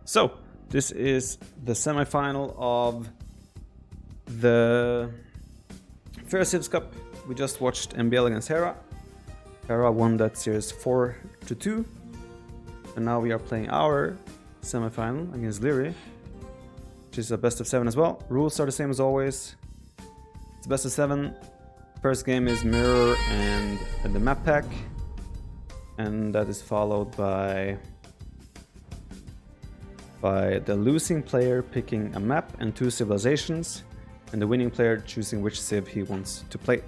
So, this is the semi-final of the Fair Civs Cup. We just watched MBL against Hera. Hera won that series 4-2. And now we are playing our semi-final against Liereyy, which is a best of 7 as well. Rules are the same as always. It's best of 7. First game is Mirror and the Mappack. And that is followed by the losing player picking a map and 2 civilizations, and the winning player choosing which civ he wants to play.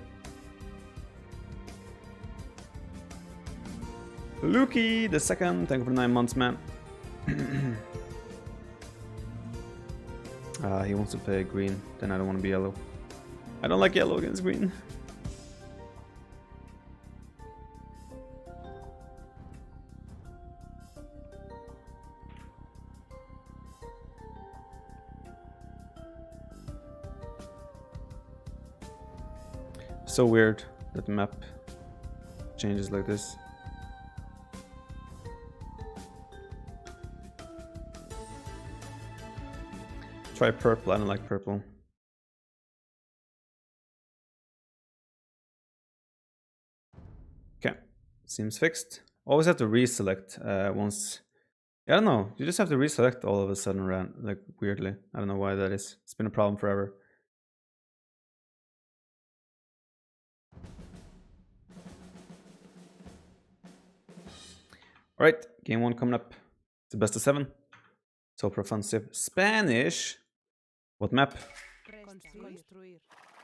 Luki the second, thank you for 9 months, man. He wants to play green, then I don't want to be yellow. I don't like yellow against green. So weird that the map changes like this. Try purple, I don't like purple. Okay, seems fixed. Always have to reselect once. I don't know, you just have to reselect all of a sudden, like weirdly. I don't know why that is. It's been a problem forever. Alright, game 1 coming up. It's the best of 7. So for a fun civ. Spanish? What map?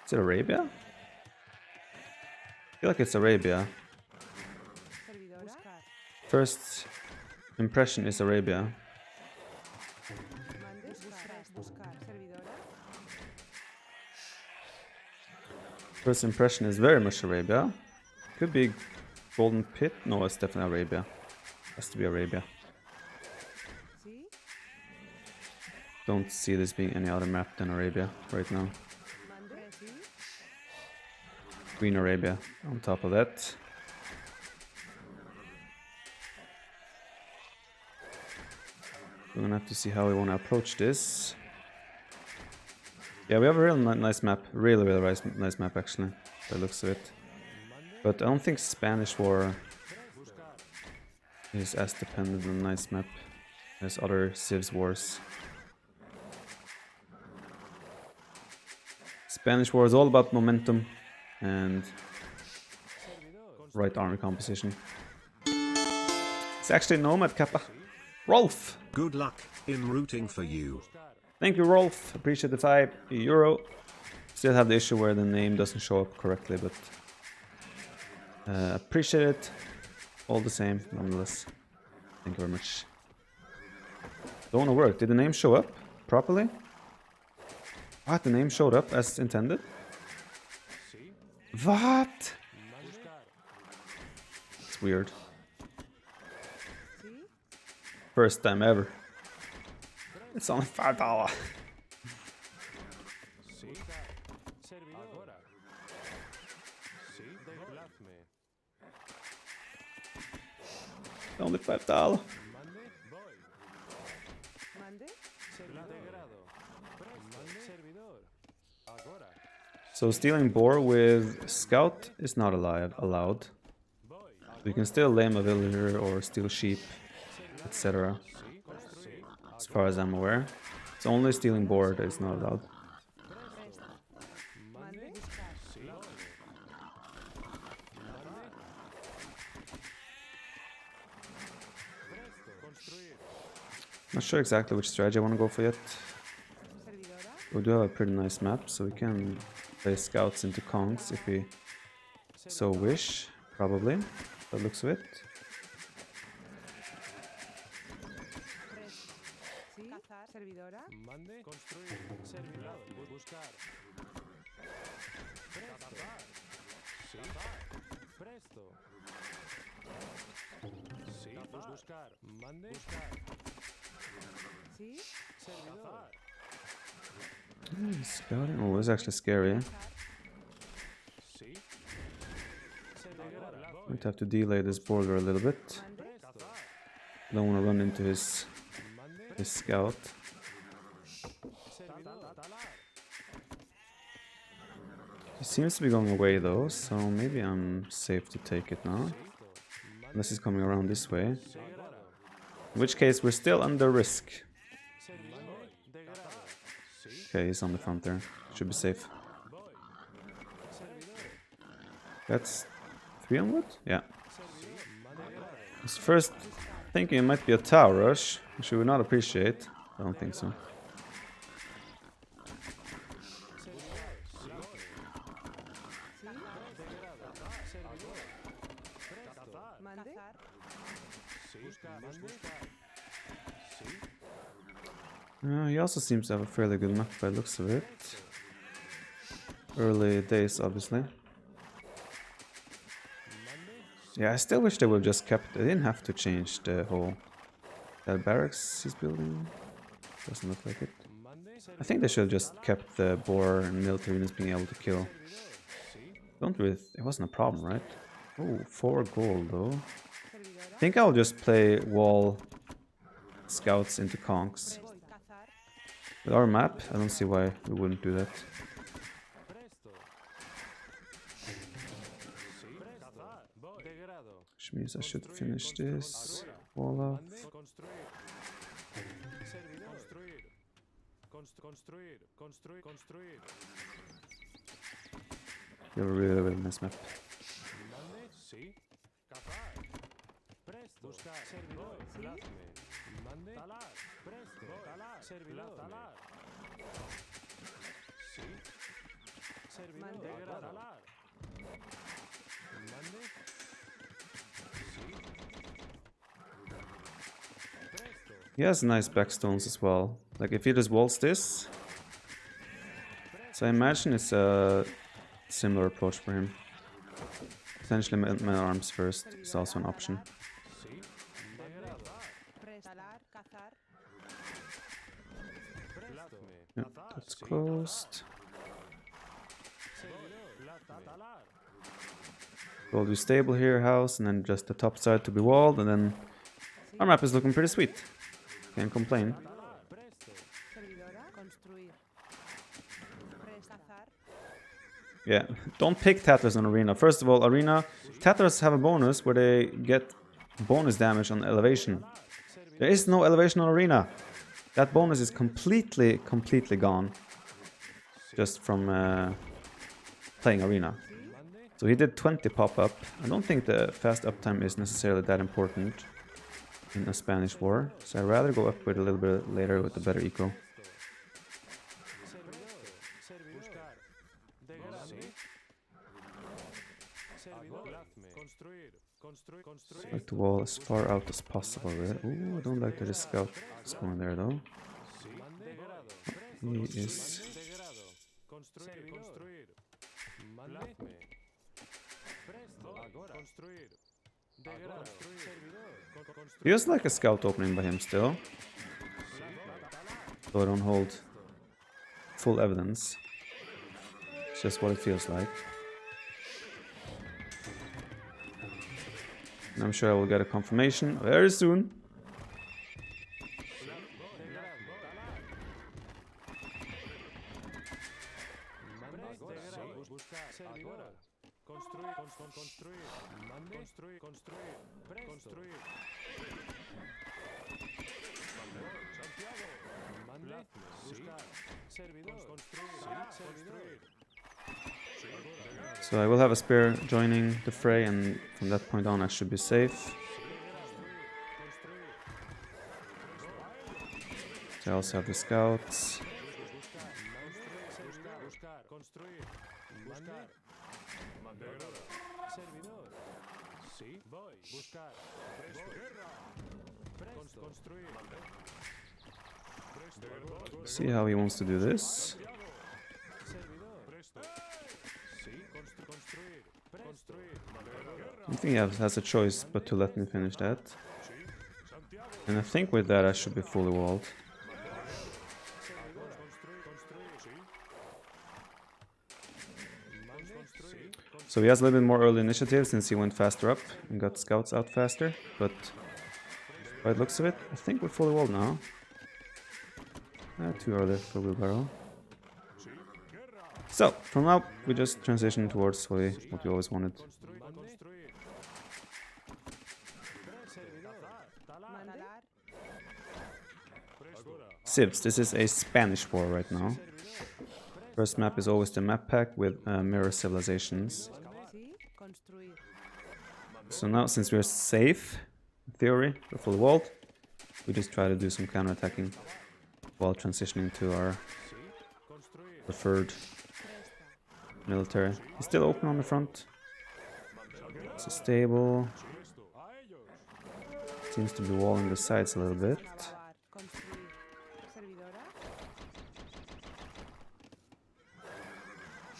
Is it Arabia? I feel like it's Arabia. First impression is Arabia. First impression is very much Arabia. Could be Golden Pit. No, it's definitely Arabia. Has to be Arabia. Don't see this being any other map than Arabia right now. Green Arabia on top of that. We're gonna have to see how we want to approach this. Yeah, we have a real nice map. Really nice map actually, by the looks of it. But I don't think Spanish War is as dependent on a nice map as other Civs wars. Spanish War is all about momentum and right army composition. It's actually Nomad Kappa. Rolf! Good luck in rooting for you. Thank you, Rolf. Appreciate the €5. Still have the issue where the name doesn't show up correctly, but appreciate it all the same, nonetheless. Thank you very much. Don't want to work. Did the name show up properly? What? The name showed up as intended? What? It's weird. First time ever. It's only $5. Only $5. So stealing boar with scout is not allowed. You can still lame a villager or steal sheep, etc. As far as I'm aware. It's only stealing boar that is not allowed. Not sure exactly which strategy I want to go for yet. We do have a pretty nice map, so we can play scouts into Kongs if we so wish, probably. That looks of it. Scouting? Oh, it's actually scary. Might have to delay this border a little bit. Don't want to run into his his scout. He seems to be going away though, so maybe I'm safe to take it now. Unless he's coming around this way. In which case we're still under risk. Okay, he's on the front there. Should be safe. That's 3 on wood? Yeah. I was first thinking it might be a tower rush, which we would not appreciate. I don't think so. He also seems to have a fairly good map by the looks of it. Early days, obviously. Yeah, I still wish they would have just kept... They didn't have to change the whole... That barracks he's building. Doesn't look like it. I think they should have just kept the boar and military units being able to kill. Don't really... It wasn't a problem, right? Oh, 4 gold though. I think I'll just play wall scouts into conks. With our map, I don't see why we wouldn't do that. Which means I should finish this wall off. You have a really, really nice map. He has nice backstones as well. Like if he just walls this, so I imagine it's a similar approach for him. Potentially men arms first is also an option. Yeah, that's closed. We'll do stable here, house, and then just the top side to be walled, and then our map is looking pretty sweet. Can't complain. Yeah, don't pick Tatars on Arena. First of all, Arena, Tatars have a bonus where they get bonus damage on elevation. There is no elevation on Arena. That bonus is completely gone. Just from playing Arena. So he did 20 pop-up. I don't think the fast uptime is necessarily that important in a Spanish war. So I'd rather go up with a little bit later with a better eco. Like the wall as far out as possible, really. Ooh, I don't like that his scout is going there though. He is... Feels like a scout opening by him still. So I don't hold full evidence. It's just what it feels like. And I'm sure I will get a confirmation very soon. So I will have a spear joining the fray, and from that point on I should be safe. So I also have the scouts. See how he wants to do this. I think he has a choice but to let me finish that. And I think with that I should be fully walled. So he has a little bit more early initiative since he went faster up and got scouts out faster, but by the looks of it, I think we're fully walled now. Too early for wheelbarrow. So, from now, we just transition towards what we always wanted. Civs, this is a Spanish war right now. First map is always the Mappack with mirror civilizations. So now, since we're safe, in theory, we're fully walled, we just try to do some counterattacking while transitioning to our preferred military. He's still open on the front. It's stable. Seems to be walling the sides a little bit.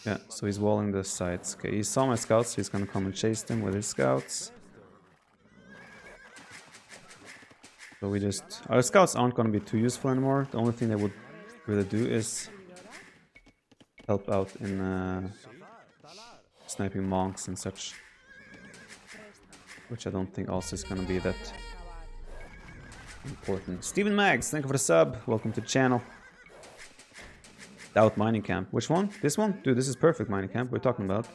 Yeah, so he's walling the sides. Okay, he saw my scouts, so he's gonna come and chase them with his scouts. So we just... Our scouts aren't gonna be too useful anymore. The only thing they would really do is help out in sniping monks and such. Which I don't think also is gonna be that important. Steven Mags, thank you for the sub. Welcome to the channel. Doubt mining camp. Which one? This one? Dude, this is perfect mining camp we're talking about.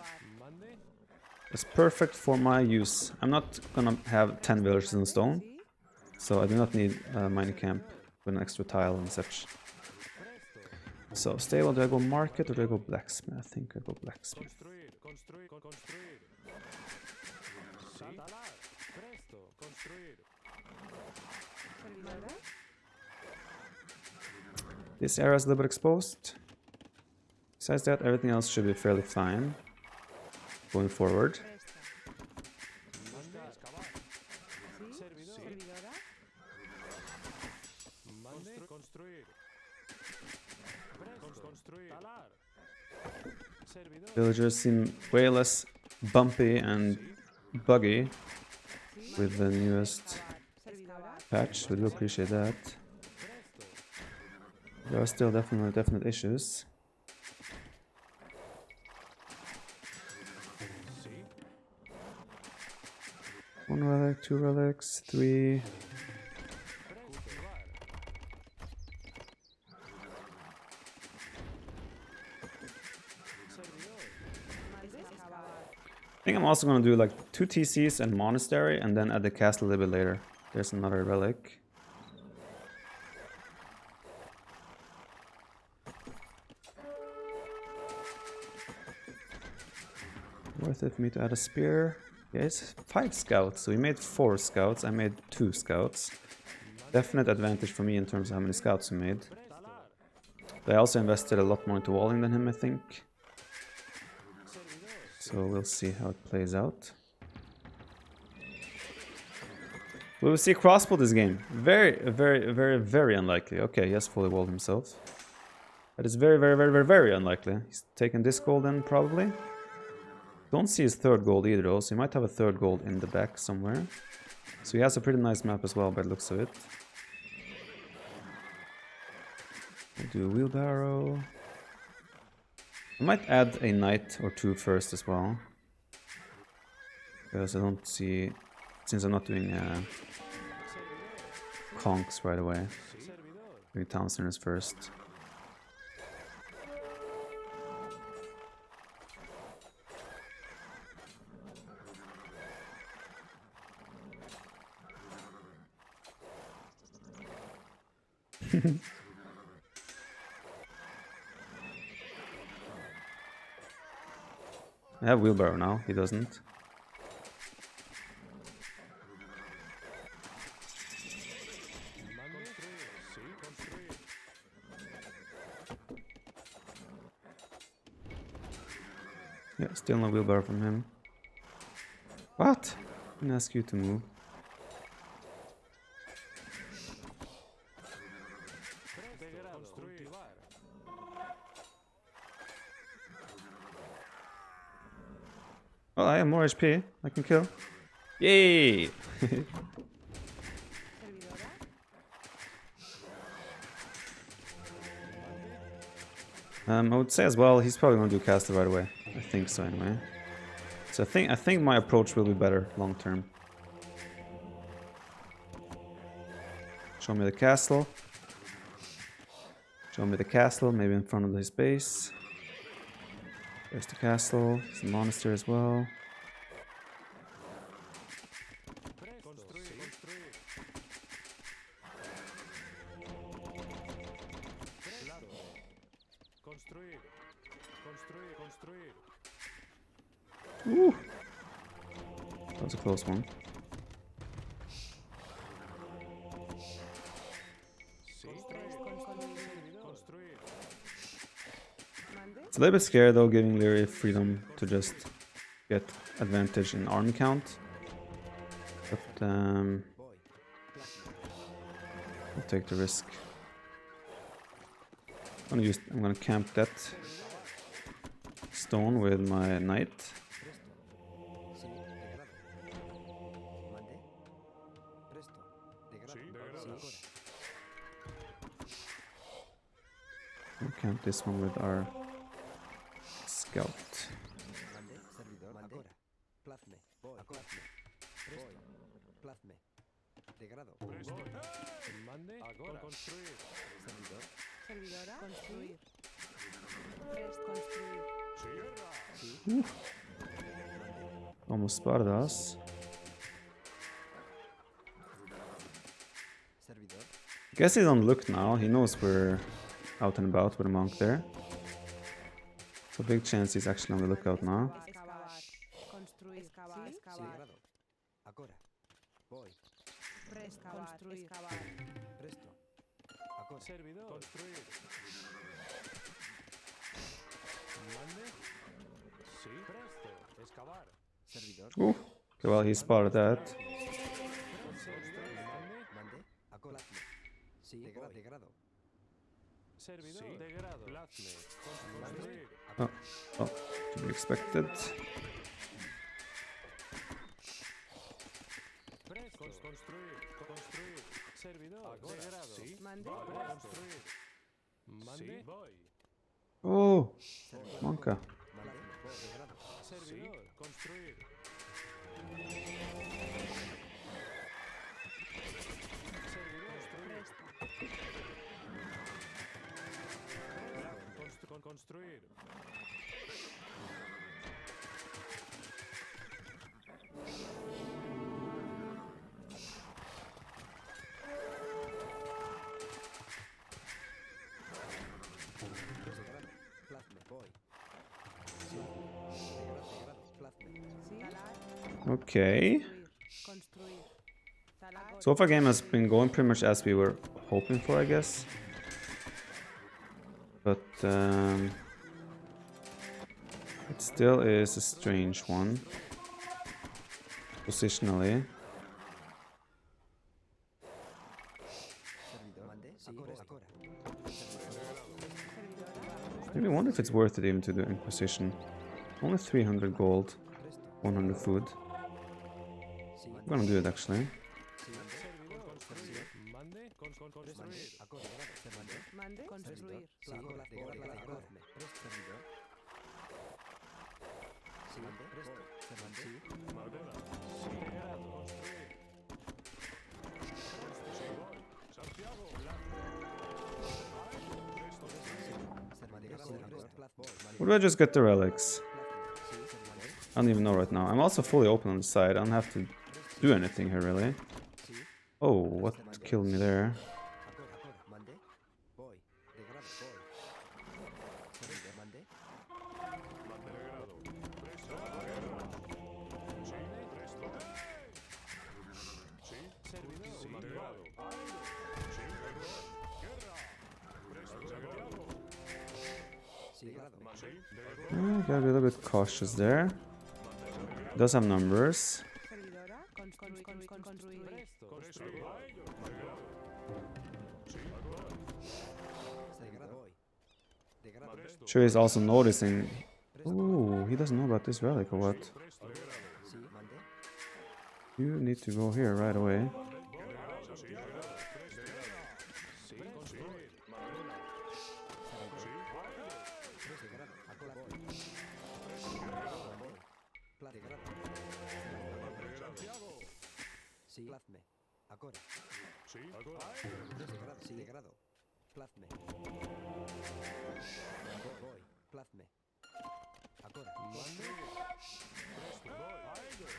It's perfect for my use. I'm not gonna have 10 villagers in stone, so I do not need a mining camp with an extra tile and such. So, stable, do I go market or do I go blacksmith? I think I go blacksmith. This area is a little bit exposed. Besides that, everything else should be fairly fine going forward. Villagers seem way less bumpy and buggy with the newest patch. We do appreciate that. There are still definite issues. One relic, 2 relics, 3. I think I'm also going to do like 2 TCs and monastery and then add the castle a little bit later. There's another relic. Worth it for me to add a spear. Yeah, it's 5 scouts, so we made 4 scouts. I made 2 scouts. Definite advantage for me in terms of how many scouts we made. But I also invested a lot more into walling than him, I think. So we'll see how it plays out. Will we see crossbow this game? Very unlikely. Okay, he has fully walled himself. That is very unlikely. He's taken this gold then, probably. Don't see his 3rd gold either though, so he might have a 3rd gold in the back somewhere. So he has a pretty nice map as well by the looks of it. We'll do a wheelbarrow. I might add a knight or 2 first as well. Because I don't see... Since I'm not doing conks right away. Doing town centers first. I have wheelbarrow now, he doesn't. Yeah, still no wheelbarrow from him. What? I didn't ask you to move. Well, I have more HP. I can kill. Yay! I would say as well, he's probably going to do castle right away. I think so anyway. So I think my approach will be better long term. Show me the castle. Show me the castle, maybe in front of his base. There's the castle, there's the monastery as well. Ooh. That was a close one. It's a little bit scary though, giving Liereyy freedom to just get advantage in army count. But I'll take the risk. I'm gonna camp that stone with my knight. We'll camp this one with our scout. Almost spotted us. Guess he's on look now. He knows we're out and about with a monk there. So big chance he's actually on the lookout now. Ooh. Okay, well, he spotted that. Oh, to be expected. Oh, Monka. Okay. So far game has been going pretty much as we were hoping for, I guess. But it still is a strange one. Positionally. I really wonder if it's worth it even to do Inquisition. Only 300 gold, 100 food. I'm gonna do it actually. Or do I just get the relics? I don't even know right now. I'm also fully open on the side. I don't have to do anything here really. Oh, what killed me there? Gotta be a little bit cautious there. Does have numbers. Sure, he's also noticing. Ooh, he doesn't know about this relic or what? You need to go here right away.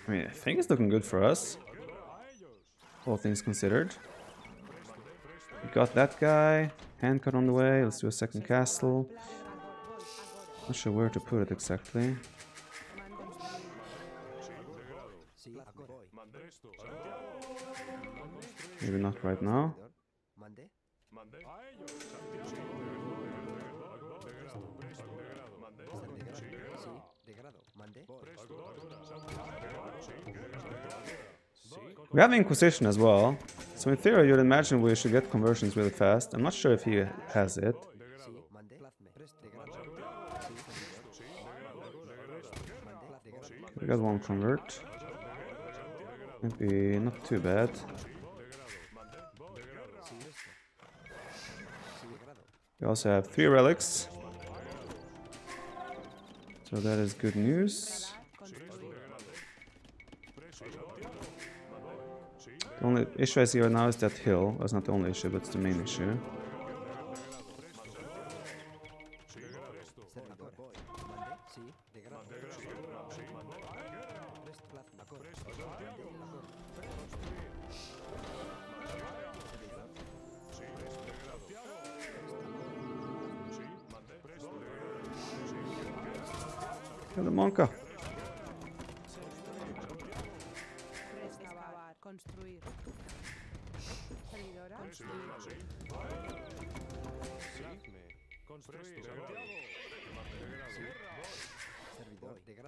I mean, I think it's looking good for us. All things considered. We got that guy. Handcut on the way. Let's do a second castle. Not sure where to put it exactly. Maybe not right now. We have Inquisition as well, so in theory you'd imagine we should get conversions really fast. I'm not sure if he has it. We got one convert. Maybe not too bad. We also have 3 relics, so that is good news. The only issue I see right now is that hill. That's not the only issue, but it's the main issue. Kill the Monka.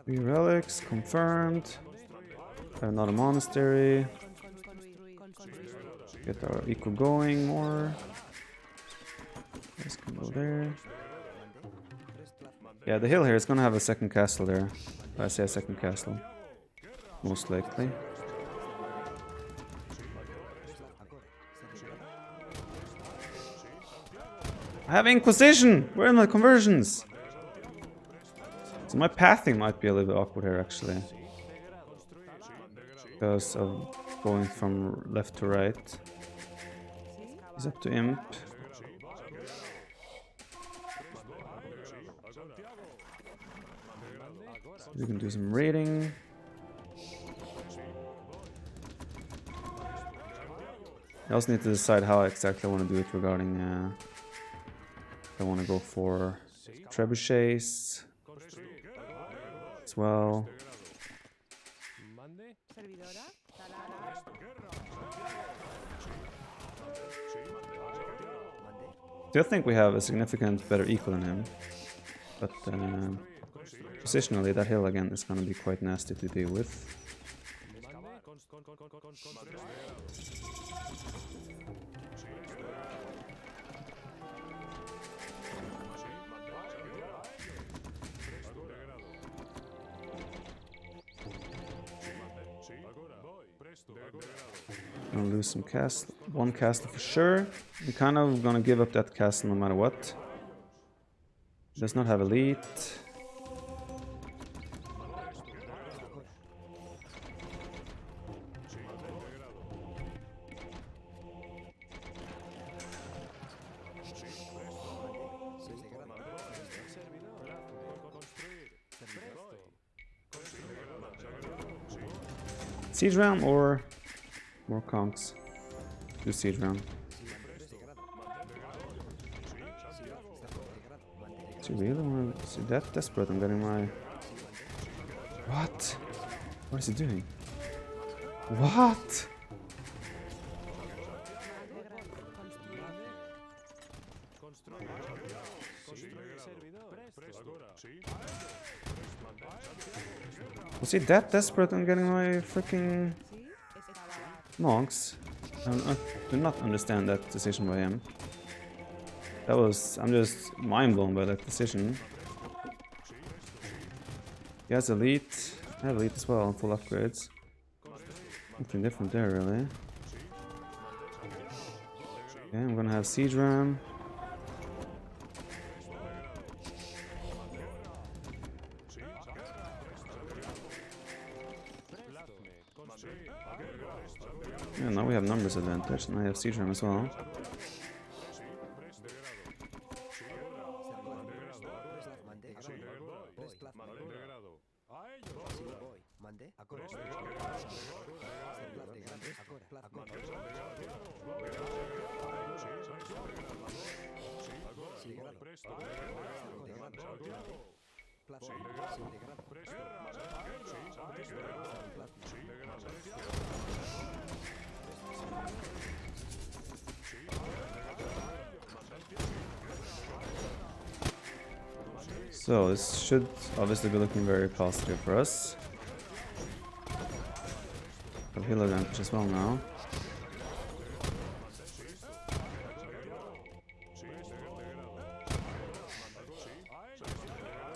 Three relics confirmed. Another monastery. Get our eco going more. Let's go there. Yeah, the hill here is gonna have a second castle there. I say a second castle, most likely. I have Inquisition! Where are my conversions? So my pathing might be a little bit awkward here, actually. Because of going from left to right. He's up to Imp. So we can do some raiding. I also need to decide how exactly I want to do it regarding I want to go for trebuchets as well. Still think we have a significant better equal than him, but positionally that hill again is going to be quite nasty to deal with. Gonna lose some castle, one castle for sure. We're kind of gonna give up that castle no matter what. Does not have elite. Siege realm or more conks? Do siege realm. Do you really want to see that desperate? I'm getting my... What? What is he doing? What? Was he that desperate on getting my freaking monks? I do not understand that decision by him. That was... I'm just mind blown by that decision. He has elite. I have elite as well, full upgrades. Nothing different there really. Okay, I'm gonna have siege ram. Yeah, now we have numbers advantage, and I have siege ram as well. So this should obviously be looking very positive for us. Have heal advantage as well now.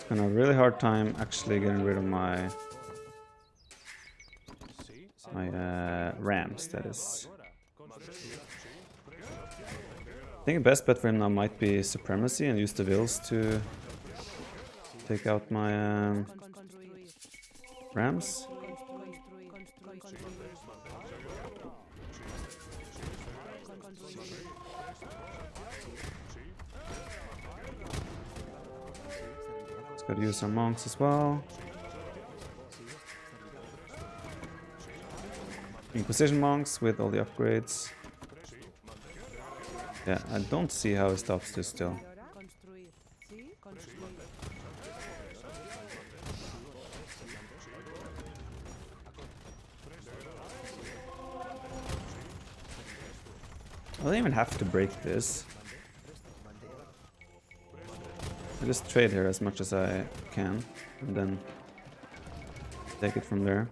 And a really hard time actually getting rid of my rams, that is. I think the best bet for him now might be Supremacy and use the Wills to take out my rams. Let's go to use some monks as well. Inquisition monks with all the upgrades. Yeah, I don't see how it stops this still. I don't even have to break this. I just trade here as much as I can and then take it from there.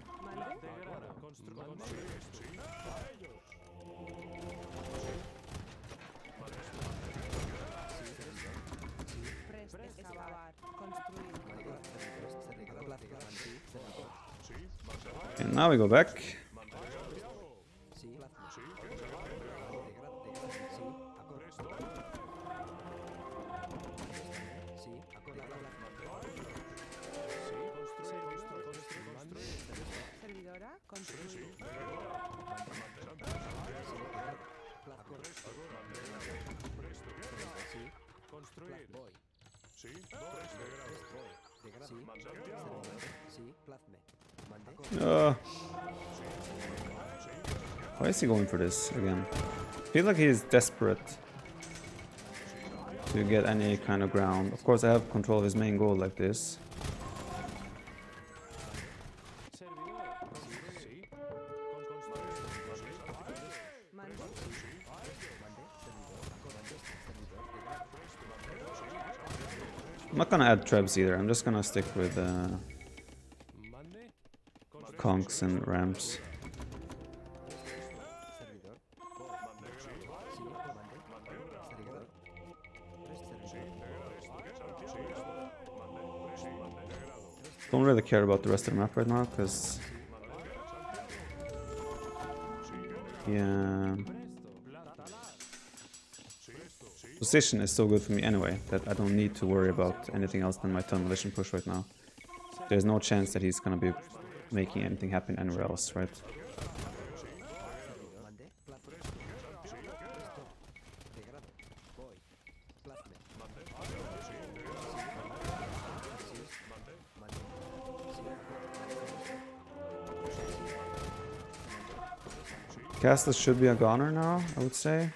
And now we go back. Why is he going for this again? I feel like he's desperate to get any kind of ground. Of course I have control of his main goal like this. I'm not gonna add trebs either, I'm just gonna stick with conks and rams. Don't really care about the rest of the map right now, because yeah, position is so good for me anyway that I don't need to worry about anything else than my tunnel vision push right now. There's no chance that he's gonna be making anything happen anywhere else, right? Castle should be a goner now, I would say.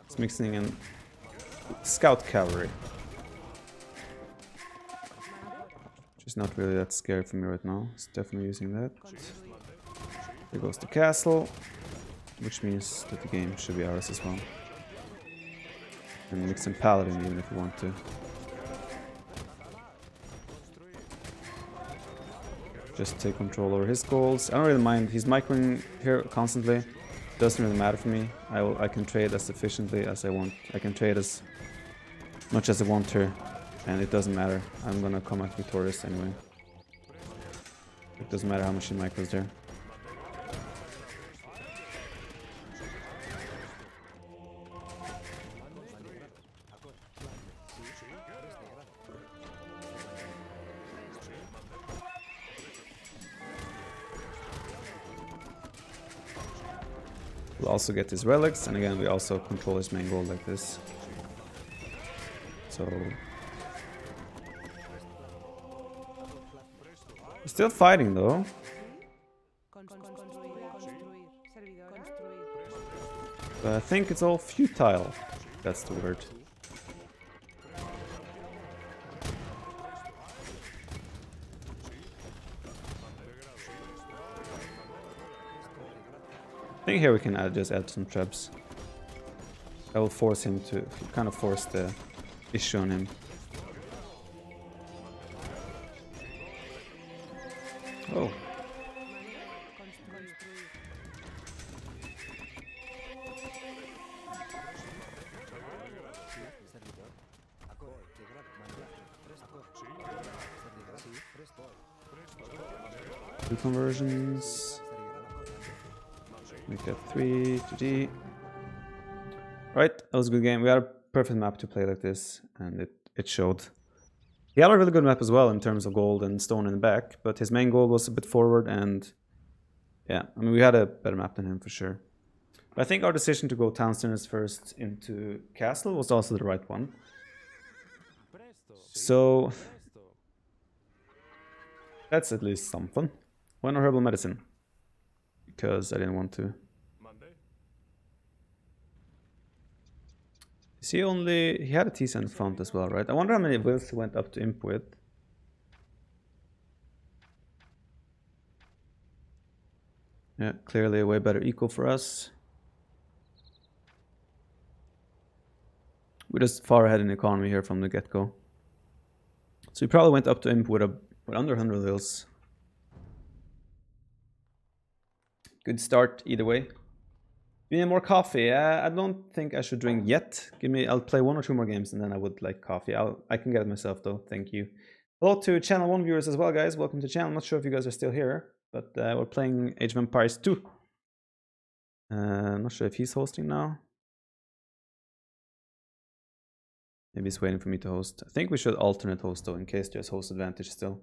It's mixing in scout cavalry, which is not really that scary for me right now. It's definitely using that. There goes the castle, which means that the game should be ours as well. And mix in paladin even if you want to. Just take control over his goals. I don't really mind. He's microing here constantly. Doesn't really matter for me. I can trade as efficiently as I want. I can trade as much as I want here, and it doesn't matter. I'm gonna come out victorious anyway. It doesn't matter how much he micros there. We'll also get his relics, and again we also control his main goal like this. So he's still fighting though. But I think it's all futile. That's the word. I think here we can just add some traps. I will force him to kind of force the issue on him. Oh. Two conversions. Make that 3 GG. Right, that was a good game. We had a perfect map to play like this, and it showed. He had a really good map as well in terms of gold and stone in the back, but his main goal was a bit forward, and yeah, I mean, we had a better map than him for sure. But I think our decision to go town centers first into castle was also the right one. So that's at least something. Why not herbal medicine? Because I didn't want to. He had a T-Cent front as well, right? I wonder how many wills he went up to imp with. Yeah, clearly a way better eco for us. We're just far ahead in economy here from the get-go. So he probably went up to imp with under 100 wills. Good start either way. You need more coffee? I don't think I should drink yet. I'll play 1 or 2 more games and then I would like coffee. I can get it myself though, thank you. Hello to Channel 1 viewers as well, guys. Welcome to the channel. I'm not sure if you guys are still here, but we're playing Age of Empires 2. I'm not sure if he's hosting now. Maybe he's waiting for me to host. I think we should alternate host though, in case there's host advantage still.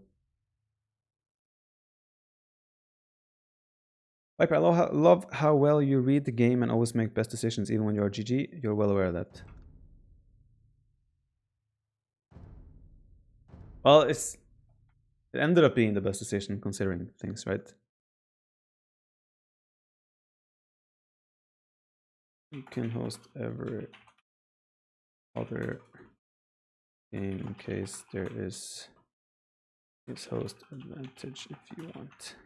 Viper, I love how well you read the game and always make best decisions even when you're GG. You're well aware of that. Well, it ended up being the best decision considering things, right? You can host every other game in case there is host advantage if you want.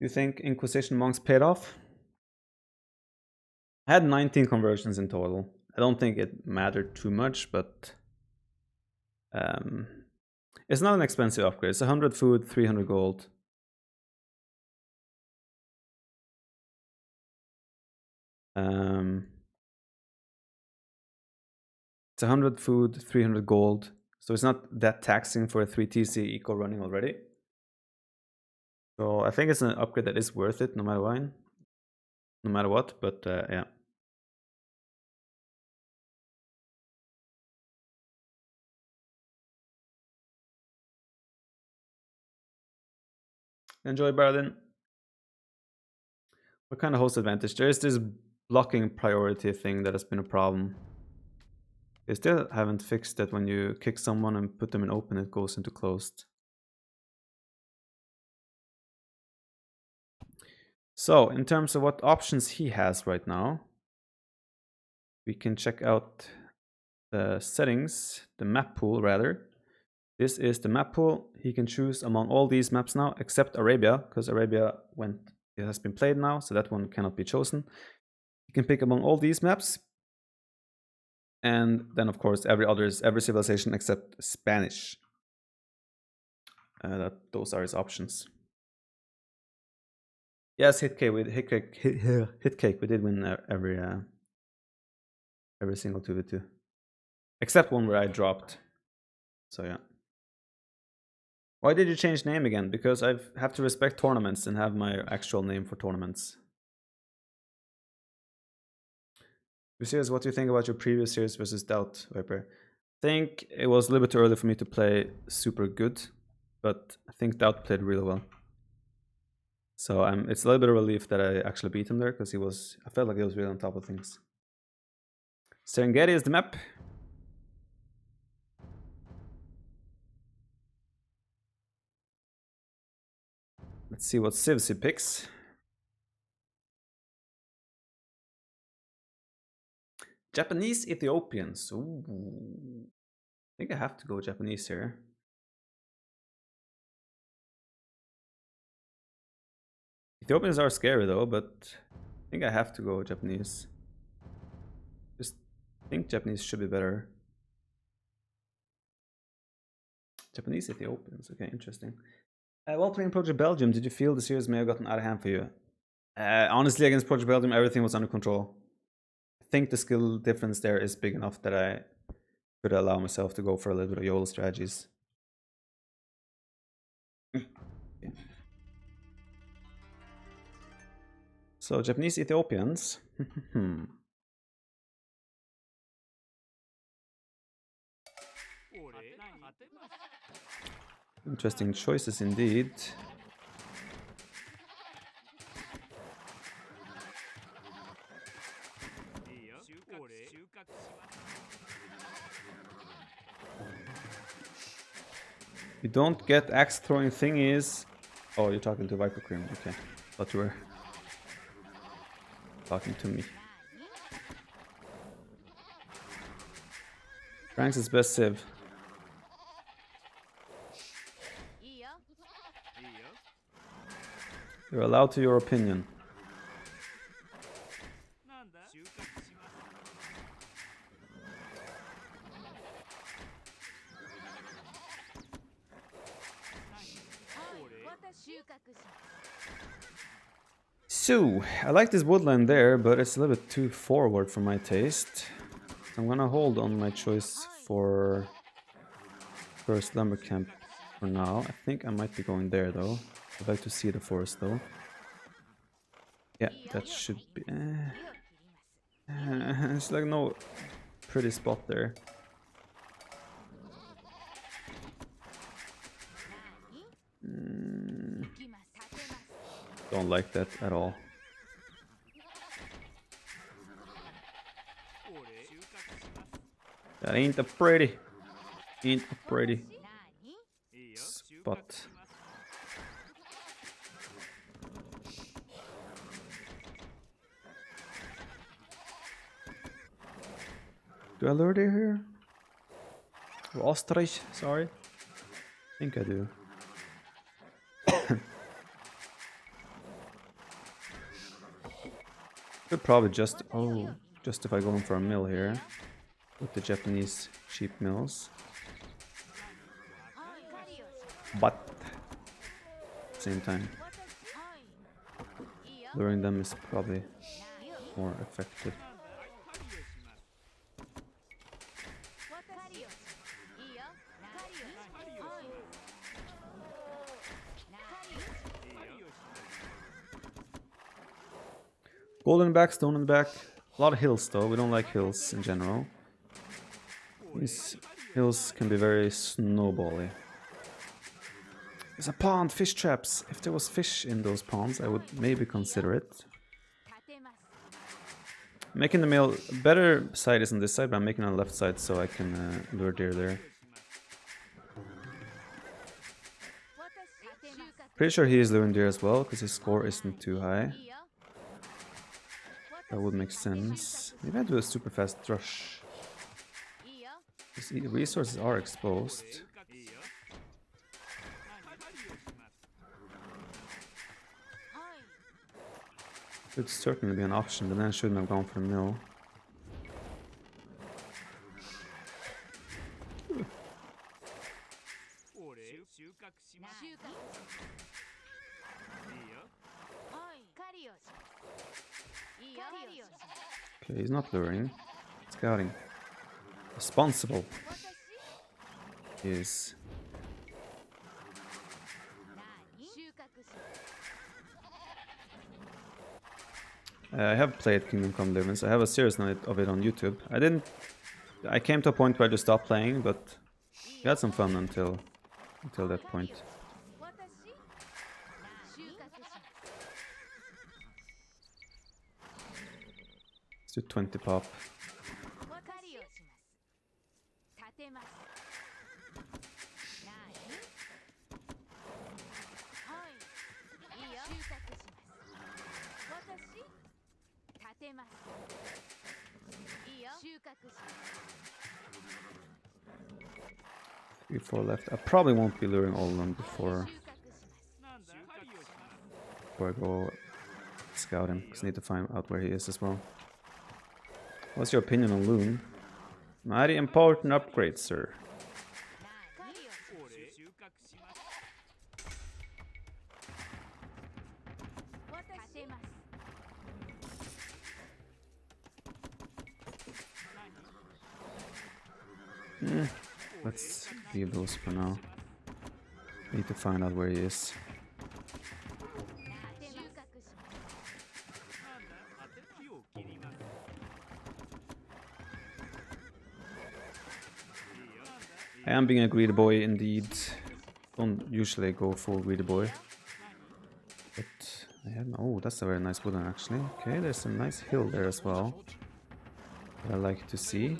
You think Inquisition monks paid off? I had 19 conversions in total. I don't think it mattered too much, but it's not an expensive upgrade. It's 100 food, 300 gold. It's 100 food, 300 gold. So it's not that taxing for a 3 TC eco running already. So I think it's an upgrade that is worth it no matter what, but yeah. Enjoy, Baradin. What kind of host advantage? There is this blocking priority thing that has been a problem. They still haven't fixed that when you kick someone and put them in open, it goes into closed. So, in terms of what options he has right now, we can check out the settings, the map pool rather. This is the map pool. He can choose among all these maps now, except Arabia, because Arabia it has been played now, so that one cannot be chosen. You can pick among all these maps, and then of course every civilization except Spanish. Those are his options. Yes, Hitcake. We did win every single 2v2, except one where I dropped. So yeah. Why did you change name again? Because I have to respect tournaments and have my actual name for tournaments. Serious, what do you think about your previous series versus Doubt, Viper? I think it was a little bit too early for me to play super good, but I think Doubt played really well. So it's a little bit of relief that I actually beat him there, because I felt like he was really on top of things. Serengeti is the map. Let's see what Civs he picks. Japanese Ethiopians. Ooh. I think I have to go Japanese here. Ethiopians are scary though, but I think I have to go Japanese. Just think Japanese should be better. Japanese Ethiopians. Okay, interesting. While playing Project Belgium, did you feel the series may have gotten out of hand for you? Honestly, against Project Belgium, everything was under control. I think the skill difference there is big enough that I could allow myself to go for a little bit of YOLO strategies. Okay. So, Japanese Ethiopians. Interesting choices indeed. You don't get axe throwing thingies. Oh, you're talking to Viper Cream. Okay. Thought you were talking to me. Frank's is best Civ. You're allowed to your opinion. So, I like this woodland there, but it's a little bit too forward for my taste. I'm gonna hold on my choice for first lumber camp for now. I think I might be going there though. I'd like to see the forest though. Yeah, that should be... it's like no pretty spot there. Don't like that at all. That ain't a pretty. Ain't a pretty spot. Do I lure deer here? Or ostrich, sorry. I think I do. Could probably just justify going for a mill here with the Japanese cheap mills. But at the same time, luring them is probably more effective. Gold in the back, stone in the back. A lot of hills though, we don't like hills in general. These hills can be very snowbally. There's a pond, fish traps. If there was fish in those ponds, I would maybe consider it. Making the mill, better side is on this side, but I'm making it on the left side so I can lure deer there. Pretty sure he is luring deer as well, because his score isn't too high. That would make sense. Maybe I do a super fast rush. These resources are exposed. Could certainly be an option, but then I shouldn't have gone for the mill. Okay, he's not luring. Scouting. Responsible. Is I have played Kingdom Come Deliverance. I have a series of it on YouTube. I came to a point where I just stopped playing, but we had some fun until that point. Let's do 20 pop. Three, 4 left. I probably won't be luring all of them before I go scout him, because I need to find out where he is as well. What's your opinion on Loon? Mighty important upgrade, sir. Let's leave those for now. Need to find out where he is. I am being a greedy boy indeed. Don't usually go full greedy boy. But I have oh, that's a very nice woodland actually. Okay, there's a nice hill there as well that I like to see.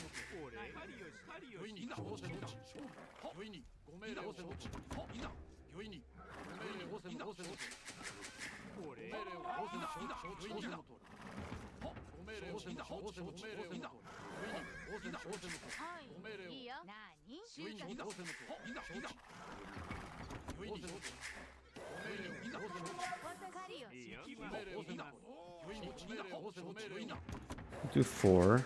Do 4.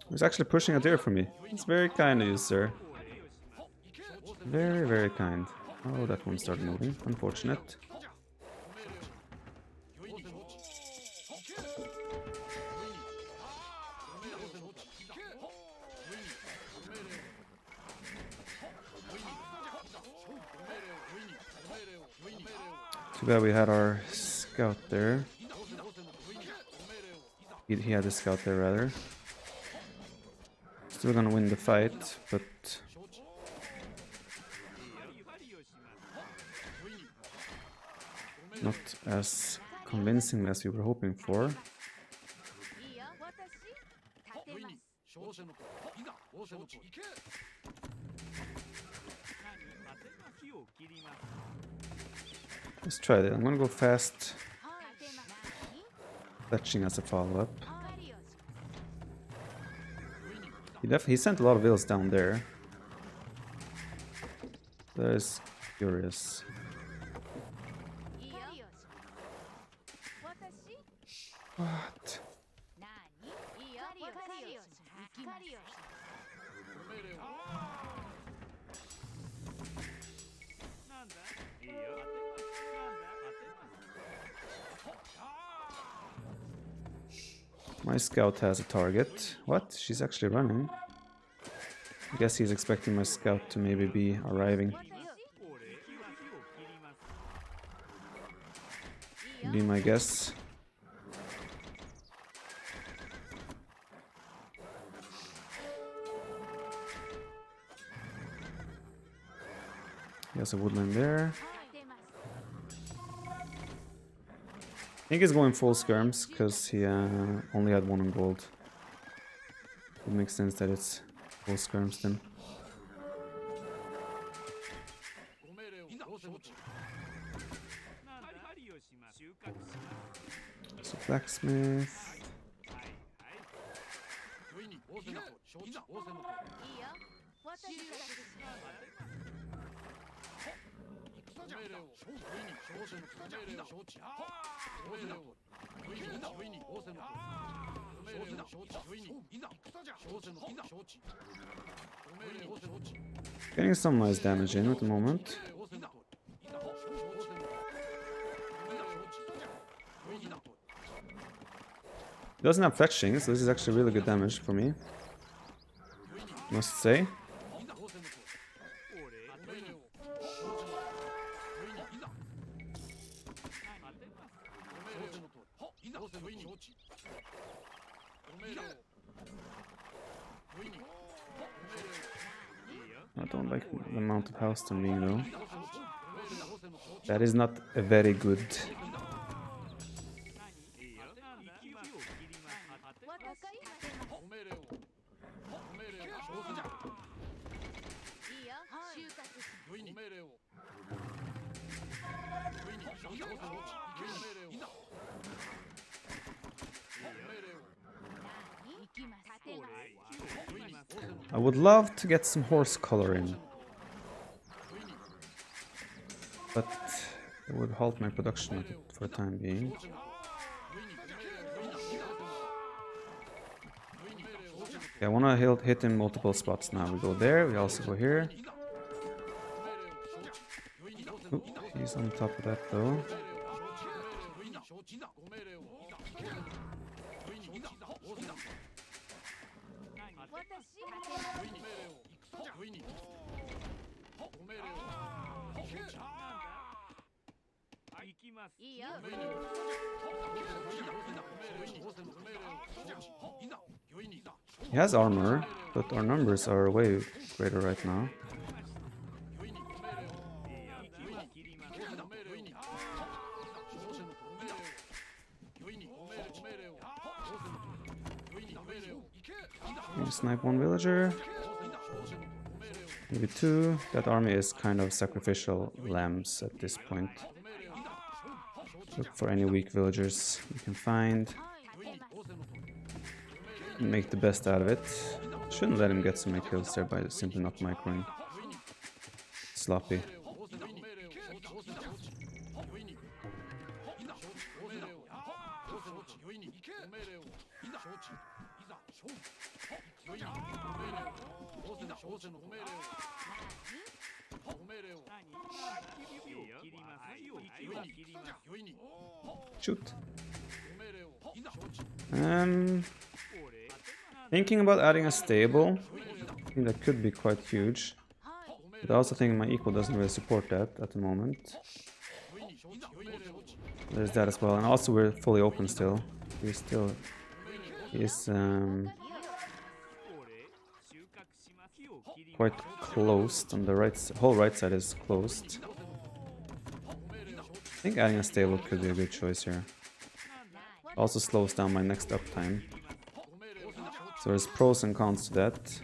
He's actually pushing a deer for me. It's very kind of you, sir. Very, very kind. Oh, that one started moving. Unfortunate. Too bad we had our scout there. He had a scout there, rather. Still gonna win the fight, but not as convincing as we were hoping for. Let's try that. I'm gonna go fast, fetching as a follow-up. He sent a lot of vills down there. That is curious. What? My scout has a target. What? She's actually running. I guess he's expecting my scout to maybe be arriving. Be my guess. He has a woodland there. I think he's going full skirms because he only had 1 on gold. It makes sense that it's full skirms then. So blacksmith. Getting some nice damage in at the moment. He doesn't have fetching, so this is actually really good damage for me, must say. I don't like the amount of house turning though. That is not a very good. I would love to get some horse color in, but it would halt my production for the time being. Yeah, I want to hit in multiple spots now. We go there, we also go here. Oop, he's on top of that though. He has armor, but our numbers are way greater right now. Maybe snipe one villager. Maybe two. That army is kind of sacrificial lambs at this point. Look for any weak villagers you can find. And make the best out of it. Shouldn't let him get so many kills there by simply not microing. Sloppy. Shoot. Thinking about adding a stable. I think that could be quite huge. But I also think my equal doesn't really support that at the moment. There's that as well, and also we're fully open still. He's quite closed on the whole right side is closed. I think adding a stable could be a good choice here. Also slows down my next uptime. So there's pros and cons to that.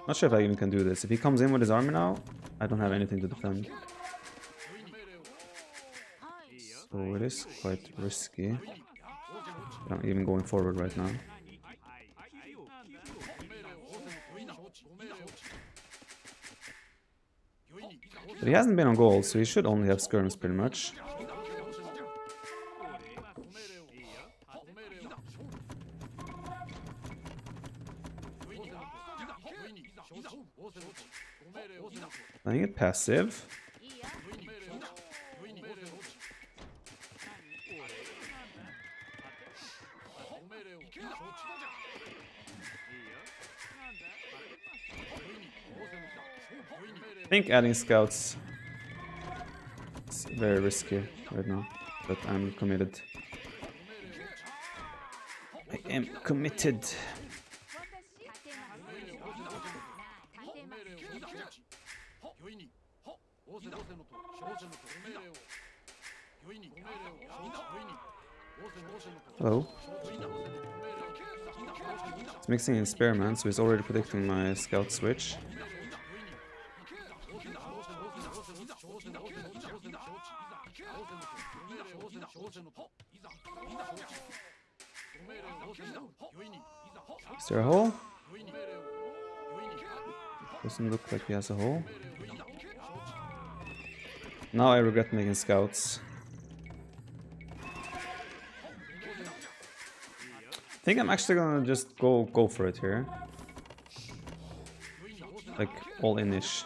Not sure if I even can do this. If he comes in with his army now, I don't have anything to defend. So it is quite risky. I'm even going forward right now. But he hasn't been on gold, so he should only have skirms pretty much. Playing it passive. I think adding scouts is very risky right now, but I'm committed. I am committed. Hello. It's mixing in Spearman, so he's already predicting my scout switch. Is there a hole? Doesn't look like he has a hole. Now I regret making scouts. I think I'm actually gonna just go for it here. Like all in-ish.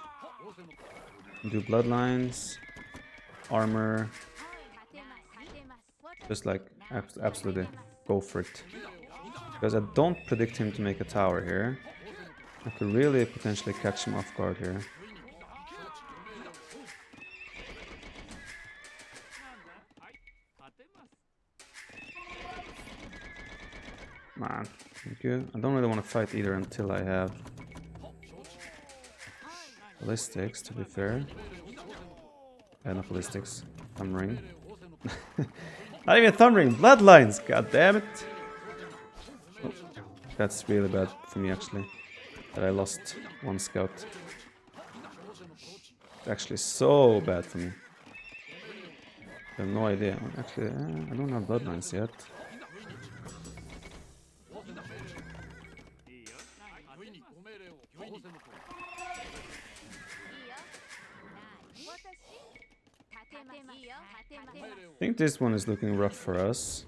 Do bloodlines, armor. Just like absolutely go for it. Because I don't predict him to make a tower here. I could really potentially catch him off guard here. Man, thank you. I don't really want to fight either until I have ballistics, to be fair. No ballistics. Thumb ring. Not even thumb ring, bloodlines! God damn it! Oh, that's really bad for me actually. That I lost one scout. It's actually so bad for me. I have no idea. Actually, I don't have bloodlines yet. I think this one is looking rough for us.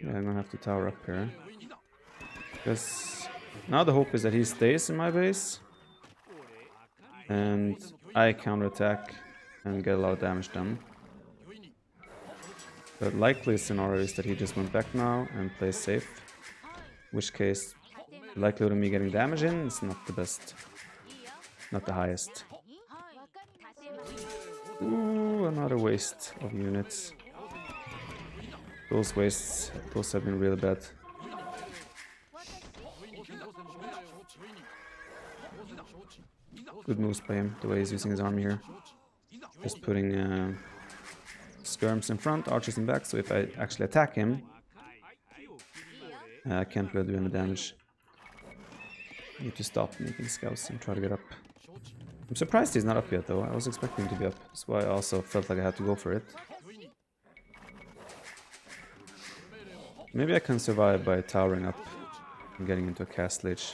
Yeah, I'm gonna have to tower up here. Because now the hope is that he stays in my base. And I counterattack and get a lot of damage done. The likely scenario is that he just went back now and plays safe. In which case, the likelihood of me getting damage in is not the best. Not the highest. Ooh, another waste of units. Those wastes, those have been really bad. Good moves by him, the way he's using his army here. Just putting skirms in front, archers in back, so if I actually attack him, I can't really do any damage. I need to stop making scouts and try to get up. I'm surprised he's not up yet though, I was expecting him to be up. That's why I also felt like I had to go for it. Maybe I can survive by towering up and getting into a castle age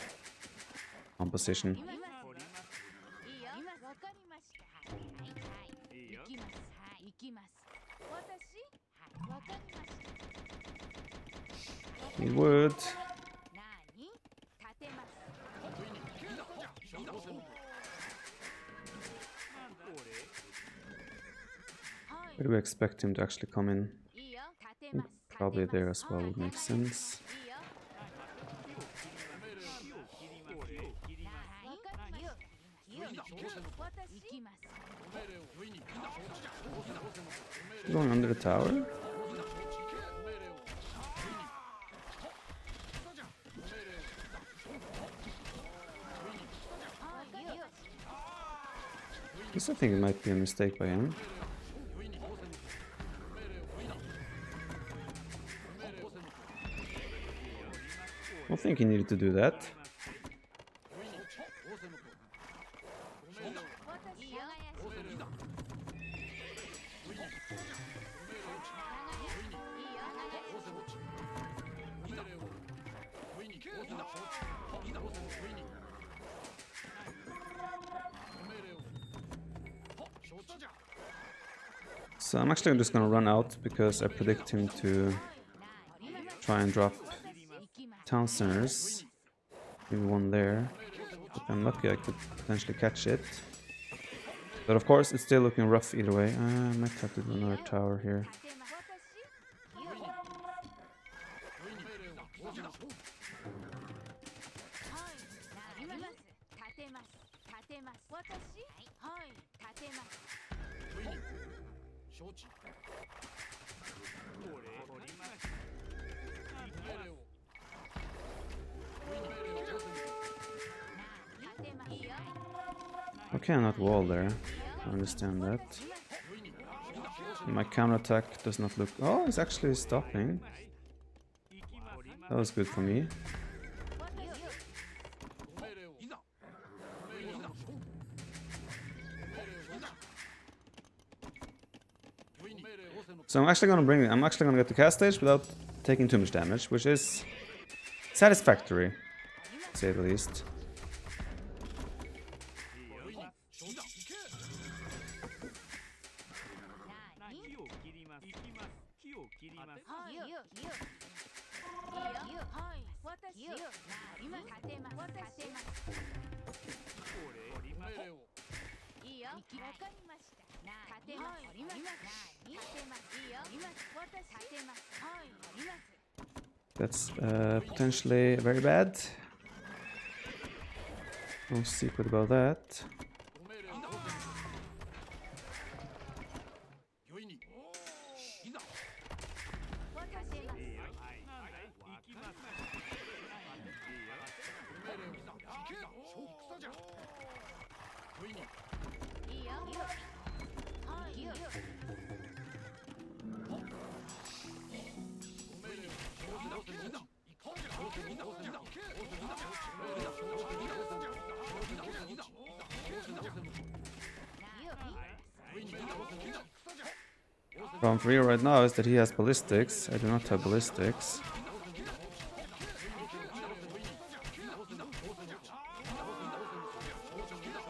composition. He would. Where do we expect him to actually come in? I think probably there as well would make sense. Going under the tower? I still think it might be a mistake by him. I don't think he needed to do that. So I'm actually just gonna run out because I predict him to try and drop town centers. Maybe one there. If I'm lucky I could potentially catch it. But of course it's still looking rough either way. I might have to do another tower here. Okay, not wall there. I understand that. My counterattack does not look... Oh, it's actually stopping. That was good for me. So I'm actually gonna get to cast stage without taking too much damage, which is satisfactory, to say the least. That's potentially very bad. No secret about that. Problem for you right now is that he has ballistics. I do not have ballistics.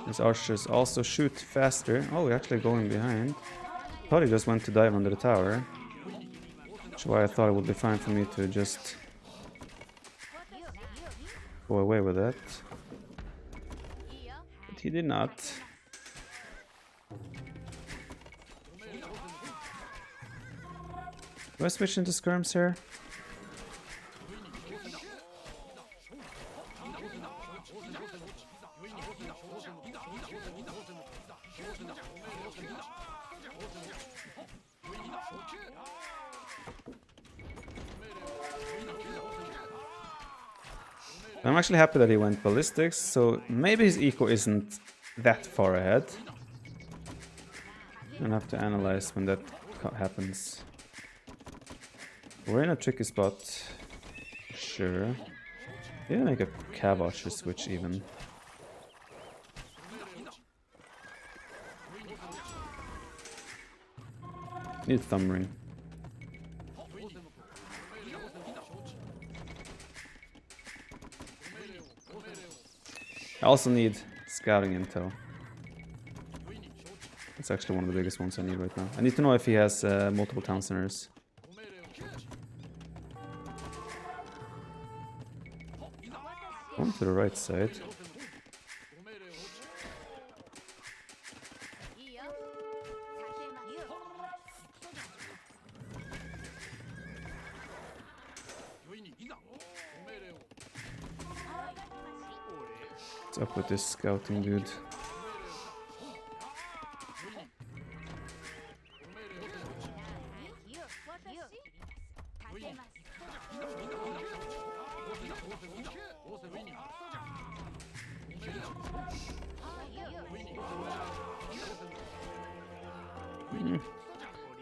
These archers also shoot faster. Oh, we're actually going behind. Thought he just went to dive under the tower. Which is why I thought it would be fine for me to just go away with that. But he did not. Do I switch into skirms here? I'm actually happy that he went ballistics, so maybe his eco isn't that far ahead. I'm gonna have to analyze when that happens. We're in a tricky spot. Sure. Didn't make a cav archer switch even. Need thumb ring. I also need scouting intel. That's actually one of the biggest ones I need right now. I need to know if he has multiple town centers. Going to the right side. What's up with this scouting dude?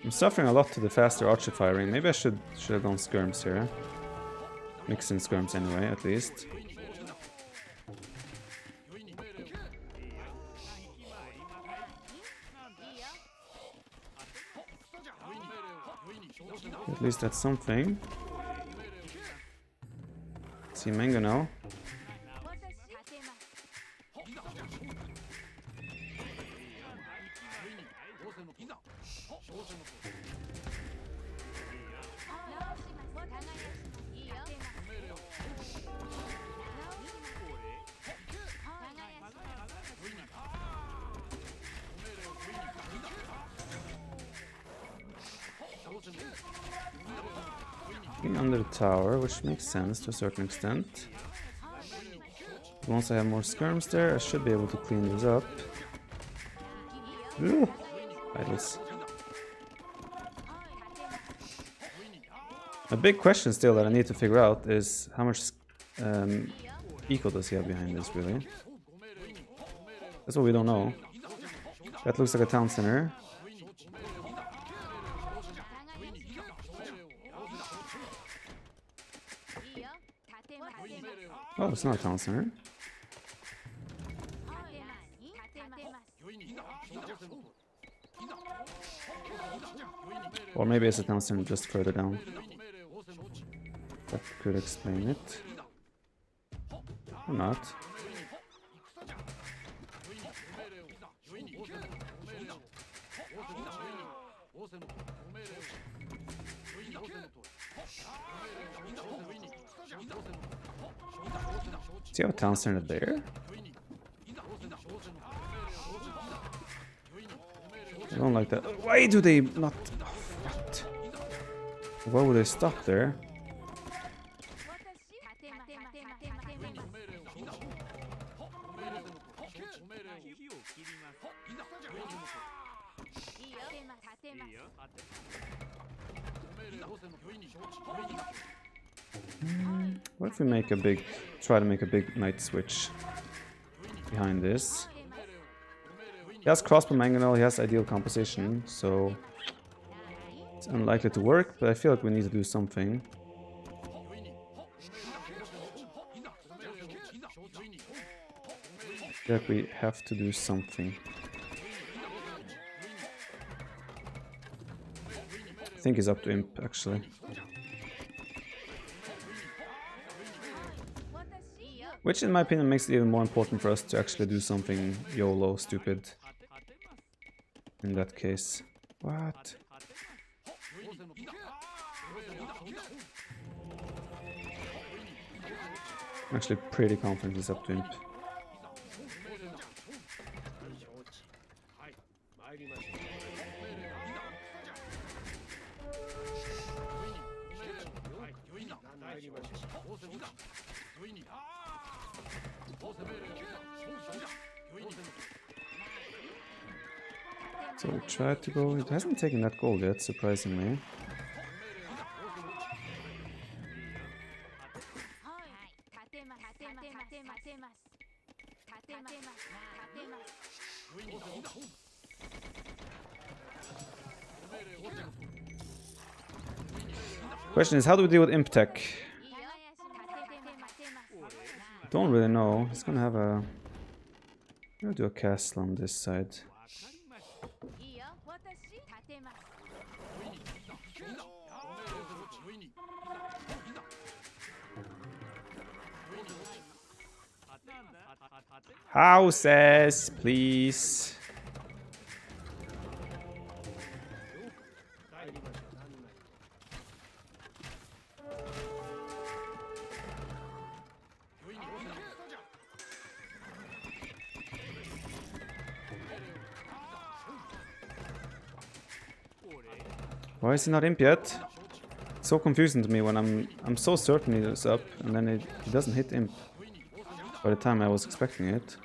I'm suffering a lot to the faster archer firing. Maybe I should have gone skirms here. Mix in skirms anyway, at least. At least that's something. See Mango now. Under the tower, which makes sense to a certain extent. Once I have more skirms there, I should be able to clean these up. Ooh, idols. A big question still that I need to figure out is how much eco does he have behind this, really? That's what we don't know. That looks like a town center. Oh, it's not a town center. Or maybe it's a town center just further down. That could explain it. Or not. Do you have a town center there? I don't like that. Why do they not... Oh, what? Why would they stop there? What if we make a big... try to make a big knight switch behind this? He has crossbow mangonel, he has ideal composition, so it's unlikely to work, but I feel like we need to do something. I feel like we have to do something. I think he's up to imp, actually. Which, in my opinion, makes it even more important for us to actually do something YOLO stupid. In that case. What? I'm actually pretty confident he's up to imp. So we tried to go. It hasn't taken that gold yet, surprisingly. Question is, how do we deal with imp tech? Don't really know. He's gonna have a... I'm gonna do a castle on this side. Houses, please. Why is he not imp yet? It's so confusing to me when I'm so certain he's up and then he doesn't hit imp by the time I was expecting it.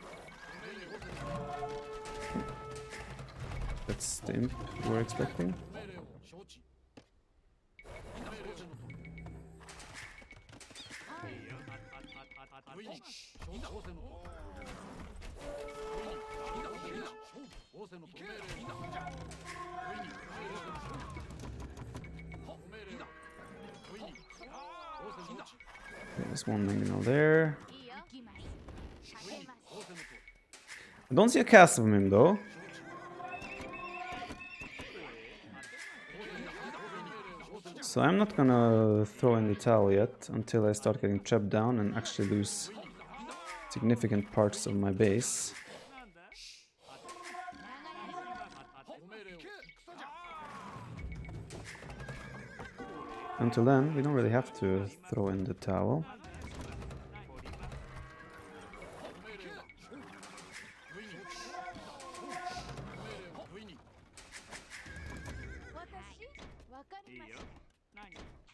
That's the imp we were expecting. There's one mangonel there. I don't see a cast from him though. So I'm not gonna throw in the towel yet until I start getting trapped down and actually lose significant parts of my base. Until then, we don't really have to throw in the towel.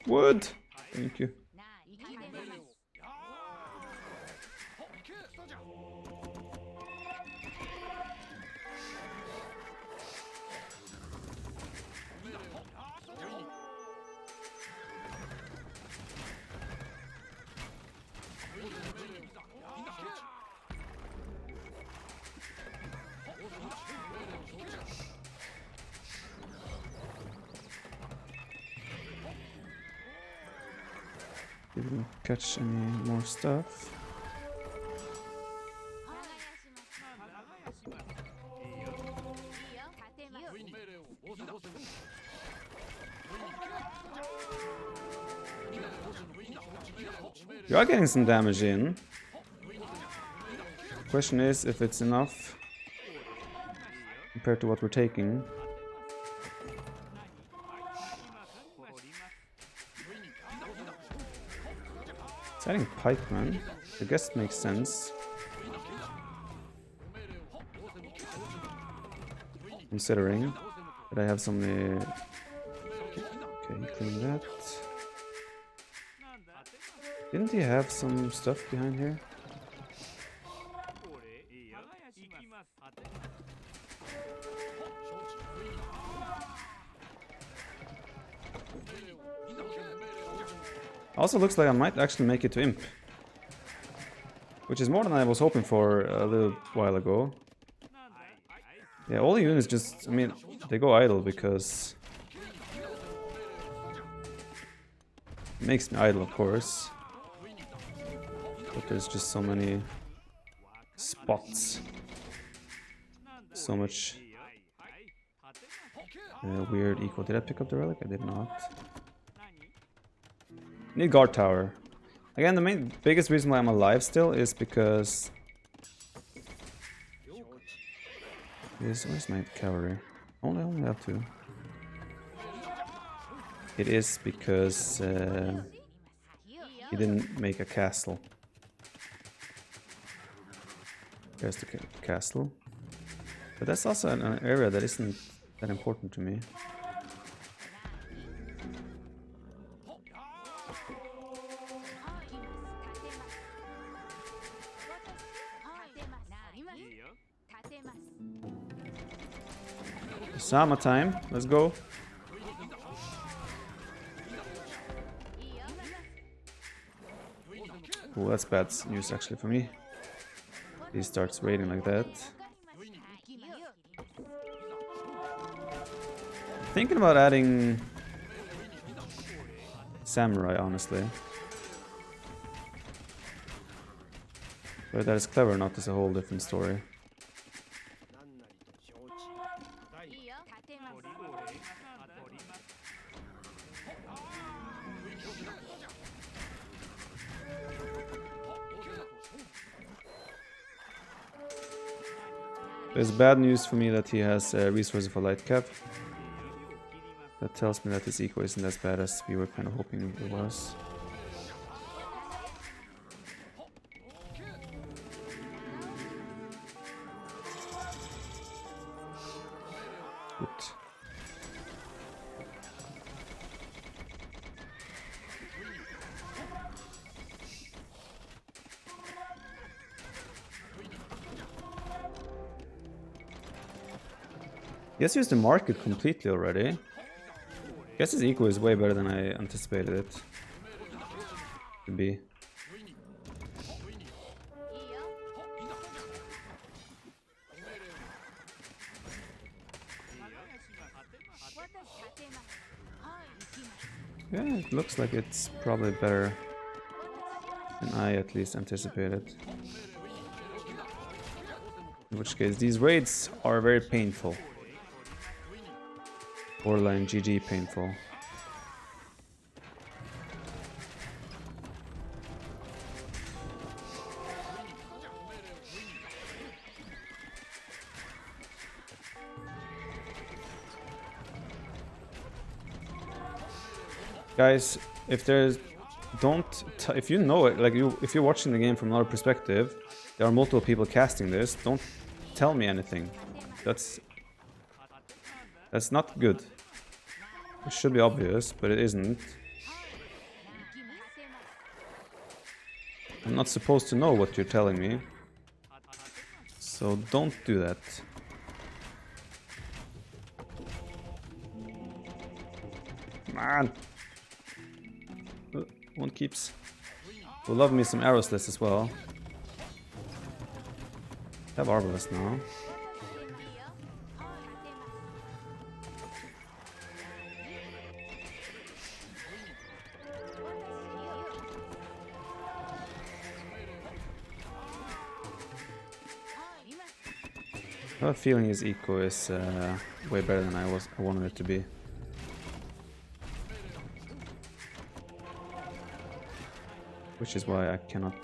Wood! Thank you. Didn't catch any more stuff. You are getting some damage in. Question is if it's enough compared to what we're taking. It's adding pikeman. I guess it makes sense. Considering that I have some... Okay, clean that. Didn't he have some stuff behind here? Also looks like I might actually make it to imp, which is more than I was hoping for a little while ago. Yeah, all the units just, I mean, they go idle because it makes me idle, of course. But there's just so many spots. So much weird eco. Did I pick up the relic? I did not. Need guard tower. Again, the biggest reason why I'm alive still is because... Where's my cavalry? I only have two. It is because he didn't make a castle. There's the castle. But that's also an area that isn't that important to me. Sama time, let's go. Oh, that's bad news actually for me. He starts raiding like that. Thinking about adding samurai, honestly. Whether that is clever or not is a whole different story. There's bad news for me that he has resources for light cap. That tells me that his eco isn't as bad as we were kind of hoping it was. Good. Guess used the market completely already. Guess his eco is way better than I anticipated it to be. Yeah, it looks like it's probably better than I at least anticipated. In which case, these raids are very painful. Borderline GG painful. Guys, if there's if you know it, like if you're watching the game from another perspective, there are multiple people casting this, don't tell me anything. That's not good. It should be obvious, but it isn't. I'm not supposed to know what you're telling me. So don't do that. Man! One keeps. Will love me some arrowsless as well. I have arbalest now. I have a feeling his eco is way better than I wanted it to be. Which is why I cannot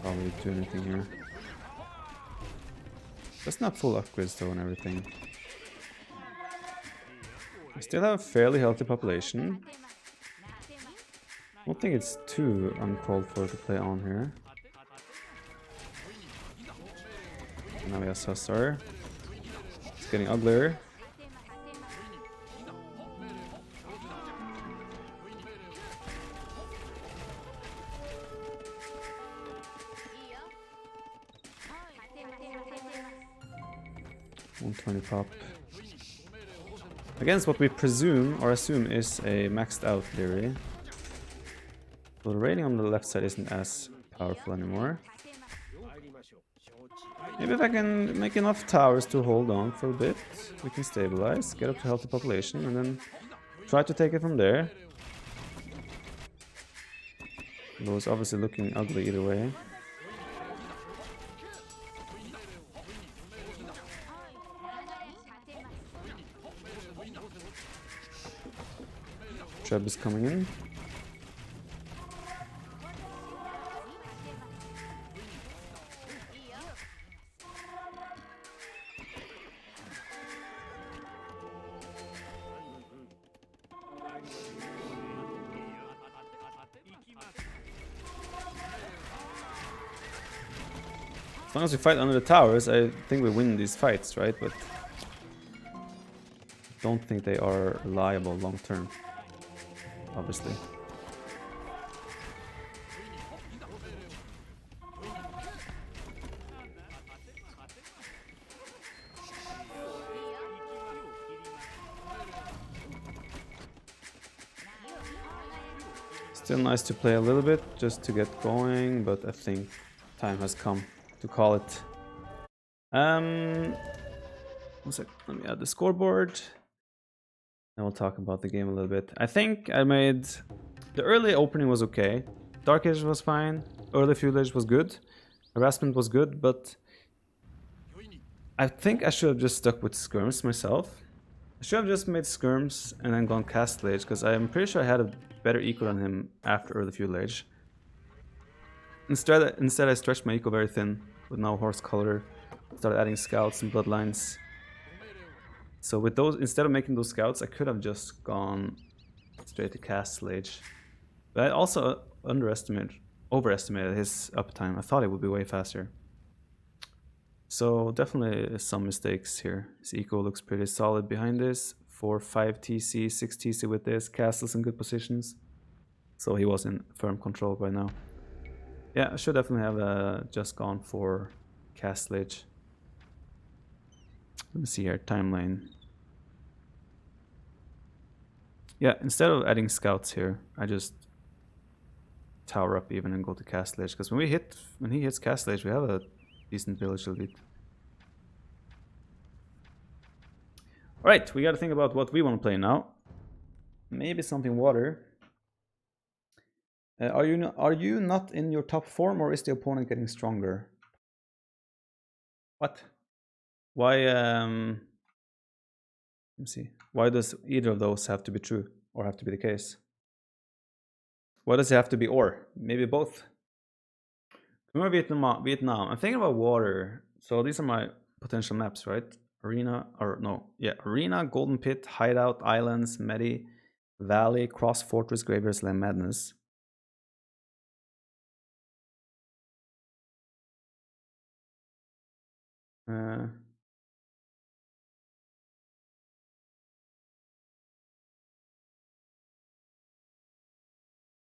probably do anything here. That's not full upgrades though and everything. I still have a fairly healthy population. I don't think it's too uncalled for to play on here. Now we have Sassar. It's getting uglier. Pop. Against what we presume or assume is a maxed out Liereyy. So the rating on the left side isn't as powerful anymore. Maybe if I can make enough towers to hold on for a bit, we can stabilize, get up to healthy population, and then try to take it from there. Though it's obviously looking ugly either way. Treb is coming in. As long as we fight under the towers, I think we win these fights, right? But I don't think they are reliable long term, obviously. Still nice to play a little bit just to get going, but I think time has come to call it. One sec, let me add the scoreboard. Then we'll talk about the game a little bit. I think I made... The early opening was okay. Dark Age was fine. Early Feudal Age was good. Harassment was good, but... I think I should have just stuck with skirms myself. I should have just made skirms and then gone Castle Age, because I'm pretty sure I had a better eco than him after Early Feudal Age. Instead I stretched my eco very thin with no horse color. Started adding scouts and bloodlines. So with those, instead of making those scouts, I could have just gone straight to Castle Age. But I also overestimated his uptime. I thought it would be way faster. So definitely some mistakes here. His eco looks pretty solid behind this. 4, 5 TC, 6 TC with this. Castles in good positions. So he was in firm control by now. Yeah, I should definitely have just gone for Castle Age. Let me see here, timeline. Yeah, instead of adding scouts here, I just tower up even and go to Castle Age. Because when he hits Castle Age, we have a decent village elite. Alright, we gotta think about what we want to play now. Maybe something water. Are you not in your top form, or is the opponent getting stronger? What? Why let me see. Why does either of those have to be true or have to be the case? Why does it have to be or? Maybe both. Remember Vietnam. I'm thinking about water. So these are my potential maps, right? Arena, Golden Pit, Hideout, Islands, Medi, Valley, Cross Fortress, Graveyards, Land Madness.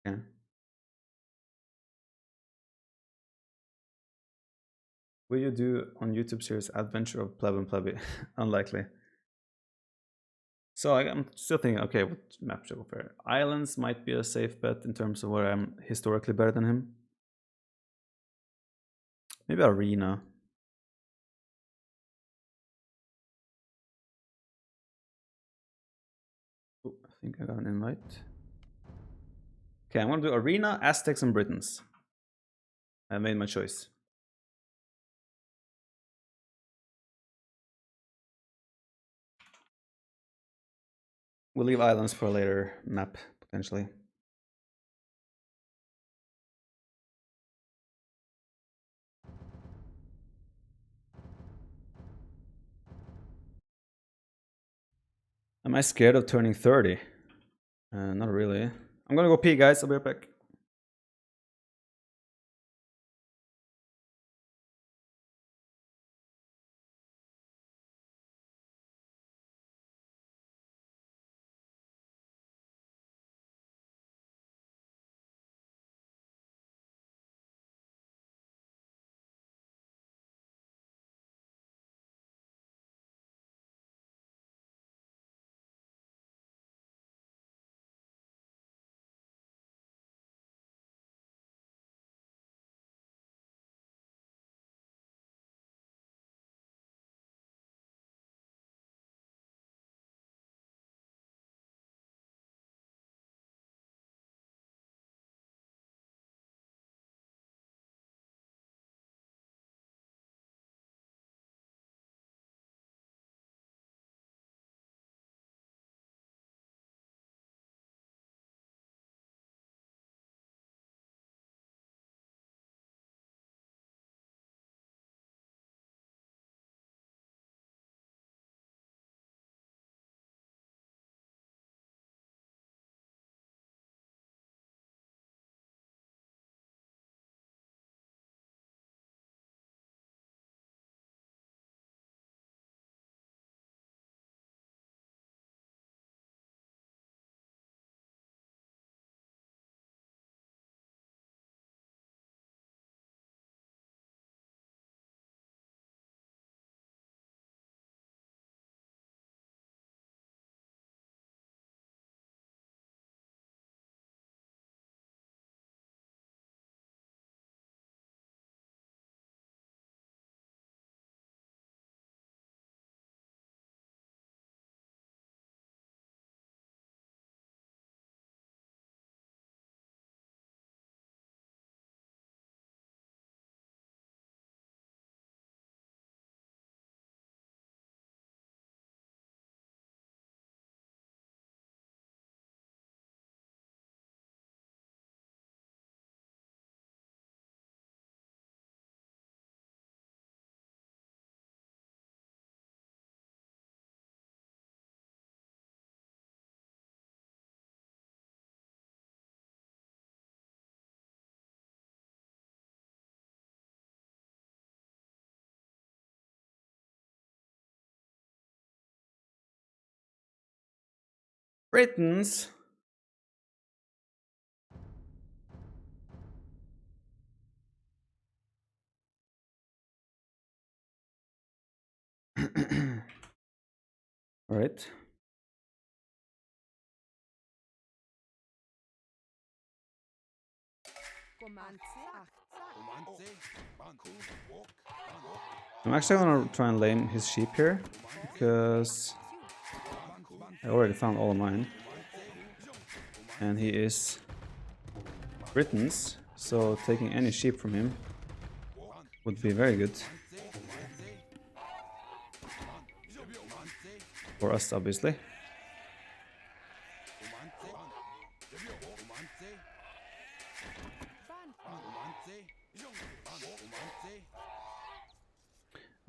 Okay. Will you do on YouTube series Adventure of Pleb and Plebby? Unlikely. So I'm still thinking, okay, what map should I go for? Islands might be a safe bet in terms of where I'm historically better than him. Maybe Arena. Oh, I think I got an invite. Okay, I'm gonna do Arena, Aztecs, and Britons. I made my choice. We'll leave Islands for a later map, potentially. Am I scared of turning 30? Not really. I'm gonna go pee, guys. I'll be right back. Britons. All right. I'm actually gonna try and lame his sheep here, because I already found all of mine. And he is Britons, so taking any sheep from him would be very good. For us, obviously.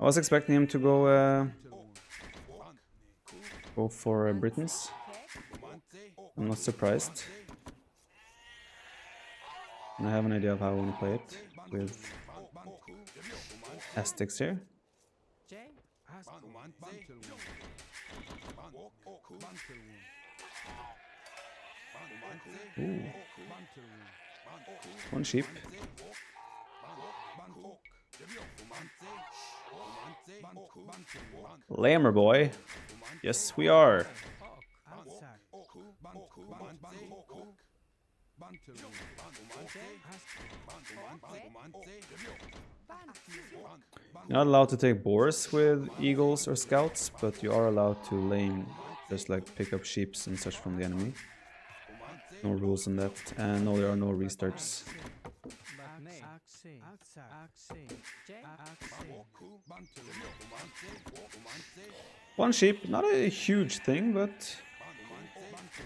I was expecting him to go for Britons. I'm not surprised. And I have an idea of how I want to play it with Aztecs here. Ooh. One sheep. Lamer boy. Yes, we are. You're not allowed to take boars with eagles or scouts, but you are allowed to lame, just like pick up sheep and such from the enemy. No rules on that, and no, there are no restarts. One sheep, not a huge thing, but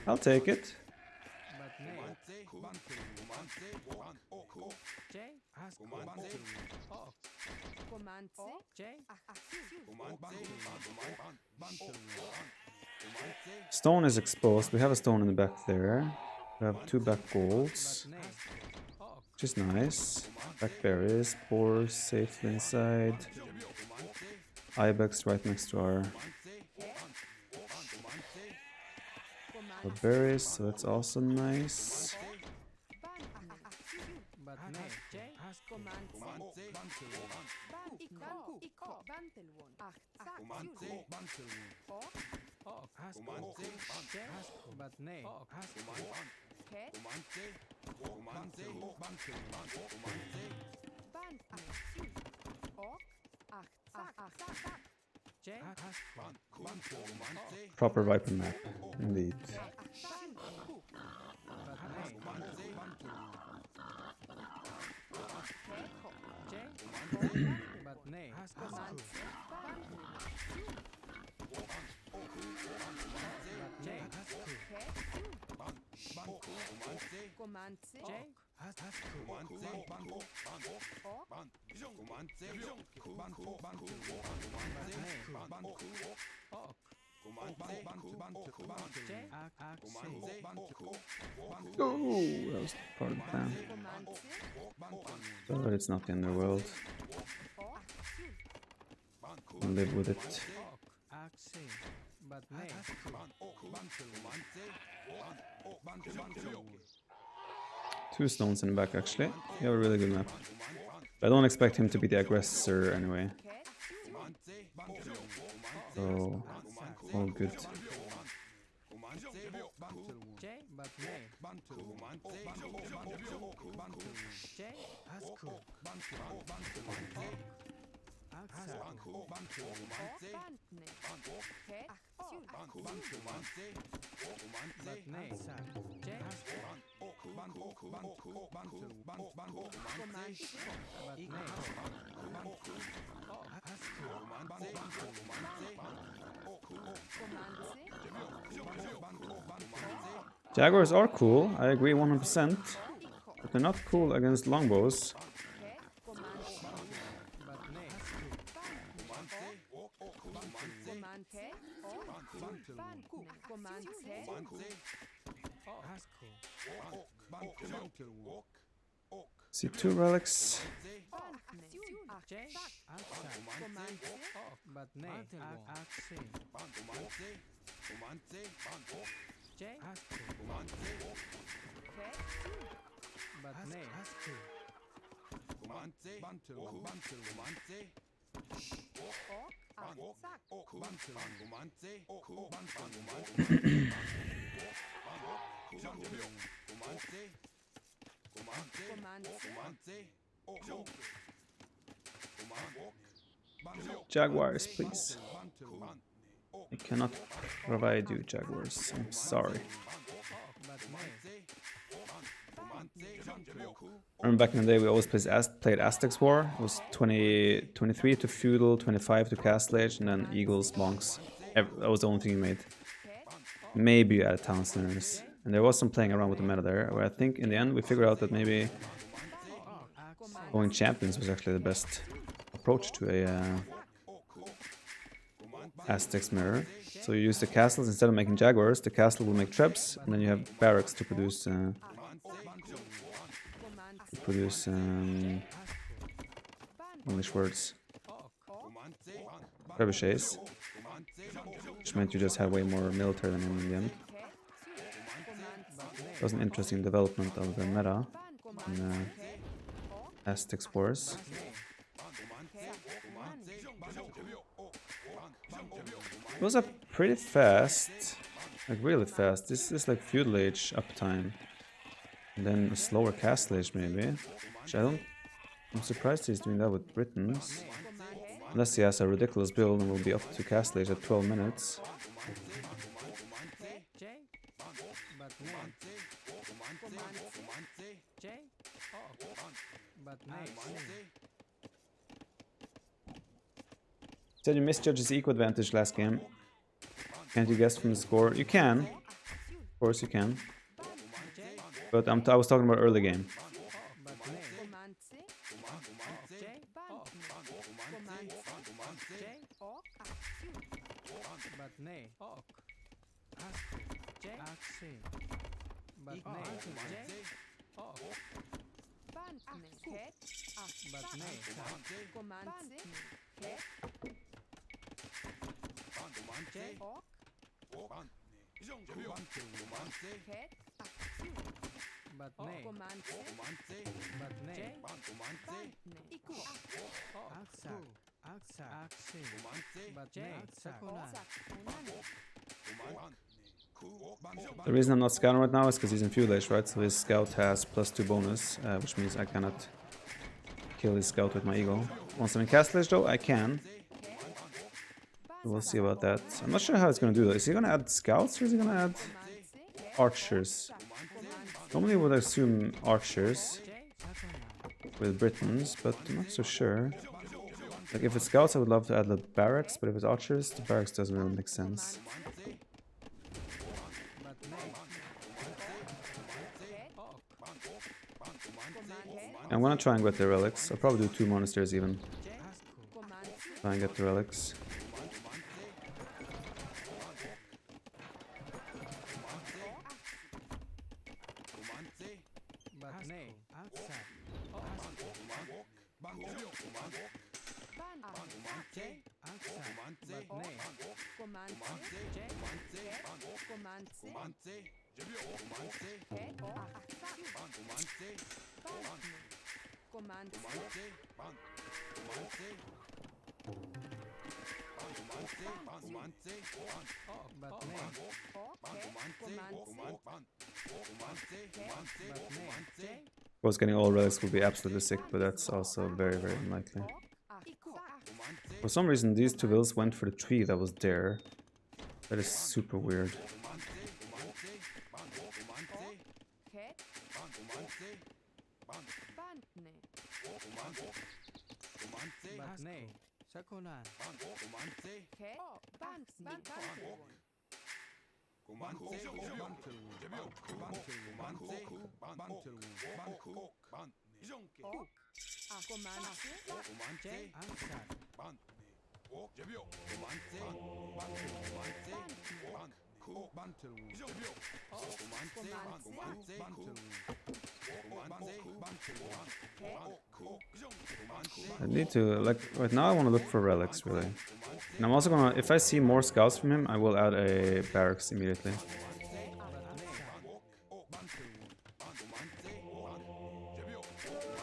I'll take it. Stone is exposed. We have a stone in the back there. We have 2 back golds, which is nice. Back berries, boars safely inside. Ibex right next to our berries, so that's also nice. Proper Viper map, indeed. Oh, that was part of the plan. But it's not the underworld. I'll live with it. Two stones in the back, actually. You have a really good map. But I don't expect him to be the aggressor anyway. So, all good. Jaguars are cool, I agree 100%, but they're not cool against longbows. See 2 relics. Jaguars, please. I cannot provide you Jaguars. I'm sorry. I remember back in the day we always played Aztecs War. It was 23 to Feudal, 25 to Castle Age, and then Eagles, Monks. That was the only thing you made. Maybe you added Town Centers. And there was some playing around with the meta there, where I think in the end we figured out that maybe going Champions was actually the best approach to a Aztecs mirror. So you use the castles instead of making Jaguars. The castle will make Trebs, and then you have barracks to produce English words. Trebuchets, which meant you just had way more military than him in the end. It was an interesting development of the meta in Aztecs Wars. It was up pretty fast, like really fast. This is like Feudal Age uptime, and then a slower Castle Age maybe. Which I'm surprised he's doing that with Britons, unless he has a ridiculous build and will be up to Castle Age at 12 minutes. Said you misjudged his eco advantage last game. Can't you guess from the score? You can. Of course you can. But I was talking about early game. The reason I'm not scouting right now is because he's in Feudal Age, right? So his scout has +2 bonus, which means I cannot kill his scout with my eagle. Once I'm in Castle Age though, I can. We'll see about that. I'm not sure how it's going to do that. Is he going to add scouts or is he going to add archers? Normally I would assume archers with Britons, but I'm not so sure. Like if it's scouts I would love to add the barracks, but if it's archers, the barracks doesn't really make sense. I'm gonna try and get the relics. I'll probably do 2 monasteries even. Try and get the relics. Of course, getting all relics would be absolutely sick, but that's also very, very unlikely. For some reason, these 2 villas went for the tree that was there. That is super weird. I need to, like, right now I want to look for relics, really. And I'm also gonna, if I see more scouts from him, I will add a barracks immediately.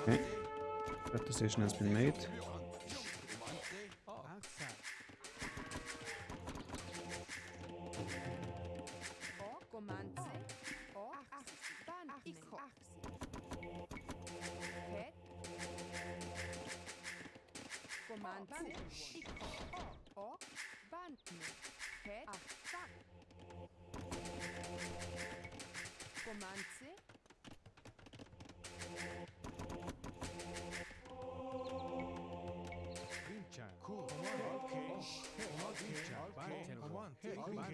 Okay. That decision has been made.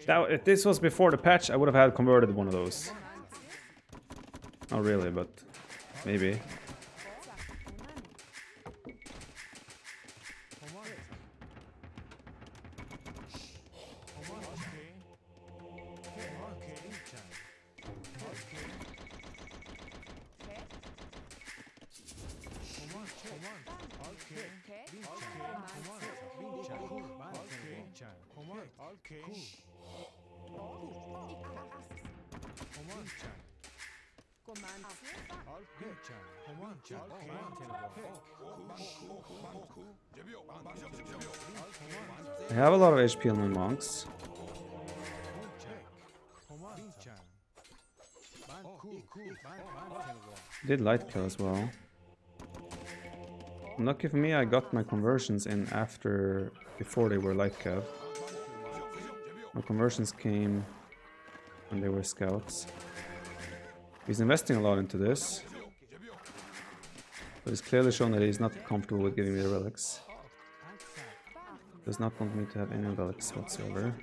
If this was before the patch, I would have had converted one of those. Not really, but maybe. I have a lot of HP on my monks. Did light kill as well. Lucky for me, I got my conversions in before they were light kill. My conversions came when they were scouts. He's investing a lot into this, but he's clearly shown that he's not comfortable with giving me the relics. Does not want me to have any relics whatsoever.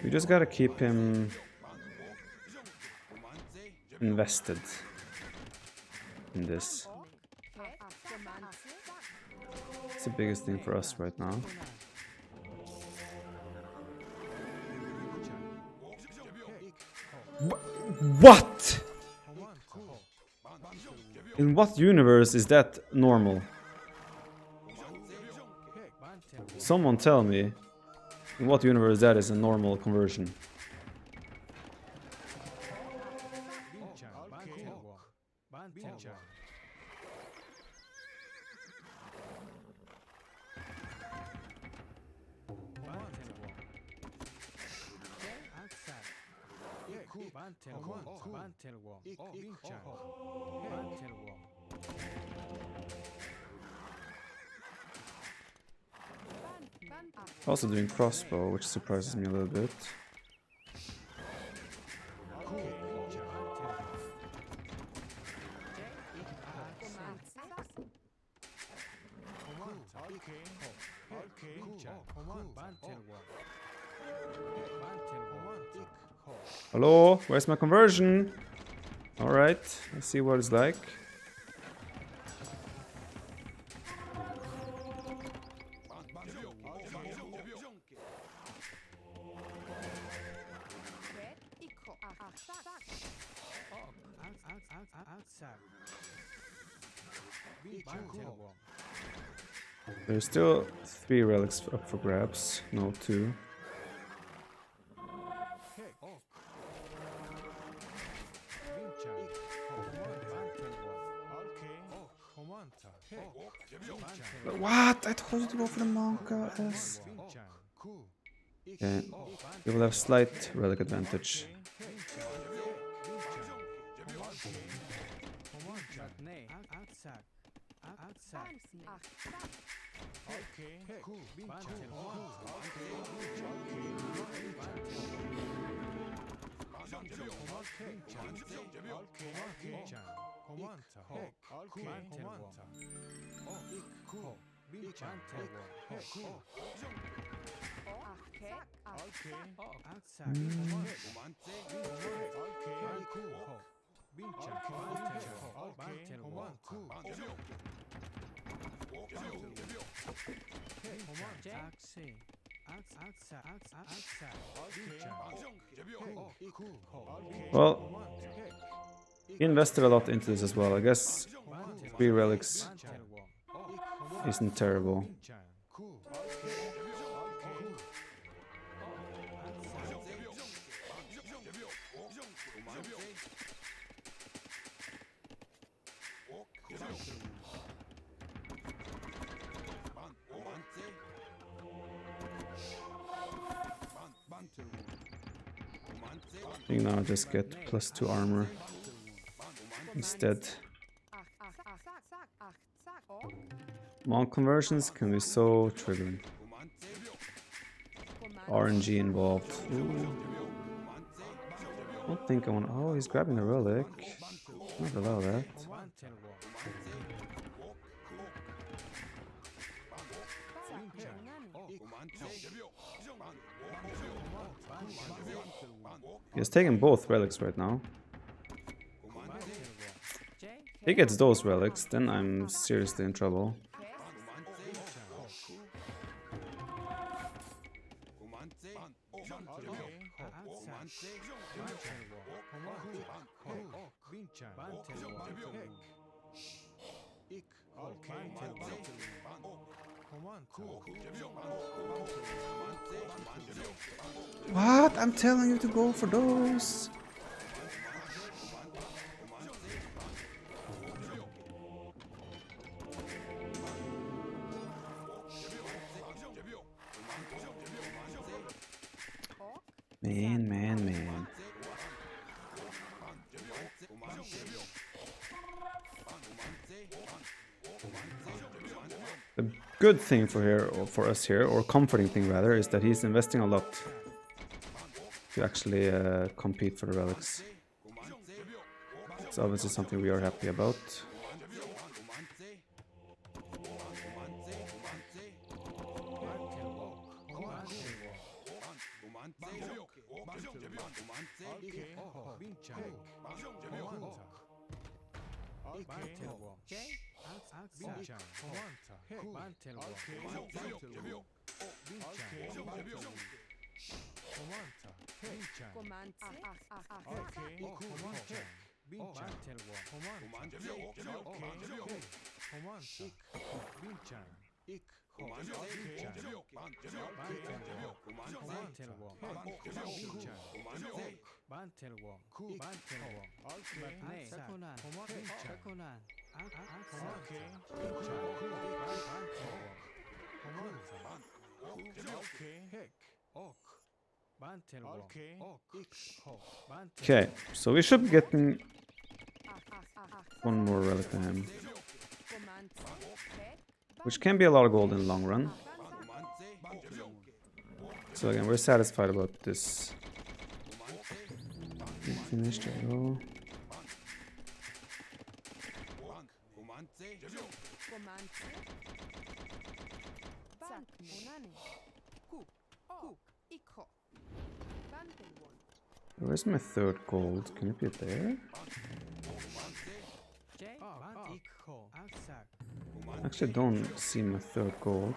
We just gotta keep him invested in this. It's the biggest thing for us right now. What? In what universe is that normal? Someone tell me in what universe that is a normal conversion. Also doing crossbow, which surprises me a little bit. Hello, where's my conversion? Alright, let's see what it's like. There's still 3 relics up for grabs, no 2. But what? I told you to go for the monk, guys. Okay, you will have slight relic advantage. Well, he invested a lot into this as well. I guess 3 relics isn't terrible. I think now I just get +2 armor instead. Monk conversions can be so triggering. RNG involved. Ooh. I don't think I want. Oh, he's grabbing a relic. Not allow that. He's taking both relics right now. If he gets those relics, then I'm seriously in trouble. What? I'm telling you to go for those. Man. The good thing for us here, or comforting thing rather, is that he's investing a lot to actually compete for the relics. It's obviously something we are happy about. Okay, so we should be getting one more relic to him, which can be a lot of gold in the long run. So again, we're satisfied about this. Finished, there we go. Where's my 3rd gold? Can it be there? I actually don't see my 3rd gold.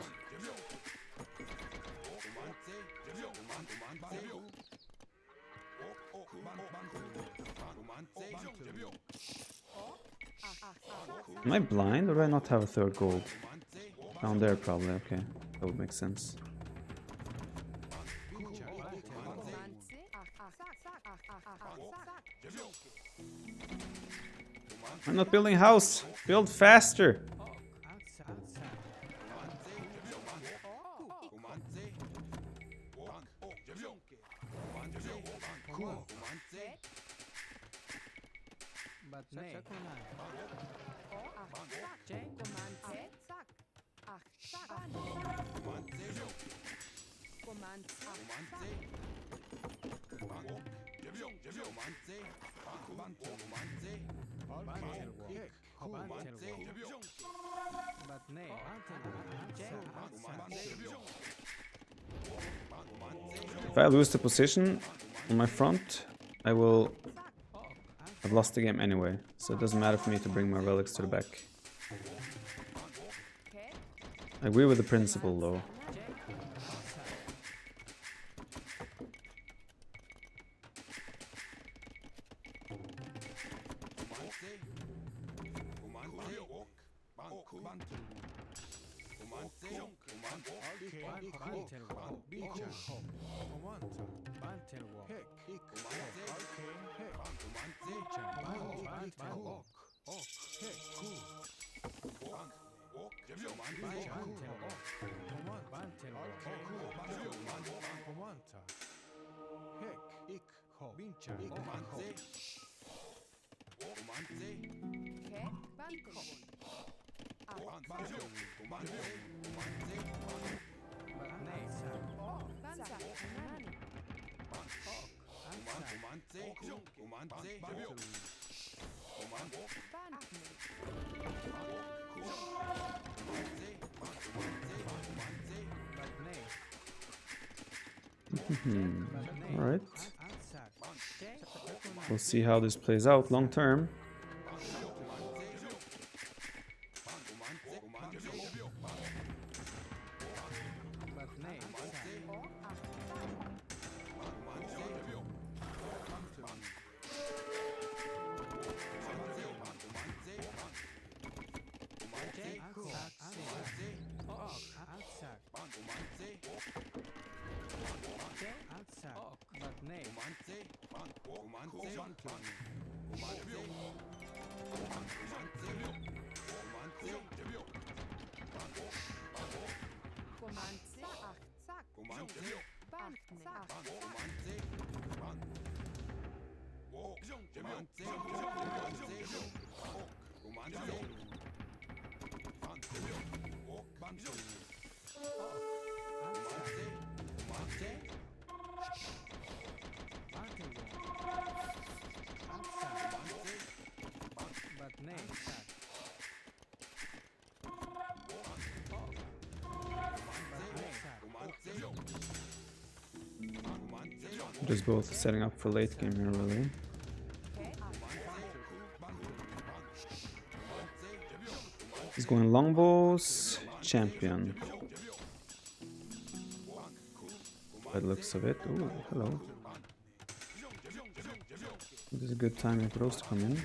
Am I blind or do I not have a 3rd gold? Down there probably, okay. That would make sense. I'm not building a house! Build faster! If I lose the position on my front, I will have lost the game anyway, so it doesn't matter for me to bring my relics to the back. I agree with the principle though. Alright. We'll see how this plays out long term. Just both setting up for late game here, really. He's going longbows, champion. By the looks of it. Ooh, hello. This is a good timing for those to come in.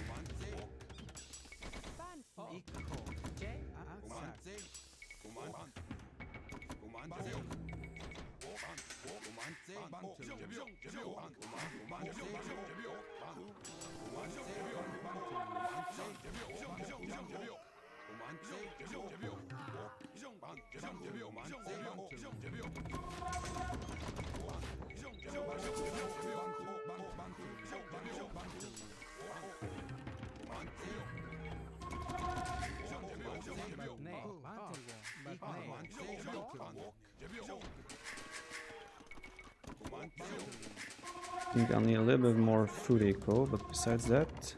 I think I'll need a little bit more food eco, but besides that,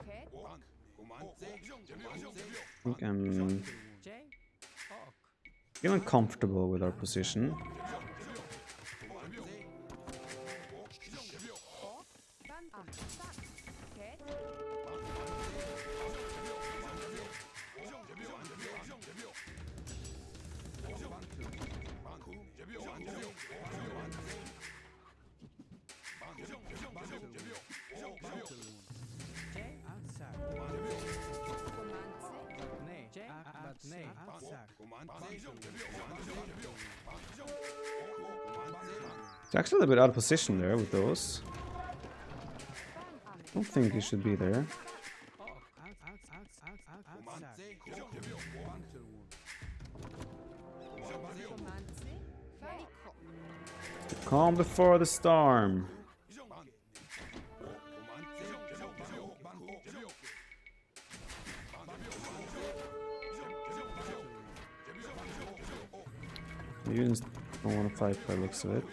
I think I'm feeling comfortable with our position. It's actually a little bit out of position there with those. I don't think he should be there. Calm before the storm. The units don't want to fight by the looks of it.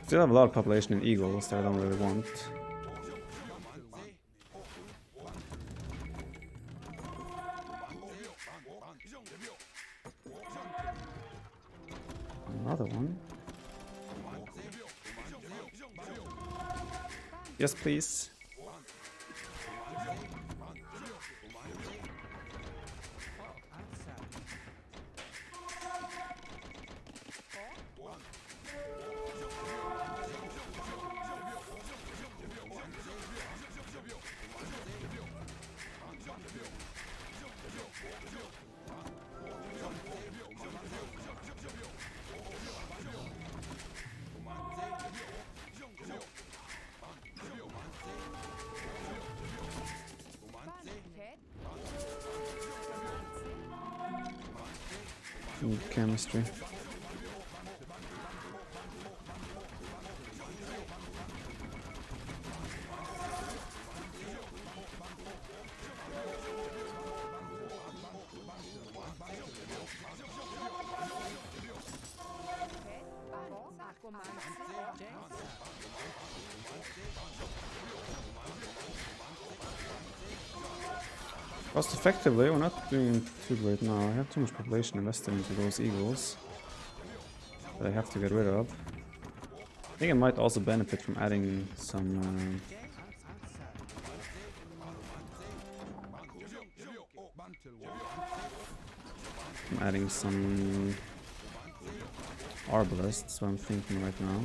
Still have a lot of population in eagles that I don't really want. Another one. Yes, please. Chemistry. Cost effectively, we're not doing too great now. I have too much population invested into those eagles that I have to get rid of. I think I might also benefit from adding some arbalists, that's what I'm thinking right now.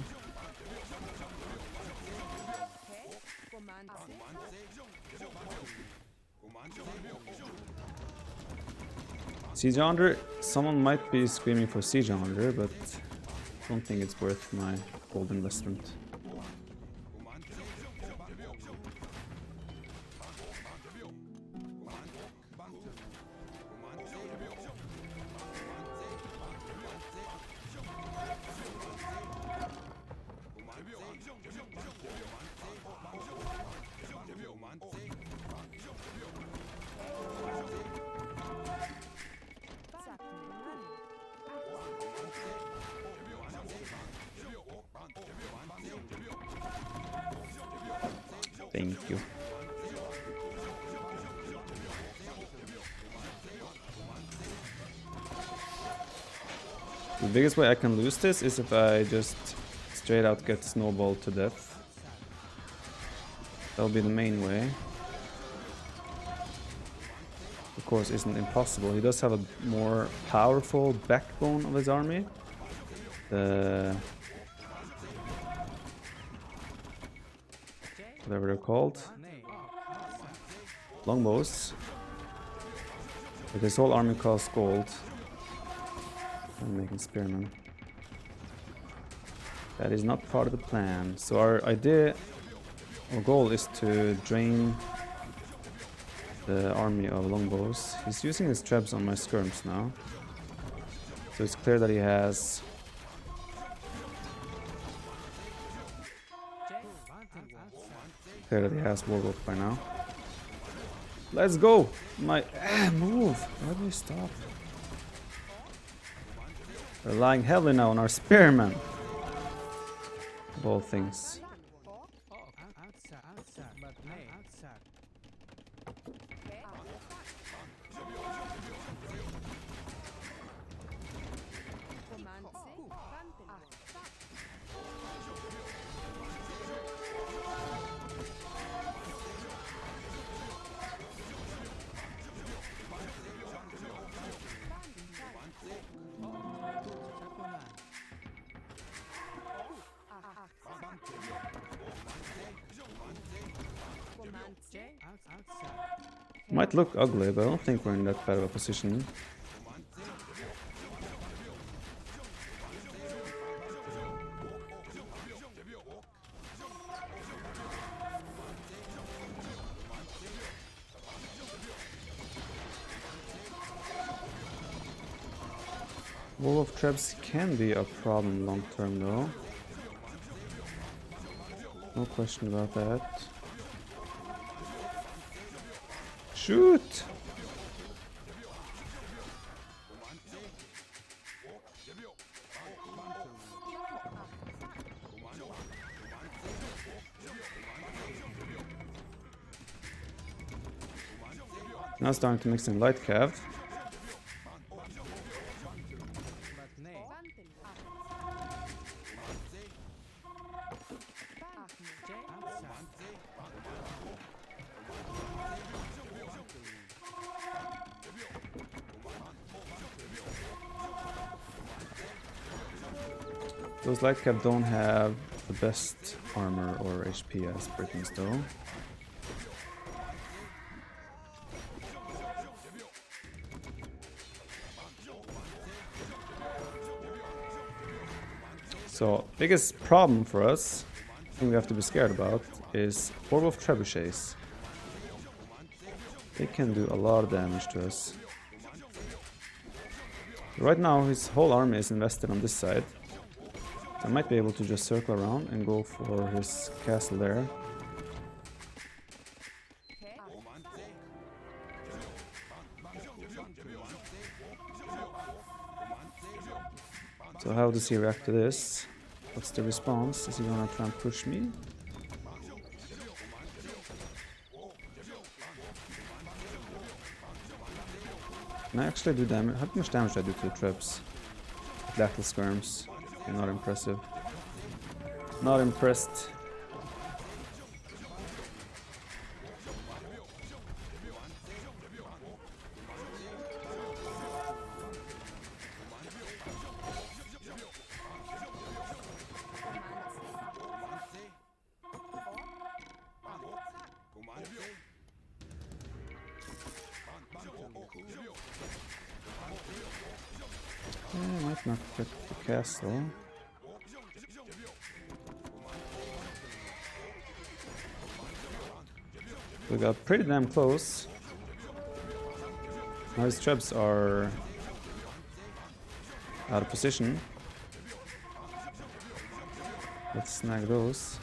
Siege Hunter, someone might be screaming for Siege Hunter, but I don't think it's worth my gold investment. Thank you. The biggest way I can lose this is if I just straight out get Snowball to death. That'll be the main way. Of course, isn't impossible. He does have a more powerful backbone of his army. Whatever they're called. Longbows. But his whole army costs gold. I'm making spearmen. That is not part of the plan. So our goal is to drain the army of longbows. He's using his trebs on my skirms now. So it's clear that he has Warlock by now. Let's go! Move! Why do we stop? We're relying heavily now on our spearmen. Of all things. Might look ugly, but I don't think we're in that bad of a position. Wall of Traps can be a problem long term though. No question about that. Shoot! Now starting to mix in light cav. Those light cav don't have the best armor or HP as Britons though. So, biggest problem for us, thing we have to be scared about, is Warwolf Trebuchets. They can do a lot of damage to us. Right now his whole army is invested on this side. So I might be able to just circle around and go for his castle there. So how does he react to this? What's the response? Is he gonna try and push me? Can I actually do damage? How much damage do I do to the traps? Battle skirms. Okay, not impressive. Not impressed. I might not get the castle. We got pretty damn close. Now his traps are out of position. Let's snag those.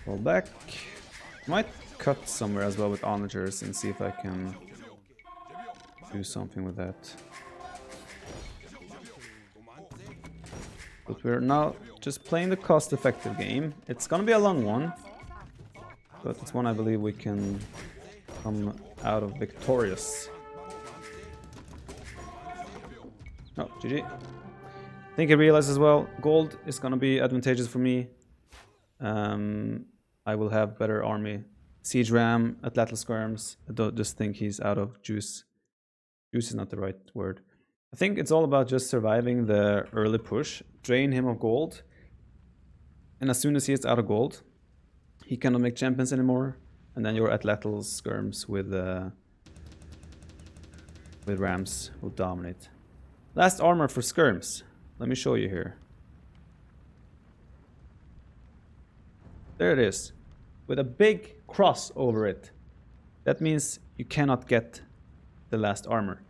Fall back. Might cut somewhere as well with onagers and see if I can do something with that. But we're now just playing the cost-effective game. It's gonna be a long one, but it's one I believe we can come out of victorious. Oh, GG. I think I realized as well, gold is gonna be advantageous for me. I will have better army. Siege Ram, Atlatl Skirms. I don't just think he's out of juice. Juice is not the right word. I think it's all about just surviving the early push, drain him of gold, and as soon as he is out of gold, he cannot make champions anymore, and then your Atlatl Skirms with Rams will dominate. Last armor for Skirms. Let me show you here. There it is, with a big cross over it. That means you cannot get the last armor.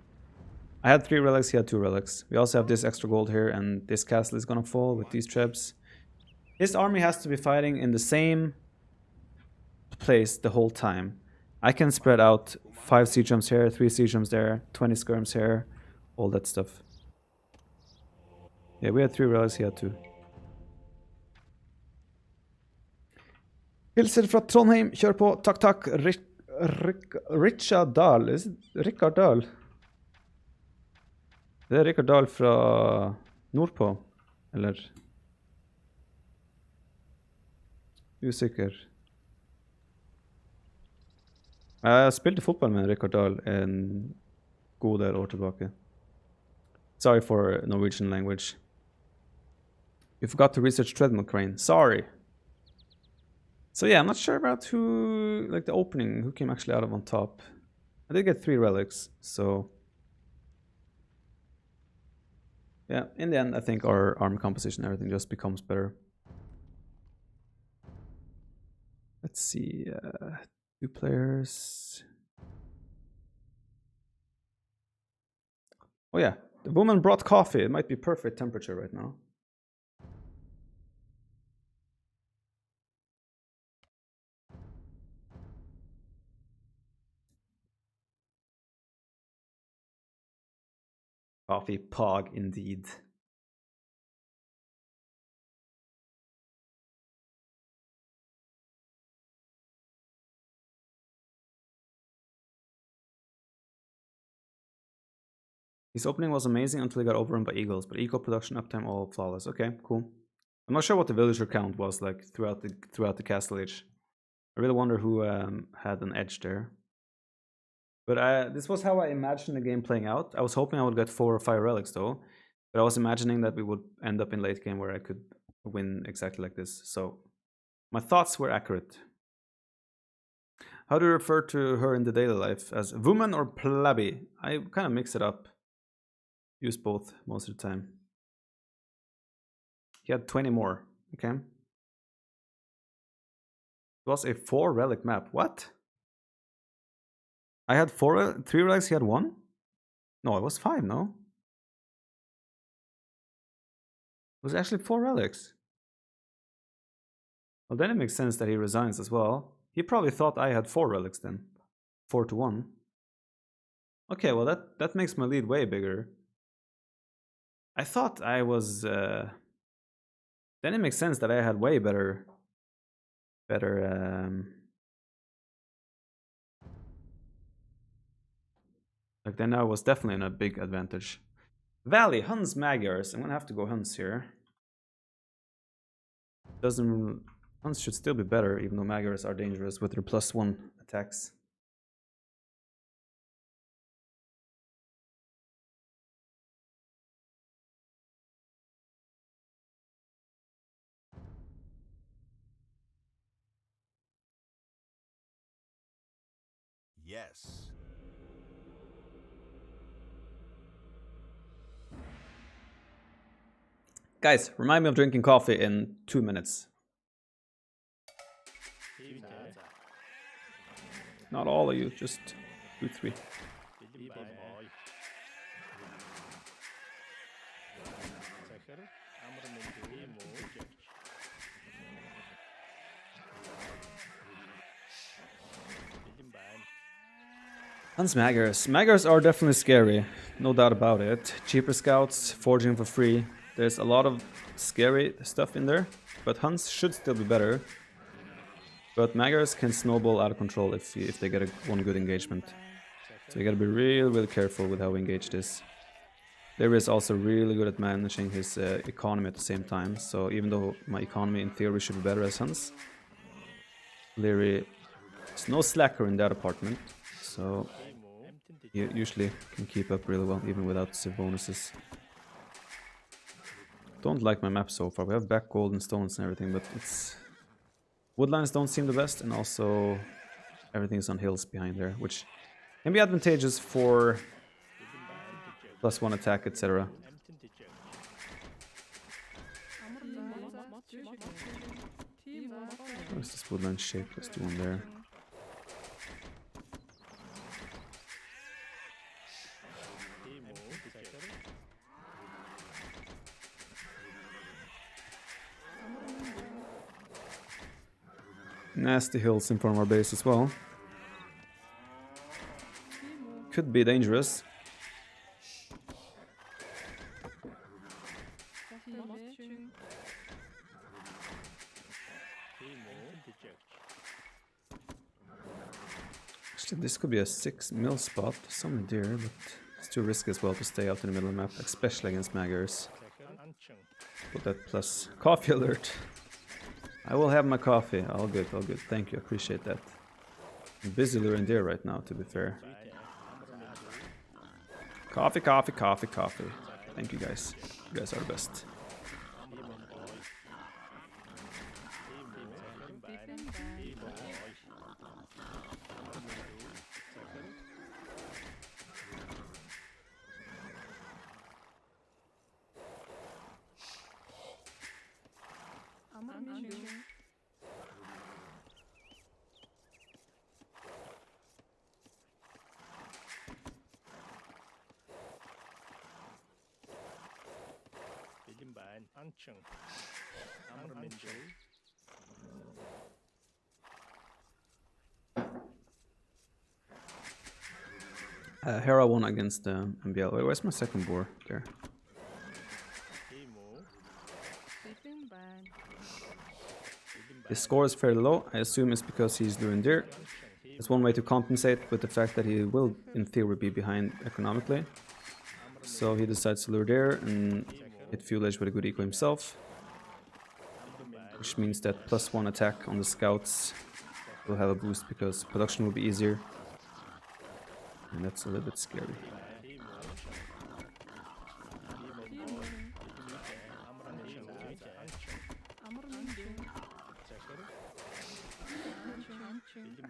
I had 3 relics, he had 2 relics. We also have this extra gold here, and this castle is gonna fall with these trebs. His army has to be fighting in the same place the whole time. I can spread out 5 siege jumps here, 3 siege jumps there, 20 skirms here, all that stuff. Yeah, we had 3 relics, he had 2. Hilser fra Trondheim, kjør på, takk, takk, Richard Dahl, Rikard Dahl. Det er Rikard Dahl fra nordpå, eller? Usikker. Jeg spilte fotball med Rikard Dahl en god del år tilbake. Sorry for Norwegian language. You forgot to research treadmill crane, sorry. So yeah, I'm not sure about who, like the opening, who came actually out of on top. I did get 3 relics, so... Yeah, in the end, I think our arm composition, everything just becomes better. Let's see, 2 players. Oh yeah, the woman brought coffee. It might be perfect temperature right now. Coffee pog indeed. His opening was amazing until he got overrun by eagles, but eco production uptime all flawless. Okay, cool. I'm not sure what the villager count was like throughout the castle age. I really wonder who had an edge there. But this was how I imagined the game playing out. I was hoping I would get 4 or 5 relics though, but I was imagining that we would end up in late game where I could win exactly like this. So my thoughts were accurate. How do you refer to her in the daily life? As woman or plebby? I kind of mix it up. Use both most of the time. He had 20 more. Okay. It was a 4 relic map. What? I had 3 relics, he had 1? No, it was 5, no? It was actually 4 relics. Well, then it makes sense that he resigns as well. He probably thought I had 4 relics then. 4 to 1. Okay, well that makes my lead way bigger. I thought I was... Then it makes sense that I had way better... Like then I was definitely in a big advantage. Valley, Huns, Magyars. I'm gonna have to go Huns here. Huns should still be better, even though Magyars are dangerous with their +1 attacks. Yes. Guys, remind me of drinking coffee in 2 minutes. Not all of you, just 2, 3. Huns Magyars. Magyars are definitely scary, no doubt about it. Cheaper scouts, forging for free. There's a lot of scary stuff in there, but Huns should still be better. But Magyars can snowball out of control if they get one good engagement. So you gotta be really careful with how we engage this. Liereyy is also really good at managing his economy at the same time. So even though my economy in theory should be better as Huns, Liereyy is no slacker in that apartment. So you usually can keep up really well even without civ bonuses. Don't like my map so far. We have back gold and stones and everything, but it's... Woodlines don't seem the best, and also everything's on hills behind there, which can be advantageous for +1 attack, etc. Where's this woodland shape? Let's do one there. Nasty hills in front of our base as well. Could be dangerous. Actually, this could be a 6 mil spot, some deer, but it's too risky as well to stay out in the middle of the map, especially against Magyars. Put that plus coffee alert. I will have my coffee. All good, all good. Thank you, appreciate that. I'm busy luring deer right now, to be fair. Coffee, coffee, coffee, coffee. Thank you guys. You guys are the best. Hera won against the MBL. Wait, where's my second boar? There. His score is fairly low. I assume it's because he's doing deer. It's one way to compensate with the fact that he will, in theory, be behind economically. So he decides to lure deer and hit Fuel Age with a good eco himself. Which means that +1 attack on the scouts will have a boost because production will be easier. And that's a little bit scary.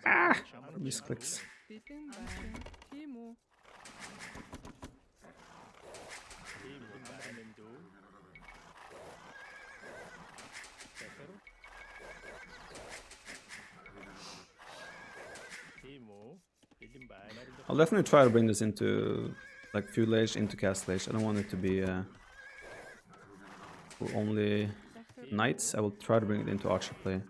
Ah! Misclicks. I'll definitely try to bring this into like Fuel Age into Castle Age. I don't want it to be for only knights. I will try to bring it into Archer play.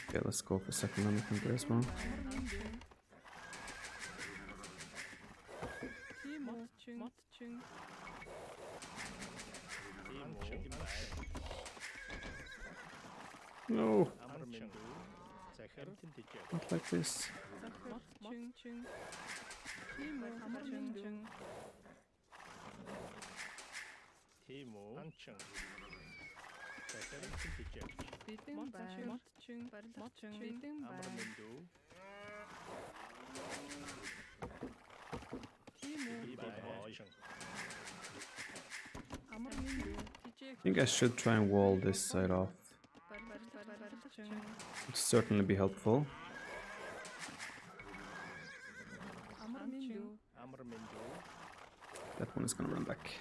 Okay, let's go for second limit counter as well. No! Not like this. I think I should try and wall this side off. Would certainly be helpful. That one is gonna run back.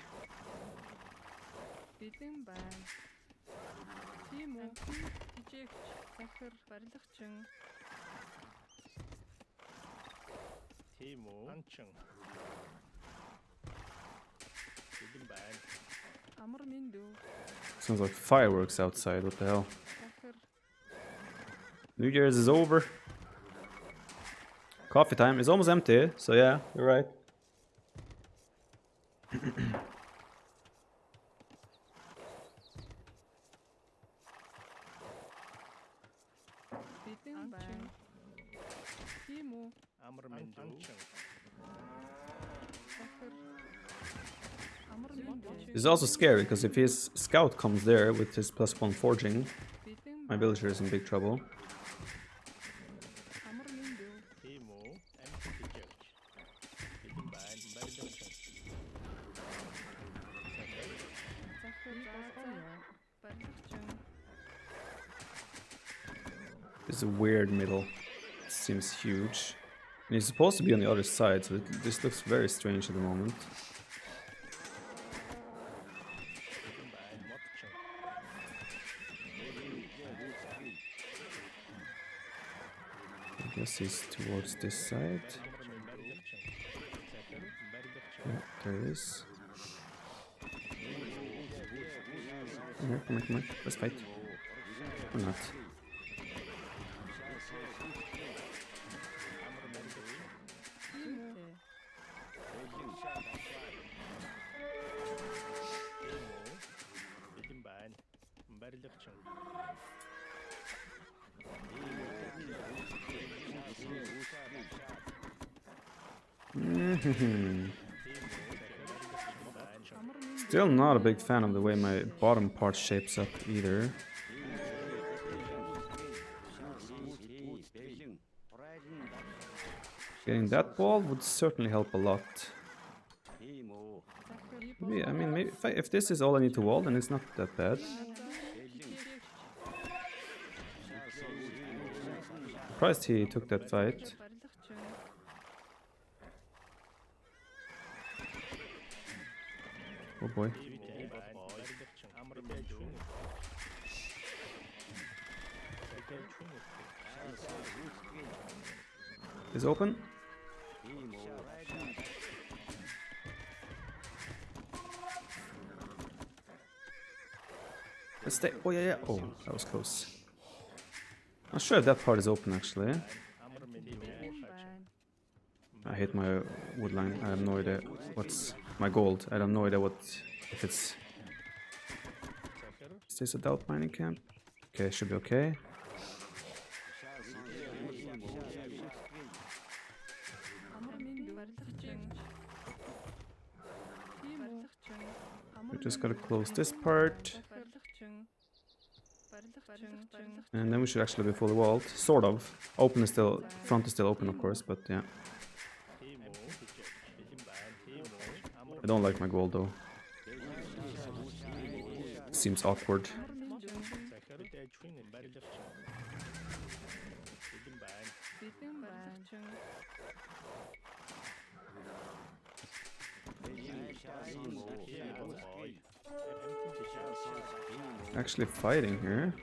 Sounds like fireworks outside, what the hell? New Year's is over. Coffee time is almost empty, so yeah, you're right. It's also scary because if his scout comes there with his +1 forging, my villager is in big trouble. It's a weird middle. It seems huge. And he's supposed to be on the other side, so this looks very strange at the moment. I guess he's towards this side. Yeah, there it is. Come here, come here, come here. Let's fight. Or not. Still not a big fan of the way my bottom part shapes up either. Getting that wall would certainly help a lot. Yeah, I mean, maybe if this is all I need to wall, then it's not that bad. Surprised he took that fight. Oh boy. Is open. Let's stay. Oh yeah. Oh, that was close. Not sure if that part is open actually. I hate my wood line. I have no idea what's my gold. I have no idea what if it's. Is this a doubt mining camp? Okay, should be okay. We just gotta close this part. And then we should actually be fully walled. Sort of. Open is still, front is still open of course, but yeah. I don't like my gold though. Seems awkward. Actually fighting here.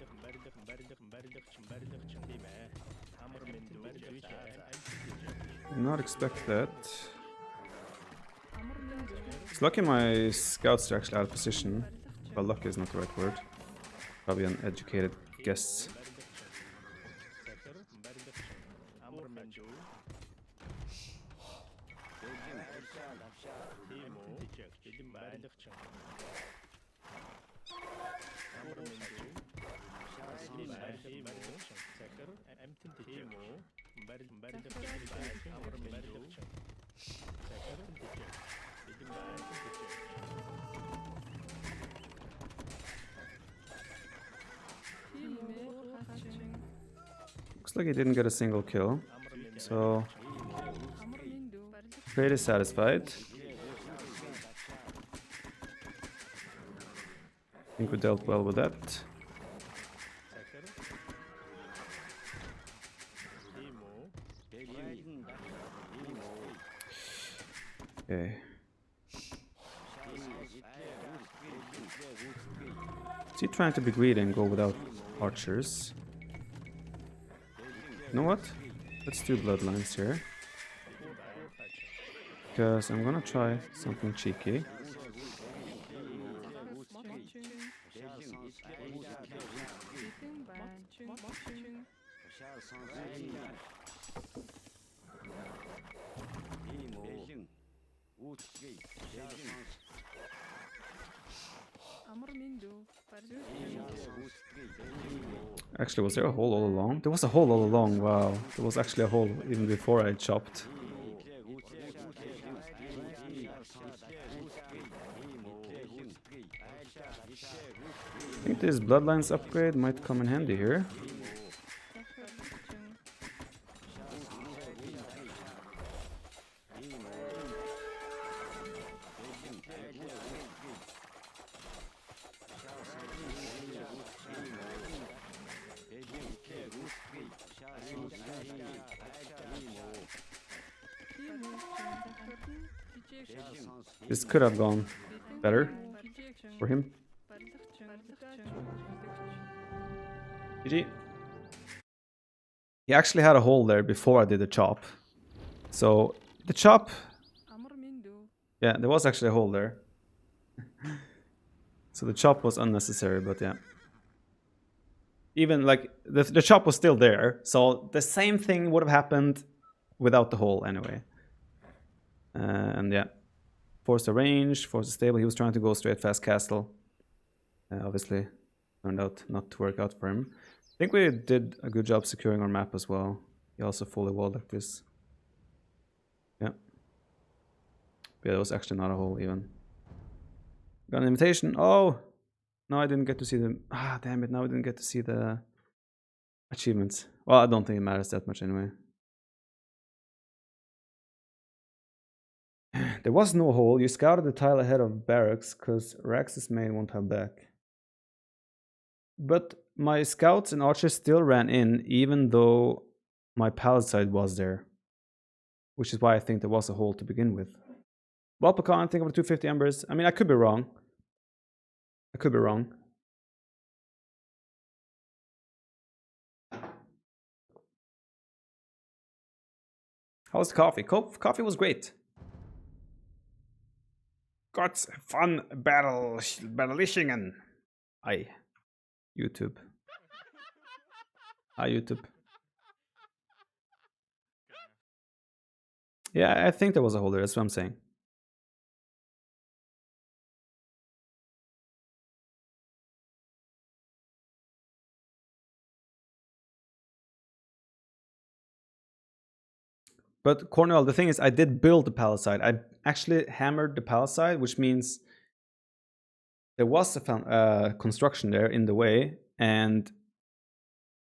Did not expect that. It's lucky my scouts are actually out of position. Well, lucky is not the right word. Probably an educated guess. Looks like he didn't get a single kill, so pretty satisfied. I think we dealt well with that. Okay. Is he trying to be greedy and go without archers? You know what? Let's do bloodlines here. Because I'm gonna try something cheeky. Actually, was there a hole all along? There was a hole all along, wow. There was actually a hole even before I chopped. I think this bloodlines upgrade might come in handy here. This could have gone better for him. GG. He actually had a hole there before I did the chop. So the chop... Yeah, there was actually a hole there. So the chop was unnecessary, but yeah. Even like the chop was still there, so the same thing would have happened without the hole anyway. And yeah. Force the range, force the stable. He was trying to go straight fast castle. Obviously, turned out not to work out for him. I think we did a good job securing our map as well. He also fully walled like this. Yeah. But yeah, there was actually not a hole even. Got an invitation. Oh! No, I didn't get to see the... Ah, damn it. Now I didn't get to see the achievements. Well, I don't think it matters that much anyway. There was no hole. You scouted the tile ahead of barracks because Rax's main won't have back. But my scouts and archers still ran in, even though my palisade was there. Which is why I think there was a hole to begin with. Well, Pecan, think of the 250 embers. I mean, I could be wrong. I could be wrong. How was the coffee? Coffee was great. Got fun battlishingen. Aye. YouTube. Hi, YouTube. Yeah, I think there was a hole there. That's what I'm saying. But Cornwall, the thing is, I did build the palisade. I actually hammered the palisade, which means there was a construction there in the way, and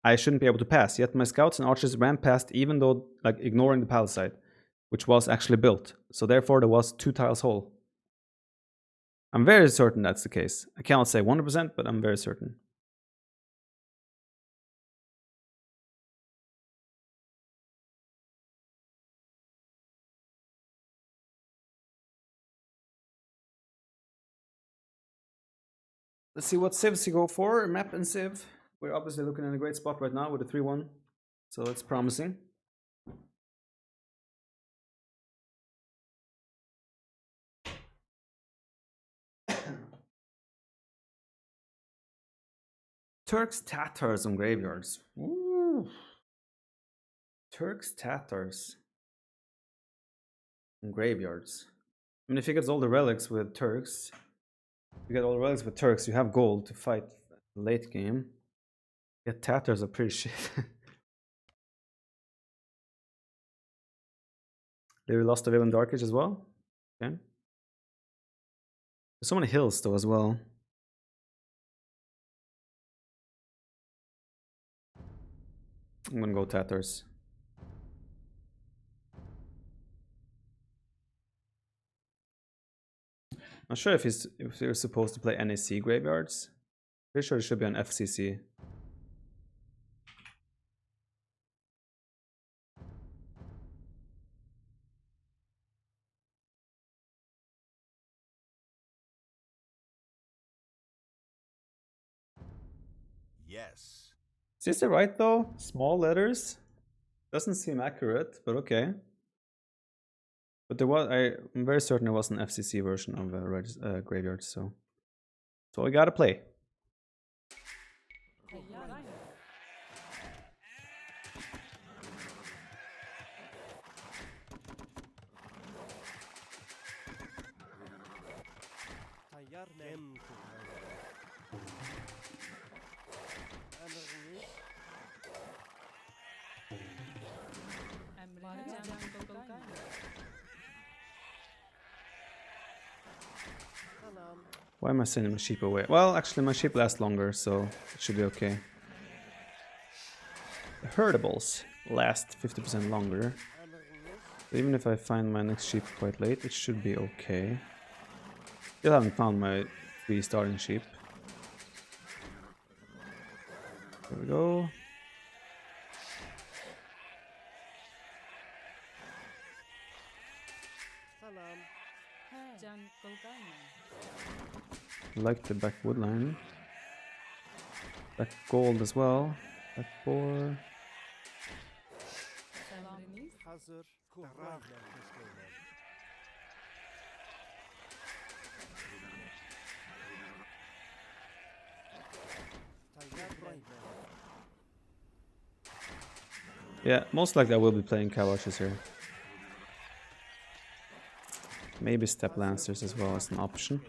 I shouldn't be able to pass. Yet my scouts and archers ran past, even though, like, ignoring the palisade, which was actually built. So therefore, there was 2 tiles hole. I'm very certain that's the case. I cannot say 100%, but I'm very certain. Let's see what civs you go for. Map and civ. We're obviously looking in a great spot right now with a 3-1. So it's promising. Turks Tatars on graveyards. Ooh. Turks Tatars on graveyards. I mean, if you get all the relics with Turks, you have gold to fight late game. Yeah, Tatars are pretty shit. They lost a Villain Dark Age as well. Okay. There's so many hills though as well. I'm gonna go Tatars. Not sure if you're supposed to play NAC graveyards. Pretty sure it should be on FCC. Yes. Is this the right though? Small letters? Doesn't seem accurate, but okay. But there was, I'm very certain there was an FCC version of graveyard, so we gotta play. Why am I sending my sheep away? Well, actually my sheep last longer, so it should be okay. The herdables last 50% longer. So even if I find my next sheep quite late, it should be okay. Still haven't found my 3 starting sheep. There we go. I like the back wood line. Back gold as well. Back 4. Yeah, most likely I will be playing Kawashis here. Maybe Step Lancers as well as an option.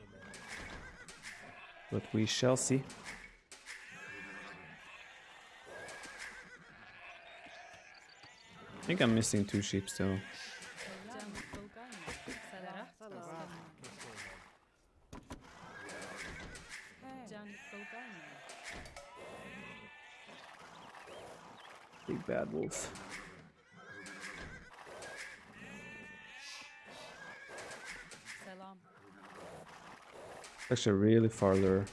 But we shall see. I think I'm missing 2 sheep still. Big bad wolf. Actually, really far lure.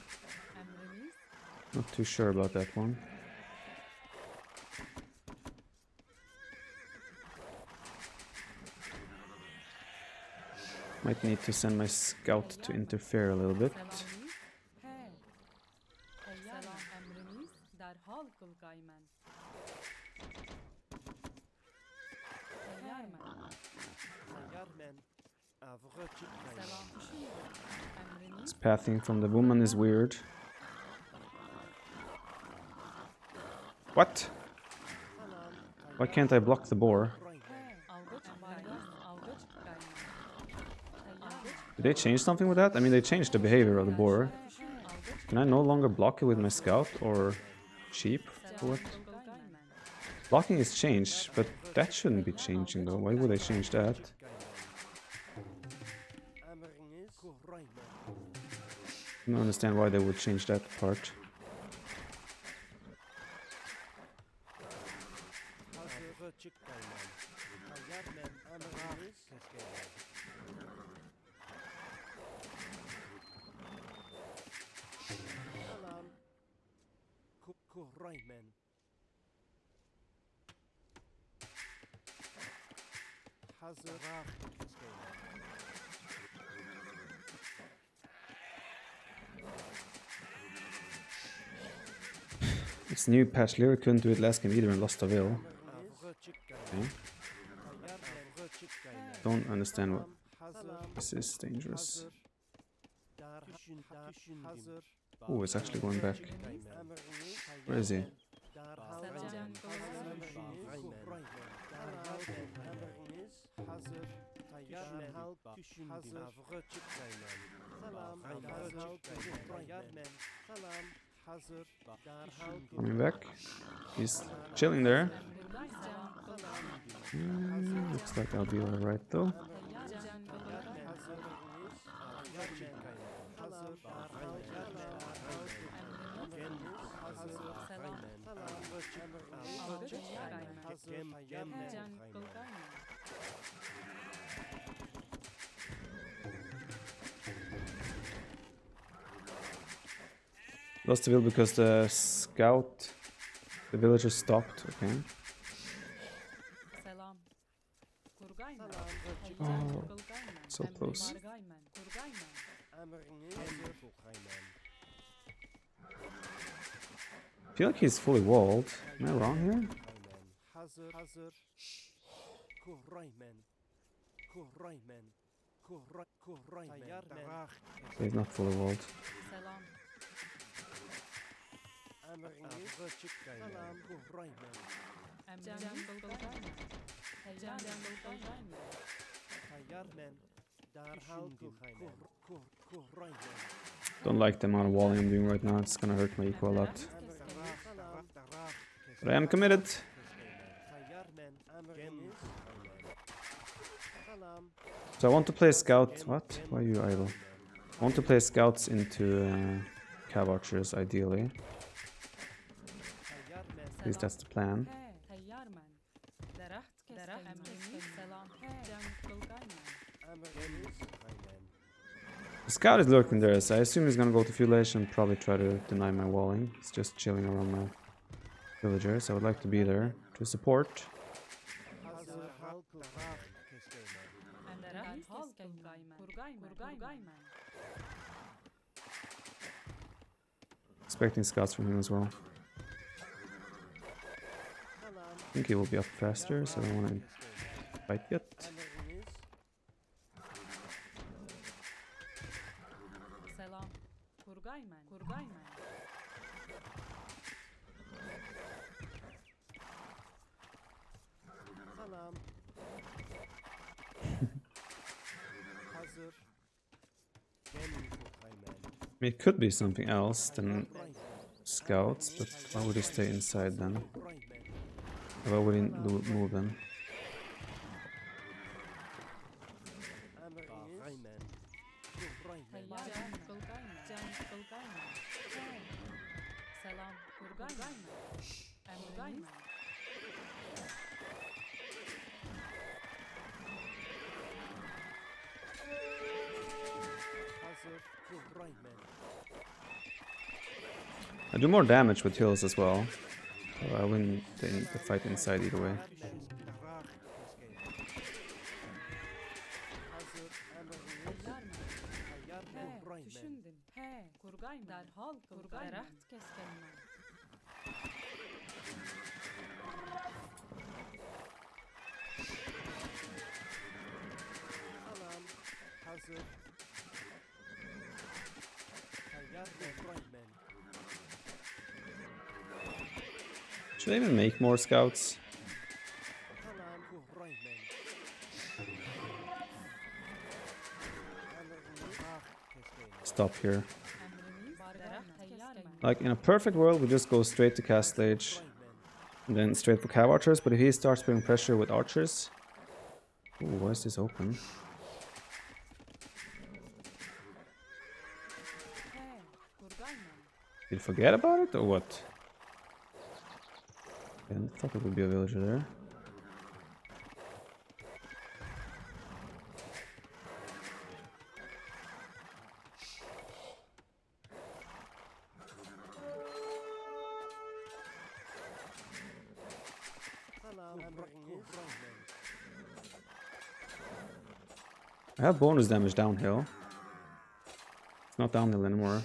Not too sure about that one. Might need to send my scout to interfere a little bit. This pathing from the woman is weird. What? Why can't I block the boar? Did they change something with that? I mean, they changed the behavior of the boar. Can I no longer block it with my scout or sheep? Or what? Blocking is changed, but that shouldn't be changing though. Why would they change that? I don't understand why they would change that part. This new patch, Liereyy couldn't do it last game either and lost a will. Okay. Don't understand what... This is dangerous. Oh, it's actually going back. Where is he? Coming back. He's chilling there. Looks like I'll be alright though. Lost the will because the scout, the villager stopped, okay. Oh, so close. I feel like he's fully walled. Am I wrong here? He's not fully walled. Don't like the amount of walling I'm doing right now, it's gonna hurt my eco a lot. But I am committed! So I want to play scout... What? Why are you idle? I want to play scouts into cav archers, ideally. At least that's the plan. The scout is lurking there, so I assume he's gonna go to Fugulation and probably try to deny my walling. He's just chilling around my villagers. I would like to be there to support. Expecting scouts from him as well. I think he will be up faster, so I don't want to fight yet. It could be something else than scouts, but why would he stay inside then? Why would he move then? I do more damage with heals as well. So I win the fight inside either way. Derhal Deraht keskenmen. Tamam. Hazır. Tayyar Rahman. Should I even make more scouts? Tamam. Rahman. Stop here. Emriniz Deraht keskenmen. Like in a perfect world, we just go straight to cast stage and then straight for cav archers. But if he starts putting pressure with archers, ooh, why is this open? Did you forget about it or what? I thought there would be a villager there. I have bonus damage downhill. It's not downhill anymore.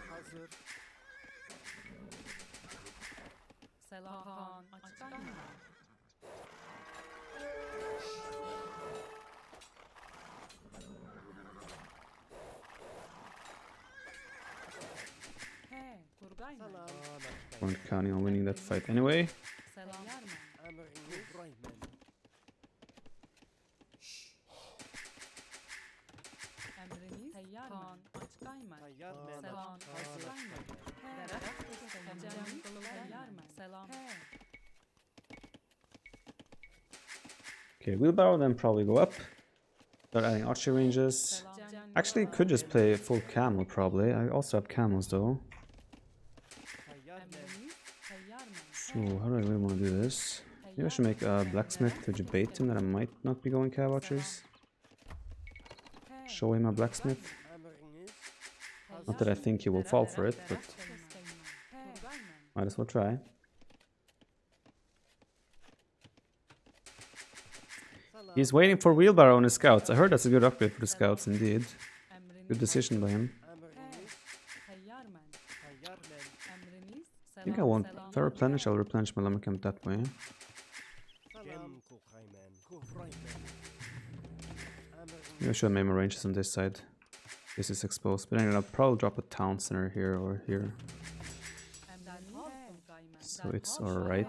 Hazır. Selam açıklanma. He, kurgayma. Salam. Weren't counting on winning that fight anyway. Selam yarman. Emriniz Rahman. Emriniz tayyarman. Açıklayma. Tayyar Selam açıklayma. Deraht keskenmen. Tayyarman. Selam. Okay, wheelbarrow, then probably go up. Start adding archer ranges. Actually, could just play full camel probably. I also have camels though. Tayyar Emriniz tayyarman. So how do I really want to do this? Maybe I should make a blacksmith to debate him that I might not be going cav archers. Show him a blacksmith. Emriniz. Not that I think he will fall for it, but might as well try. He's waiting for wheelbarrow on his scouts. I heard that's a good upgrade for the scouts indeed. Good decision by him. Emriniz. Tayyarman. I think I won't. If I replenish, I'll replenish my lumber camp that way. Salam. Kuhayman. Kuhrayman. Maybe I should have made my ranges on this side. This is exposed. But anyway, I'll probably drop a town center here or here. So it's alright.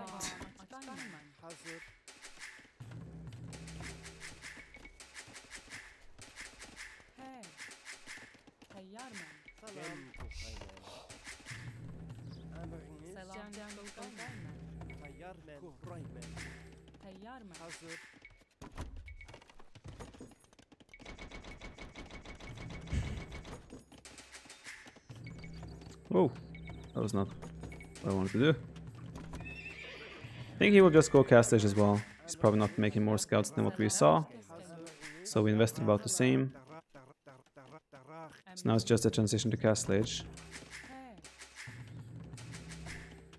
Hazır. Salam. Kuhayman. Emriniz. Tayyarman. Kuhrayman. Hazır. Whoa, that was not what I wanted to do. I think he will just go cast stage as well. He's probably not making more scouts than what we saw. So we invested about the same. So now it's just a transition to cast stage.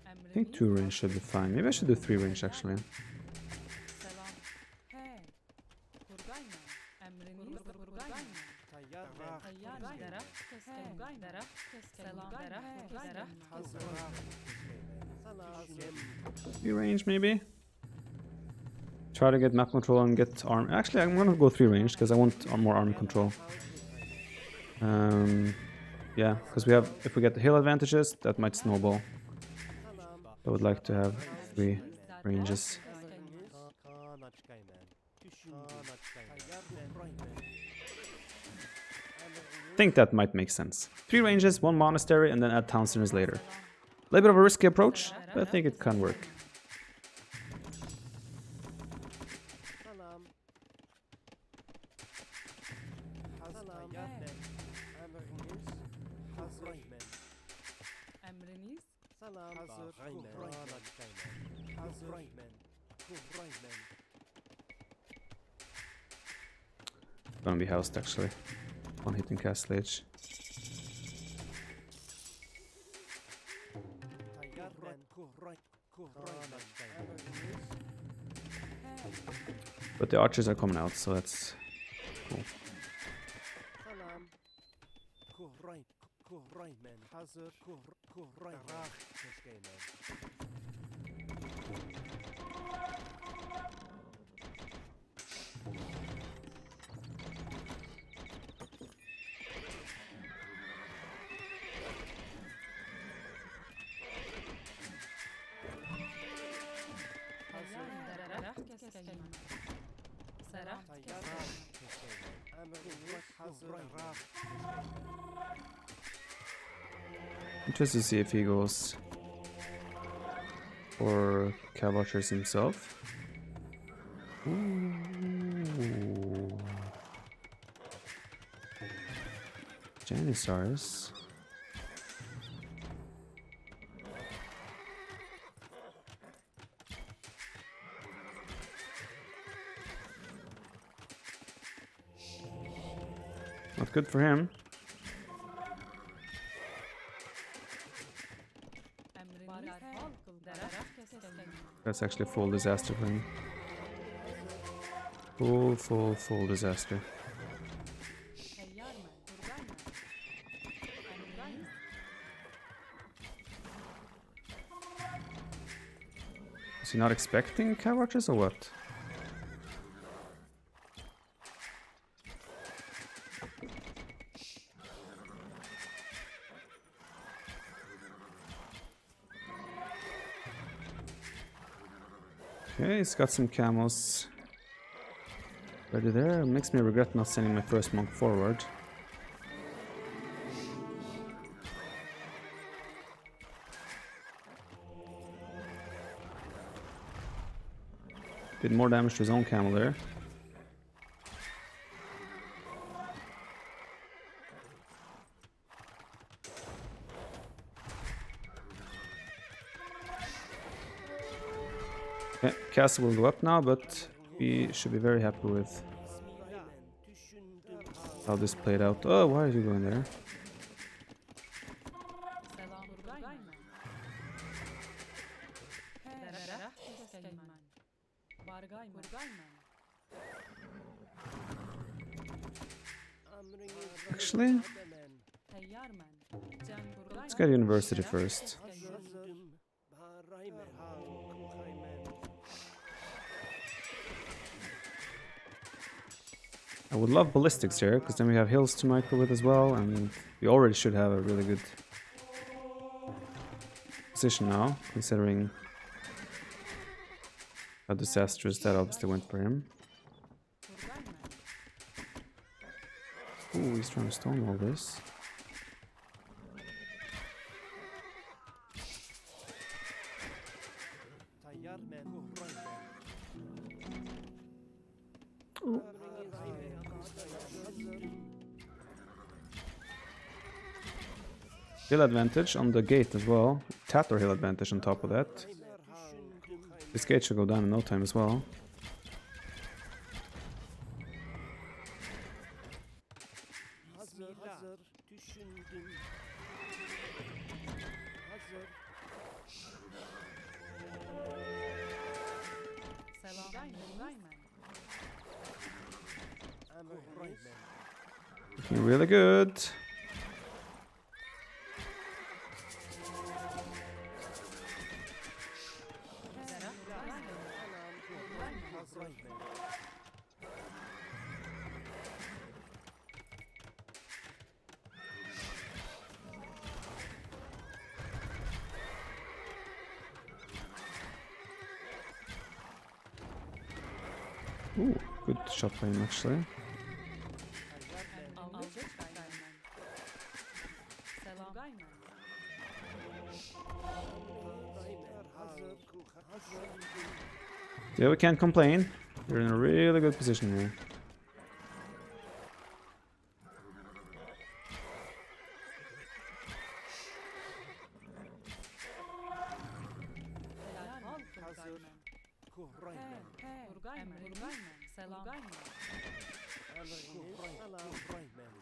I think 2 range should be fine. Maybe I should do 3 range actually. Three range maybe. Try to get map control and get arm. Actually, I'm gonna go 3 range because I want more army control. Yeah, because we have. If we get the hill advantages, that might snowball. I would like to have 3 ranges. I think that might make sense. 3 ranges, 1 monastery, and then add town centers later. A little bit of a risky approach, but I think it can work. Salam. Emriniz Salam. Hazır. Hazır. Gonna be housed actually. On hitting cast stage. But the archers are coming out, so that's cool. Salam. Kurayman. Kurayman. Hazır. Kurayman. Teşkeymen. Serah keskeymen. Serah Tayyar. keskeymen. Teşkeymen. Emriniz hazır. Interested to see if he goes for Cav Archers himself. Ooh. Janissaries. Not good for him. Emriniz derhal serah keskeymen. That's actually a full disaster for him. Full disaster. Teyyarmen. Kurgaymen. Emriniz. Is he not expecting Cav Archers or what? Okay, he's got some camels ready there. Makes me regret not sending my first monk forward. Did more damage to his own camel there. Okay, castle will go up now, but we should be very happy with how this played out. Oh, why are you going there? Selam kurgaymen. Serah keskeymen. Bargaymen. Kurgaymen. Actually, Teyyarmen. Can kurgaymen. let's get university Serah first. keskeymen. I would love ballistics here, because then we have hills to micro with as well, and we already should have a really good position now, considering how disastrous that obviously went for him. Kurgaymen. Ooh, he's trying to stonewall this. Tayyar men. Kurayman. Hill advantage on the gate as well. Tator hill advantage on top of that. This gate should go down in no time as well. Hazır. Düşündüm. Hazır. Selam kurgaymen. Emriniz. Looking really good. Serah kurgaymen. Hazır. Ooh, good shot by him actually. Aldık kurgaymen. Selam kurgaymen. Yeah, we can't complain. We're in a really good position here. Derhal kurgaymen. Kurayman. Kurgaymen. Kurgaymen. Selam kurgaymen. Emriniz. Salam. Kurayman.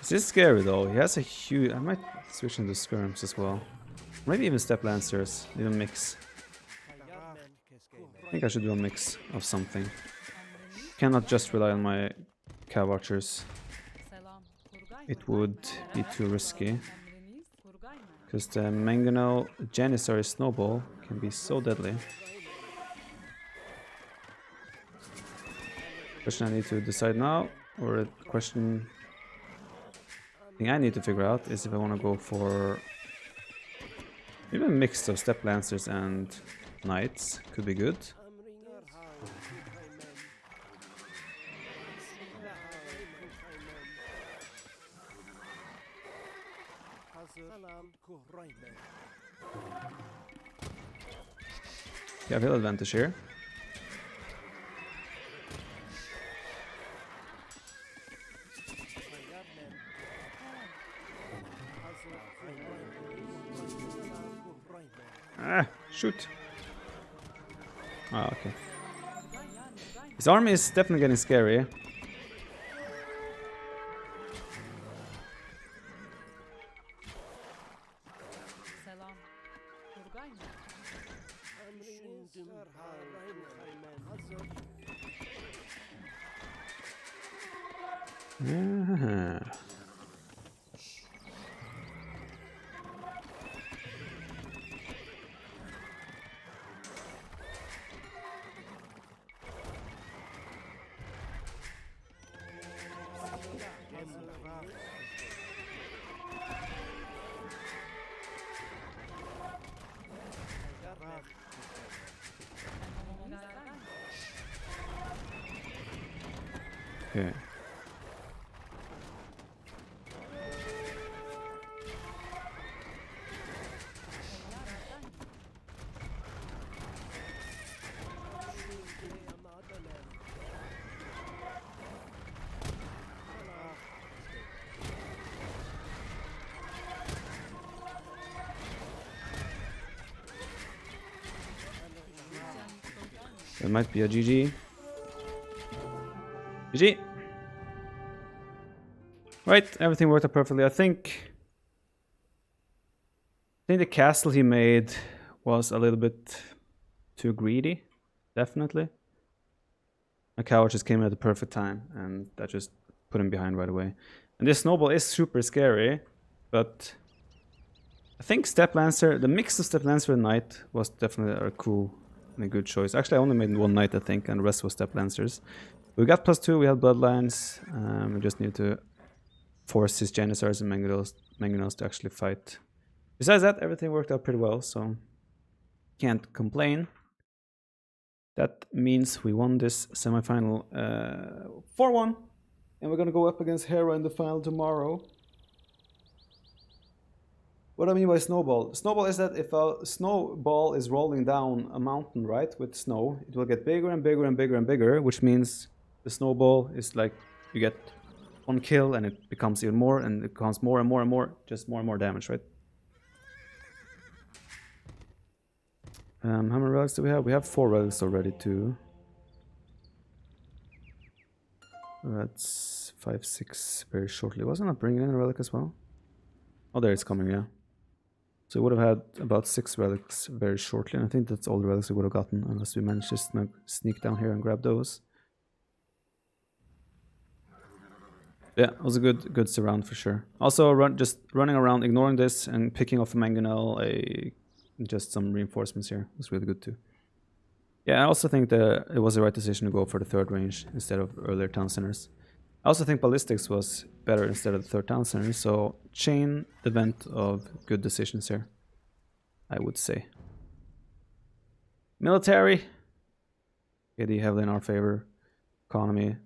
This is scary though. He has a huge. I might switch into skirms as well. Maybe even step lancers. Even mix. I think I should do a mix of something. Cannot just rely on my cow archers. Selam. Turgay It mı? would be too risky. Emriniz Turgay mı? Because the Mangonel Janissary Snowball can be so deadly. Question I need to decide now, or a question thing I need to figure out is if I want to go for maybe a mix of step lancers and knights could be good. Yeah, I feel advantage here. Ah, shoot. Ah, okay. His army is definitely getting scary. Selam. Turgay mı? Ah. Okay. That might be a GG. GG. Right, everything worked out perfectly. I think the castle he made was a little bit too greedy, definitely. My cow just came in at the perfect time, and that just put him behind right away. And this snowball is super scary, but I think Step Lancer, the mix of Step Lancer and Knight was definitely a cool and a good choice. Actually, I only made one Knight, I think, and the rest was Step Lancers. We got +2, we had Bloodlines, we just need to force his Janissaries and Mangonels to actually fight. Besides that, everything worked out pretty well, so can't complain. That means we won this semi-final 4-1, and we're gonna go up against Hera in the final tomorrow. What I mean by snowball? Snowball is that if a snowball is rolling down a mountain, right, with snow, it will get bigger and bigger and bigger and bigger, which means the snowball is like you get one kill and it becomes even more, and it becomes more and more and more, just more and more damage, right? How many relics do we have? We have 4 relics already too. That's 5, 6 very shortly. Wasn't I bringing in a relic as well? Oh, there it's coming, yeah. So we would have had about 6 relics very shortly, and I think that's all the relics we would have gotten unless we managed to sneak down here and grab those. Yeah, it was a good surround for sure. Also, just running around, ignoring this, and picking off a Mangonel, just some reinforcements here was really good too. Yeah, I also think that it was the right decision to go for the 3rd range instead of earlier town centers. I also think ballistics was better instead of the 3rd town center, so chain event of good decisions here, I would say. Military, KD heavily in our favor. Economy,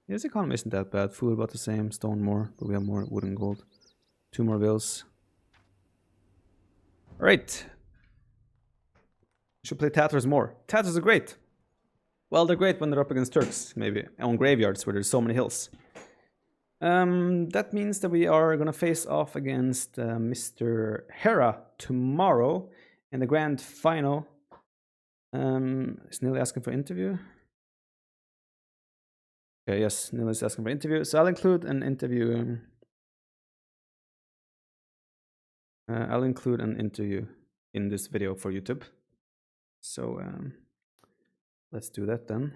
yes, economy isn't that bad. Food about the same, stone more, but we have more wood and gold. 2 more bills. Alright. Should play Tatars more. Tatars are great. Well, they're great when they're up against Turks, maybe, on graveyards where there's so many hills. That means that we are gonna face off against Mr. Hera tomorrow in the grand final. Is Neil asking for interview? Okay, yes, Neil is asking for interview. So I'll include an interview. I'll include an interview in this video for YouTube. So let's do that then.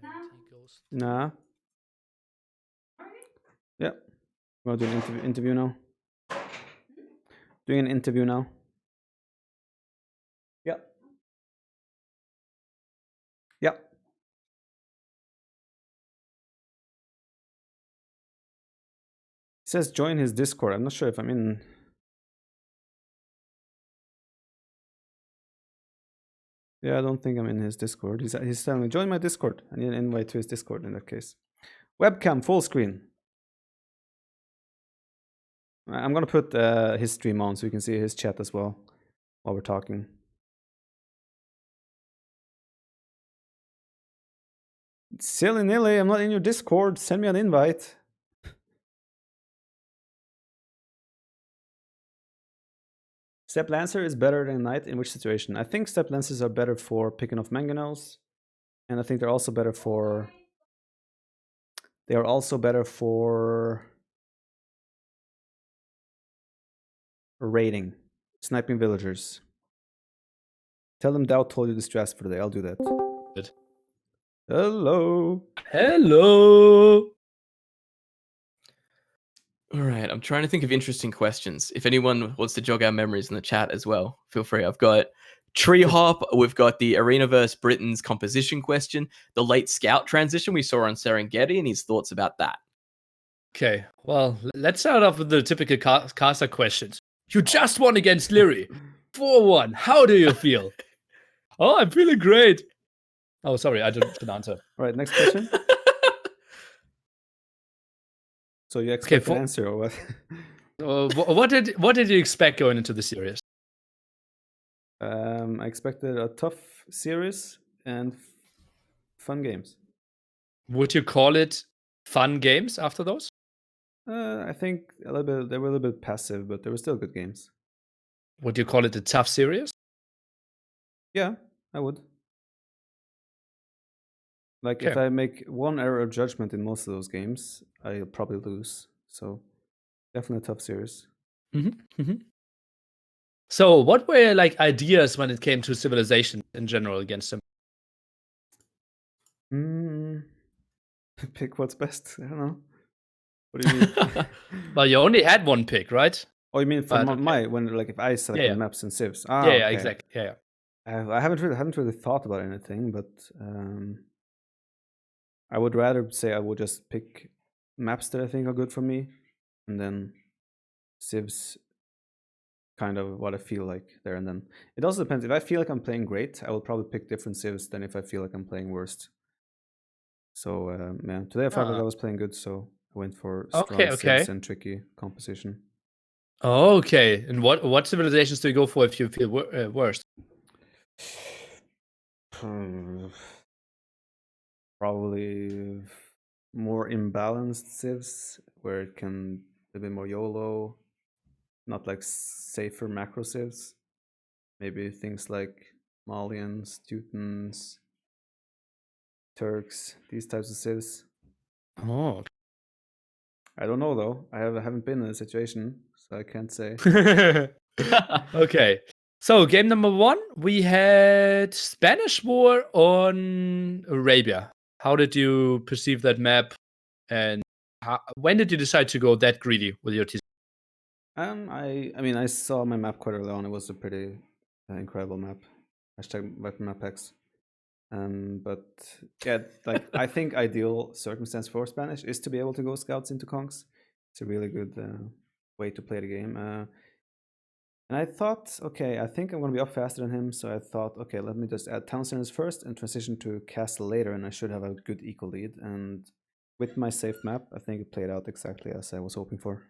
And he goes. Nah. Yeah. We're doing an interview now. Doing an interview now. Yeah. Yeah. He says join his Discord. I'm not sure if I'm in. Yeah, I don't think I'm in his Discord. He's telling me join my Discord. I need an invite to his Discord in that case. Webcam full screen. I'm gonna put his stream on so you can see his chat as well while we're talking. Silly nilly, I'm not in your Discord. Send me an invite. Step Lancer is better than Knight in which situation? I think Step Lancers are better for picking off mangonels, and I think they're also better for. They are also better for raiding, sniping villagers. Tell them Dow told you the stress for the day. I'll do that. Good. Hello. Hello. All right, I'm trying to think of interesting questions. If anyone wants to jog our memories in the chat as well, feel free. I've got Tree Hop. We've got the Arenaverse Britain's composition question, the late scout transition we saw on Serengeti, and his thoughts about that. Okay, well, let's start off with the typical caster questions. You just won against Liereyy. 4-1. How do you feel? Oh, I'm feeling great. Oh, sorry, I didn't answer. All right, next question. So you expect an answer or what? What did you expect going into the series? I expected a tough series and fun games. Would you call it fun games after those? I think a little bit. They were a little bit passive, but they were still good games. Would you call it a tough series? Yeah, I would. Like if I make one error of judgment in most of those games, I'll probably lose. So definitely a tough series. So what were your ideas when it came to Civilization in general against them? Pick what's best. I don't know. What do you mean? Well, you only had one pick, right? Oh, you mean for when if I select maps and civs? Yeah, okay. exactly. Yeah. I haven't really thought about anything, but I would rather say I would just pick maps that I think are good for me, and then civs kind of what I feel like there. And then it also depends. If I feel like I'm playing great, I will probably pick different civs than if I feel like I'm playing worst. So yeah, today I felt like I was playing good, so I went for strong civs and tricky composition. Okay, and what civilizations do you go for if you feel worst? Probably more imbalanced civs where it can be a bit more YOLO, not like safer macro civs. Maybe things like Malians, Teutons, Turks, these types of civs. Oh. I don't know though. I haven't been in a situation, so I can't say. Okay. So game number 1, we had Spanish War on Arabia. How did you perceive that map, and when did you decide to go that greedy with your team? I mean, I saw my map quite early on. It was a pretty incredible map. #Mappack. But yeah, like I think ideal circumstance for Spanish is to be able to go scouts into conks. It's a really good way to play the game. And I thought, okay, I think I'm going to be up faster than him. So I thought, okay, let me just add town centers first and transition to castle later, and I should have a good equal lead. And with my safe map, I think it played out exactly as I was hoping for.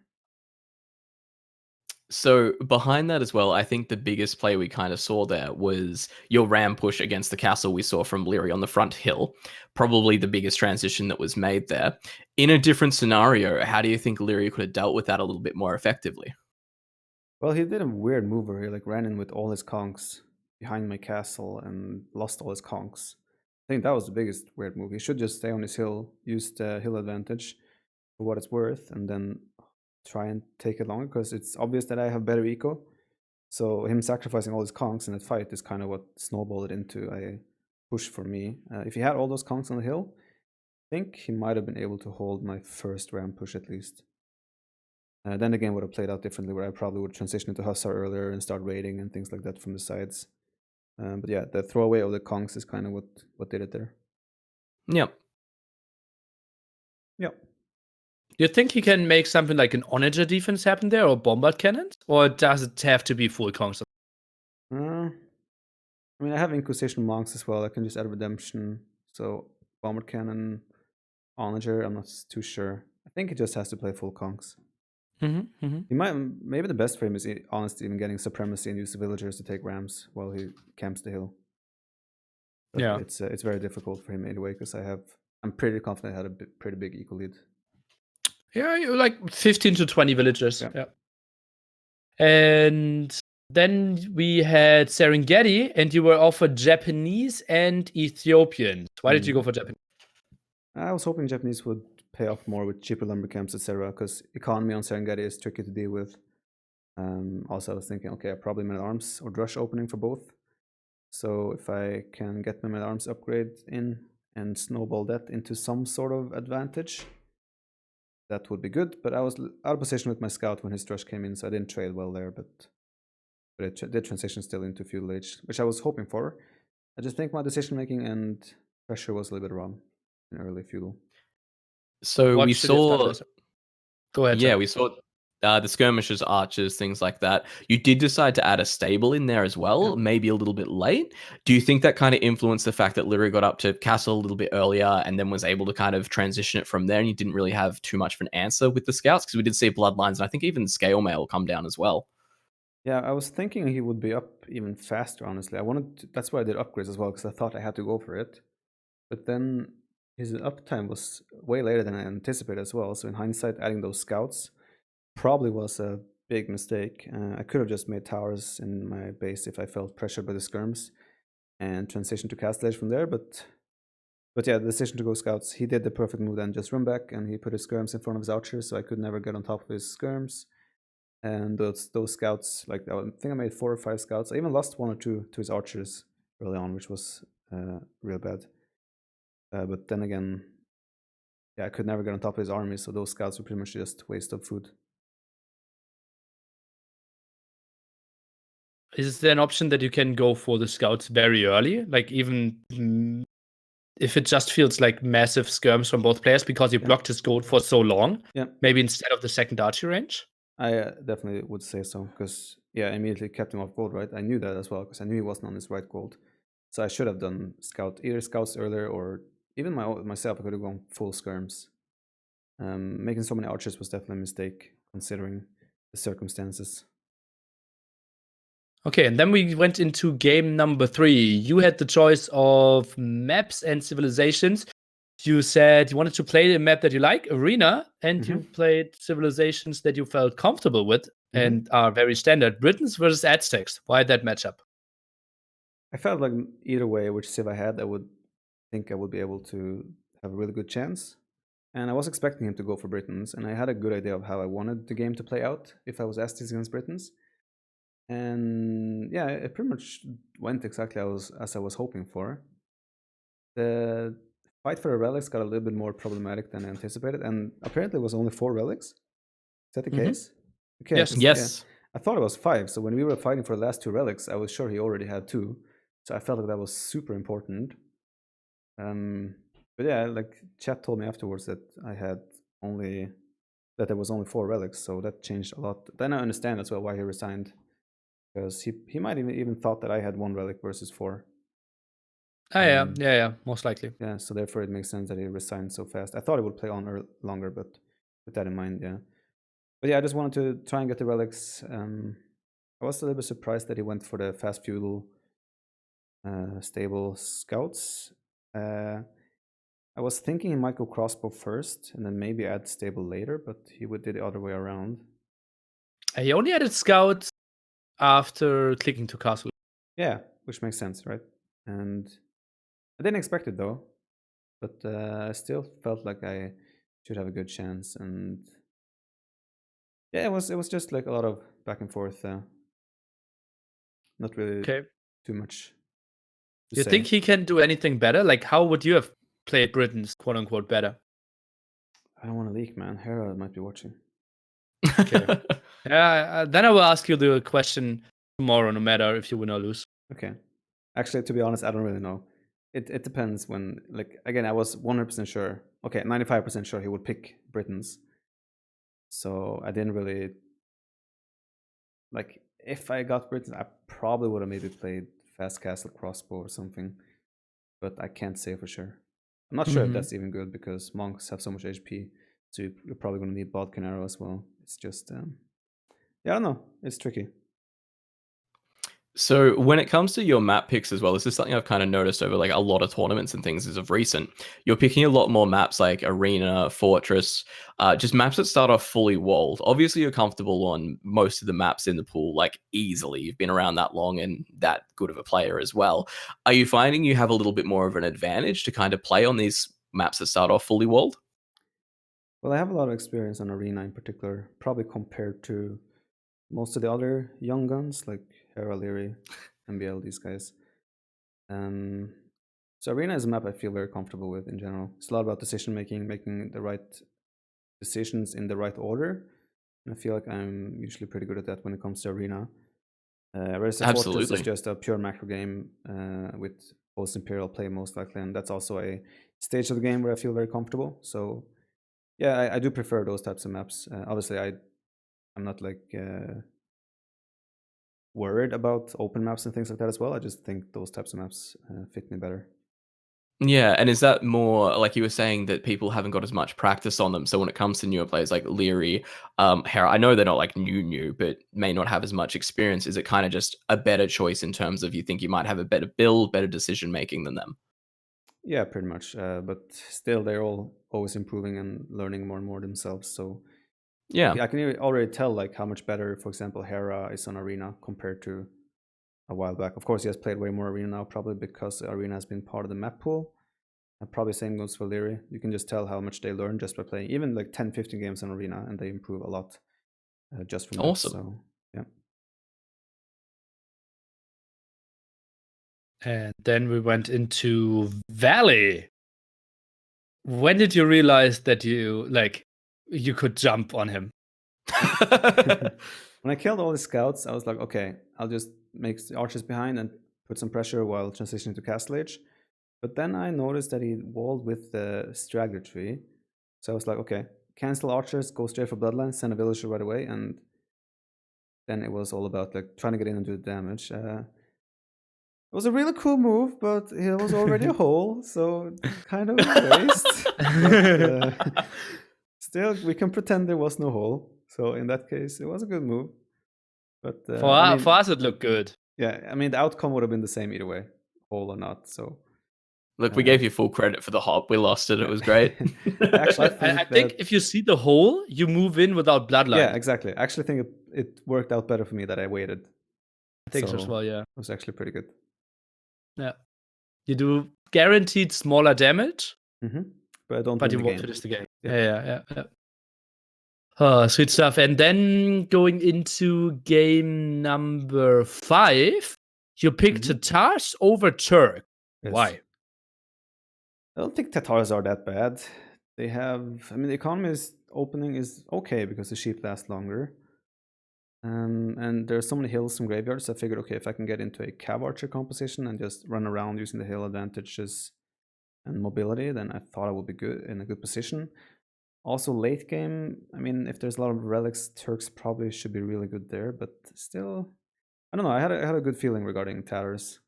So behind that as well, I think the biggest play we kind of saw there was your ram push against the castle we saw from Liereyy on the front hill. Probably the biggest transition that was made there. In a different scenario, how do you think Liereyy could have dealt with that a little bit more effectively? Well, he did a weird move where he like ran in with all his conks behind my castle and lost all his conks. I think that was the biggest weird move. He should just stay on his hill, use the hill advantage for what it's worth, and then try and take it longer because it's obvious that I have better eco. So him sacrificing all his conks in that fight is kind of what snowballed it into a push for me. If he had all those conks on the hill, I think he might have been able to hold my first ram push at least. Then the game would have played out differently, where I probably would transition into Hussar earlier and start raiding and things like that from the sides. But yeah, the throwaway of the conks is kind of what did it there. Yep. Yep. Do you think he can make something like an onager defense happen there, or bombard cannons, or does it have to be full conks? I mean, I have Inquisition monks as well. I can just add redemption. So bombard cannon, onager. I'm not too sure. I think he just has to play full conks. He might, maybe the best for him is honestly even getting supremacy and use the villagers to take rams while he camps the hill. But Yeah. it's very difficult for him anyway because I'm pretty confident I had a pretty big eco lead. Yeah, you like 15 to 20 villagers. Yeah. Yeah. And then we had Serengeti, and you were offered Japanese and Ethiopians. Why did you go for Japanese? I was hoping Japanese would pay off more with cheaper lumber camps, etc. Because economy on Serengeti is tricky to deal with. Also, I was thinking, okay, probably men at arms or drush opening for both. So if I can get my men at arms upgrade in and snowball that into some sort of advantage, that would be good. But I was out of position with my scout when his drush came in, so I didn't trade well there. But it did transition still into feudal age, which I was hoping for. I just think my decision making and pressure was a little bit wrong in early feudal. So What we should you have done saw, this? Go ahead. yeah, John. we saw the skirmishers, archers, things like that. You did decide to add a stable in there as well, Yeah. maybe a little bit late. Do you think that kind of influenced the fact that Liereyy got up to castle a little bit earlier and then was able to kind of transition it from there, and you didn't really have too much of an answer with the scouts? Because we did see bloodlines, and I think even scale mail come down as well. Yeah, I was thinking he would be up even faster, honestly. That's why I did upgrades as well, because I thought I had to go for it. But then his uptime was way later than I anticipated as well. So in hindsight, adding those scouts probably was a big mistake. I could have just made towers in my base if I felt pressured by the skirms and transition to castle age from there. But yeah, the decision to go scouts, he did the perfect move then, just run back, and he put his skirms in front of his archers, so I could never get on top of his skirms. And those scouts, like I think I made 4 or 5 scouts. I even lost 1 or 2 to his archers early on, which was real bad. But then again, yeah, I could never get on top of his army, so those scouts were pretty much just waste of food. Is there an option that you can go for the scouts very early? Like even if it just feels like massive skirms from both players because you blocked his gold for so long? Yeah. Maybe instead of the second archer range? I definitely would say so, because yeah, I immediately kept him off gold, right? I knew that as well, because I knew he wasn't on his right gold. So I should have done either scouts earlier, or even myself, I could have gone full skirms. Making so many archers was definitely a mistake, considering the circumstances. Okay, and then we went into game number 3. You had the choice of maps and civilizations. You said you wanted to play a map that you like, Arena, and you played civilizations that you felt comfortable with and are very standard. Britons versus Aztecs. Why that matchup? I felt like either way, which civ I had, I would think I would be able to have a really good chance. And I was expecting him to go for Britons, and I had a good idea of how I wanted the game to play out if I was Aztecs against Britons. And yeah, it pretty much went exactly as I was hoping for. The fight for the relics got a little bit more problematic than I anticipated, and apparently it was only 4 relics. Is that the case? Okay. Yes. Yes. I thought it was 5, so when we were fighting for the last 2 relics, I was sure he already had 2. So I felt like that was super important. But yeah, like chat told me afterwards that there was only 4 relics, so that changed a lot. Then I understand as well why he resigned, because he might even thought that I had 1 relic versus 4. Yeah, most likely. Yeah, so therefore it makes sense that he resigned so fast. I thought he would play on longer, but with that in mind, yeah. But yeah, I just wanted to try and get the relics. I was a little bit surprised that he went for the fast feudal stable scouts. I was thinking he might go crossbow first and then maybe add stable later, but he would do the other way around. He only added scouts after clicking to castle. Yeah, which makes sense, right? And I didn't expect it though, but I still felt like I should have a good chance. And yeah, it was just like a lot of back and forth. Not really Okay. too much. To You say. think he can do anything better? Like, how would you have played Britain's quote unquote better? I don't want to leak, man. Hera might be watching. Okay. Yeah, then I will ask you the question tomorrow, no matter if you win or lose. Okay. Actually, to be honest, I don't really know. It depends when, like, again, I was 100% sure. Okay, 95% sure he would pick Britons. So I didn't really, like, if I got Britons, I probably would have maybe played Fast Castle Crossbow or something. But I can't say for sure. I'm not sure if that's even good because monks have so much HP. So you're probably going to need Bodkin Arrow as well. It's just, yeah, I don't know. It's tricky. So when it comes to your map picks as well, this is something I've kind of noticed over like a lot of tournaments and things as of recent. You're picking a lot more maps like Arena, Fortress, just maps that start off fully walled. Obviously, you're comfortable on most of the maps in the pool, like easily. You've been around that long and that good of a player as well. Are you finding you have a little bit more of an advantage to kind of play on these maps that start off fully walled? Well, I have a lot of experience on Arena in particular, probably compared to most of the other young guns like Hera, Liereyy, MBL, these guys. So Arena is a map I feel very comfortable with in general. It's a lot about decision making, making the right decisions in the right order. And I feel like I'm usually pretty good at that when it comes to Arena. Whereas the Fortress is Absolutely. just a pure macro game with post-Imperial play most likely, and that's also a stage of the game where I feel very comfortable. So yeah, I do prefer those types of maps. Obviously, I'm not like worried about open maps and things like that as well. I just think those types of maps fit me better. Yeah, and is that more like you were saying that people haven't got as much practice on them? So when it comes to newer players like Liereyy, Hera, I know they're not like new, but may not have as much experience. Is it kind of just a better choice in terms of you think you might have a better build, better decision making than them? Yeah, pretty much. But still, they're all always improving and learning more and more themselves. So Yeah. I can already tell like how much better, for example, Hera is on Arena compared to a while back. Of course, he has played way more Arena now, probably because Arena has been part of the map pool. And probably same goes for Liereyy. You can just tell how much they learn just by playing even like 10, 15 games on Arena, and they improve a lot just from that. Awesome. So yeah. And then we went into Valley. When did you realize that you could jump on him? When I killed all the scouts, I was like, okay, I'll just make the archers behind and put some pressure while transitioning to Castle Age. But then I noticed that he walled with the straggler tree. So I was like, okay, cancel archers, go straight for Bloodline, send a villager right away. And then it was all about like trying to get in and do the damage. It was a really cool move, but it was already a hole, so kind of a waste. But, still, we can pretend there was no hole. So in that case, it was a good move. But For us, it looked good. yeah, I mean, the outcome would have been the same either way, hole or not. So Look, we gave you full credit for the hop. We lost it. It was great. Actually, I think if you see the hole, you move in without Bloodline. Yeah, exactly. I actually think it worked out better for me that I waited. I think so as well, yeah. It was actually pretty good. Yeah. You do guaranteed smaller damage, But I don't but win you the won't game. finish the game. Yeah. Yeah. Oh, sweet stuff. And then going into game number 5, you picked Tatars over Turk. Yes. Why? I don't think Tatars are that bad. They have, I mean, the economy opening is okay because the sheep last longer. And there are so many hills and graveyards. I figured, okay, if I can get into a cav archer composition and just run around using the hill advantages and mobility, then I thought I would be good in a good position. Also, late game, I mean, if there's a lot of relics, Turks probably should be really good there. But still, I don't know. I had a good feeling regarding Tatars,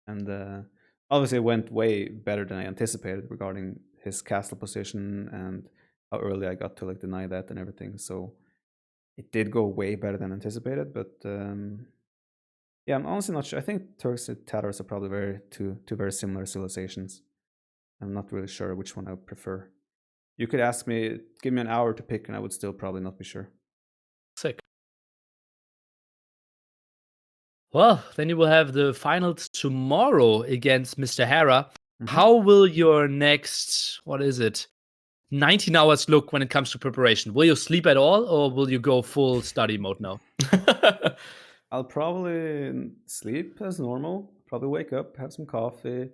and obviously it went way better than I anticipated regarding his castle position and how early I got to like deny that and everything. So it did go way better than anticipated, but yeah, I'm honestly not sure. I think Turks and Tatars are probably two very similar civilizations. I'm not really sure which one I would prefer. You could ask me, give me an hour to pick, and I would still probably not be sure. Sick. Well, then you will have the finals tomorrow against Mr. Hera. Mhm. How will your next, 19 hours look when it comes to preparation? Will you sleep at all, or will you go full study mode now? I'll probably sleep as normal. Probably wake up, have some coffee,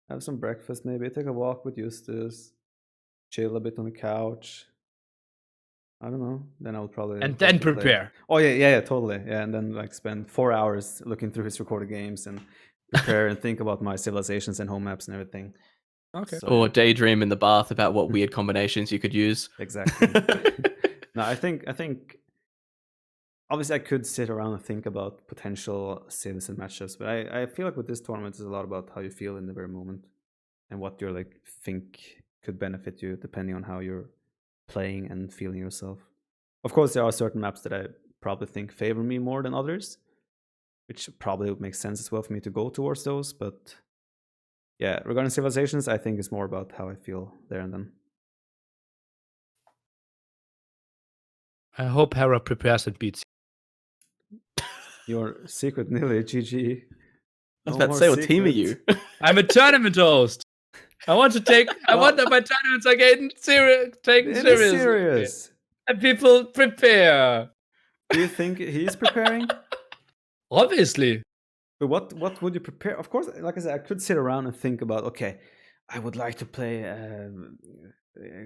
have some breakfast, maybe take a walk with Eustace, chill a bit on the couch. I don't know. Then I'll probably And then play. prepare. Oh yeah, totally. Yeah, and then like spend 4 hours looking through his recorded games and prepare and think about my civilizations and home maps and everything. Okay. So, Or yeah, daydream in the bath about what weird combinations you could use. exactly. No, I think obviously I could sit around and think about potential civs and matchups, but I feel like with this tournament it's a lot about how you feel in the very moment and what you like think could benefit you depending on how you're playing and feeling yourself. Of course, there are certain maps that I probably think favor me more than others, which probably would make sense as well for me to go towards those. But yeah, regarding civilizations, I think it's more about how I feel there and then. I hope Hera prepares and beats Your secret nearly GG. I was No about to more say, what team are secret. you? you. I'm a tournament host. I want to take. I want that my tournaments are taken It is seriously. serious. And people prepare. Do you think he's preparing? Obviously. But what would you prepare? Of course, like I said, I could sit around and think about, okay, I would like to play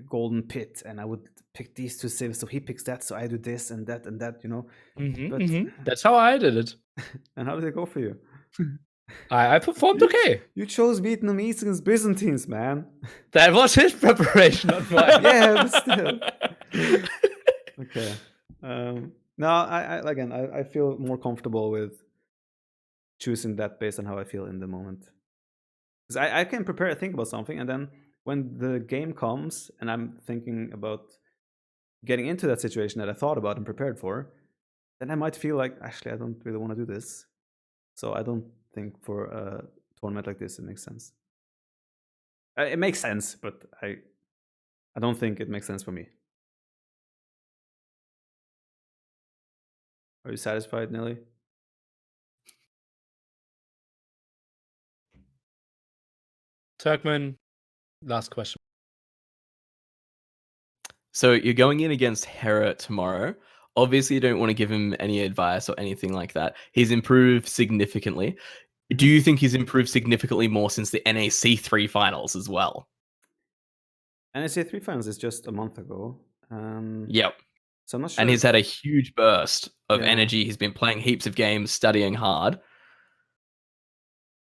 Golden Pit, and I would pick these two civs, so he picks that, so I do this and that and that, you know. But That's how I did it. and how did it go for you? I performed okay. You chose Vietnamese against Byzantines, man. That was his preparation, not mine. Yeah, but still. Okay. No, I feel more comfortable with choosing that based on how I feel in the moment. Because I can prepare and think about something, and then when the game comes and I'm thinking about getting into that situation that I thought about and prepared for, then I might feel like, actually, I don't really want to do this. So I don't think for a tournament like this it makes sense. It makes sense, but I don't think it makes sense for me. Are you satisfied, Nelly? Turkman, last question. So you're going in against Hera tomorrow. Obviously, you don't want to give him any advice or anything like that. He's improved significantly. Do you think he's improved significantly more since the NAC 3 finals as well? NAC 3 finals is just a month ago. Yep. So I'm not sure. And he's had a huge burst of Yeah. energy. He's been playing heaps of games, studying hard.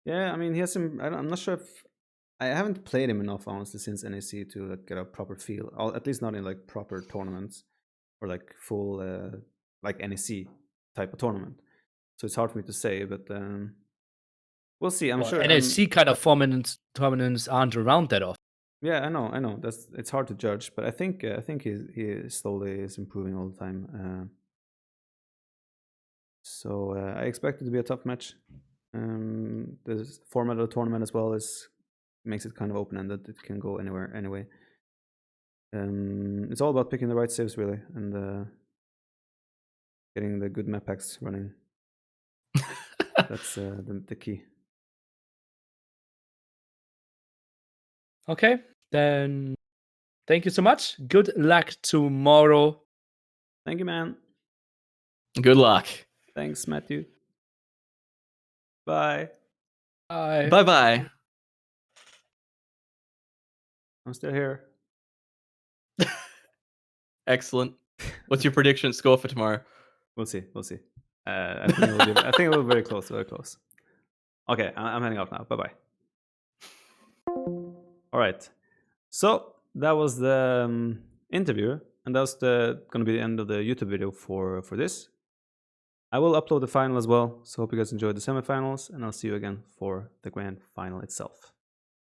Yeah, I mean, he has some. I'm not sure if I haven't played him enough, honestly, since NAC to like, get a proper feel. At least not in like proper tournaments or like full like NAC type of tournament. So it's hard for me to say, but we'll see. I'm sure. NAC kind of tournaments aren't around that often. Yeah, I know. It's hard to judge, but I think he slowly is improving all the time. So I expect it to be a tough match. The format of the tournament as well makes it kind of open-ended. It can go anywhere anyway. It's all about picking the right civs really, and getting the good map packs running. That's the key. Okay, then thank you so much. Good luck tomorrow. Thank you, man. Good luck. Thanks, Matthew. Bye. Bye. Bye-bye. I'm still here. Excellent. What's your prediction score for tomorrow? We'll see. I think it will be very close. Okay, I'm heading out now. Bye-bye. All right. So that was the interview, and that's going to be the end of the YouTube video for this. I will upload the final as well, so hope you guys enjoyed the semifinals, and I'll see you again for the grand final itself.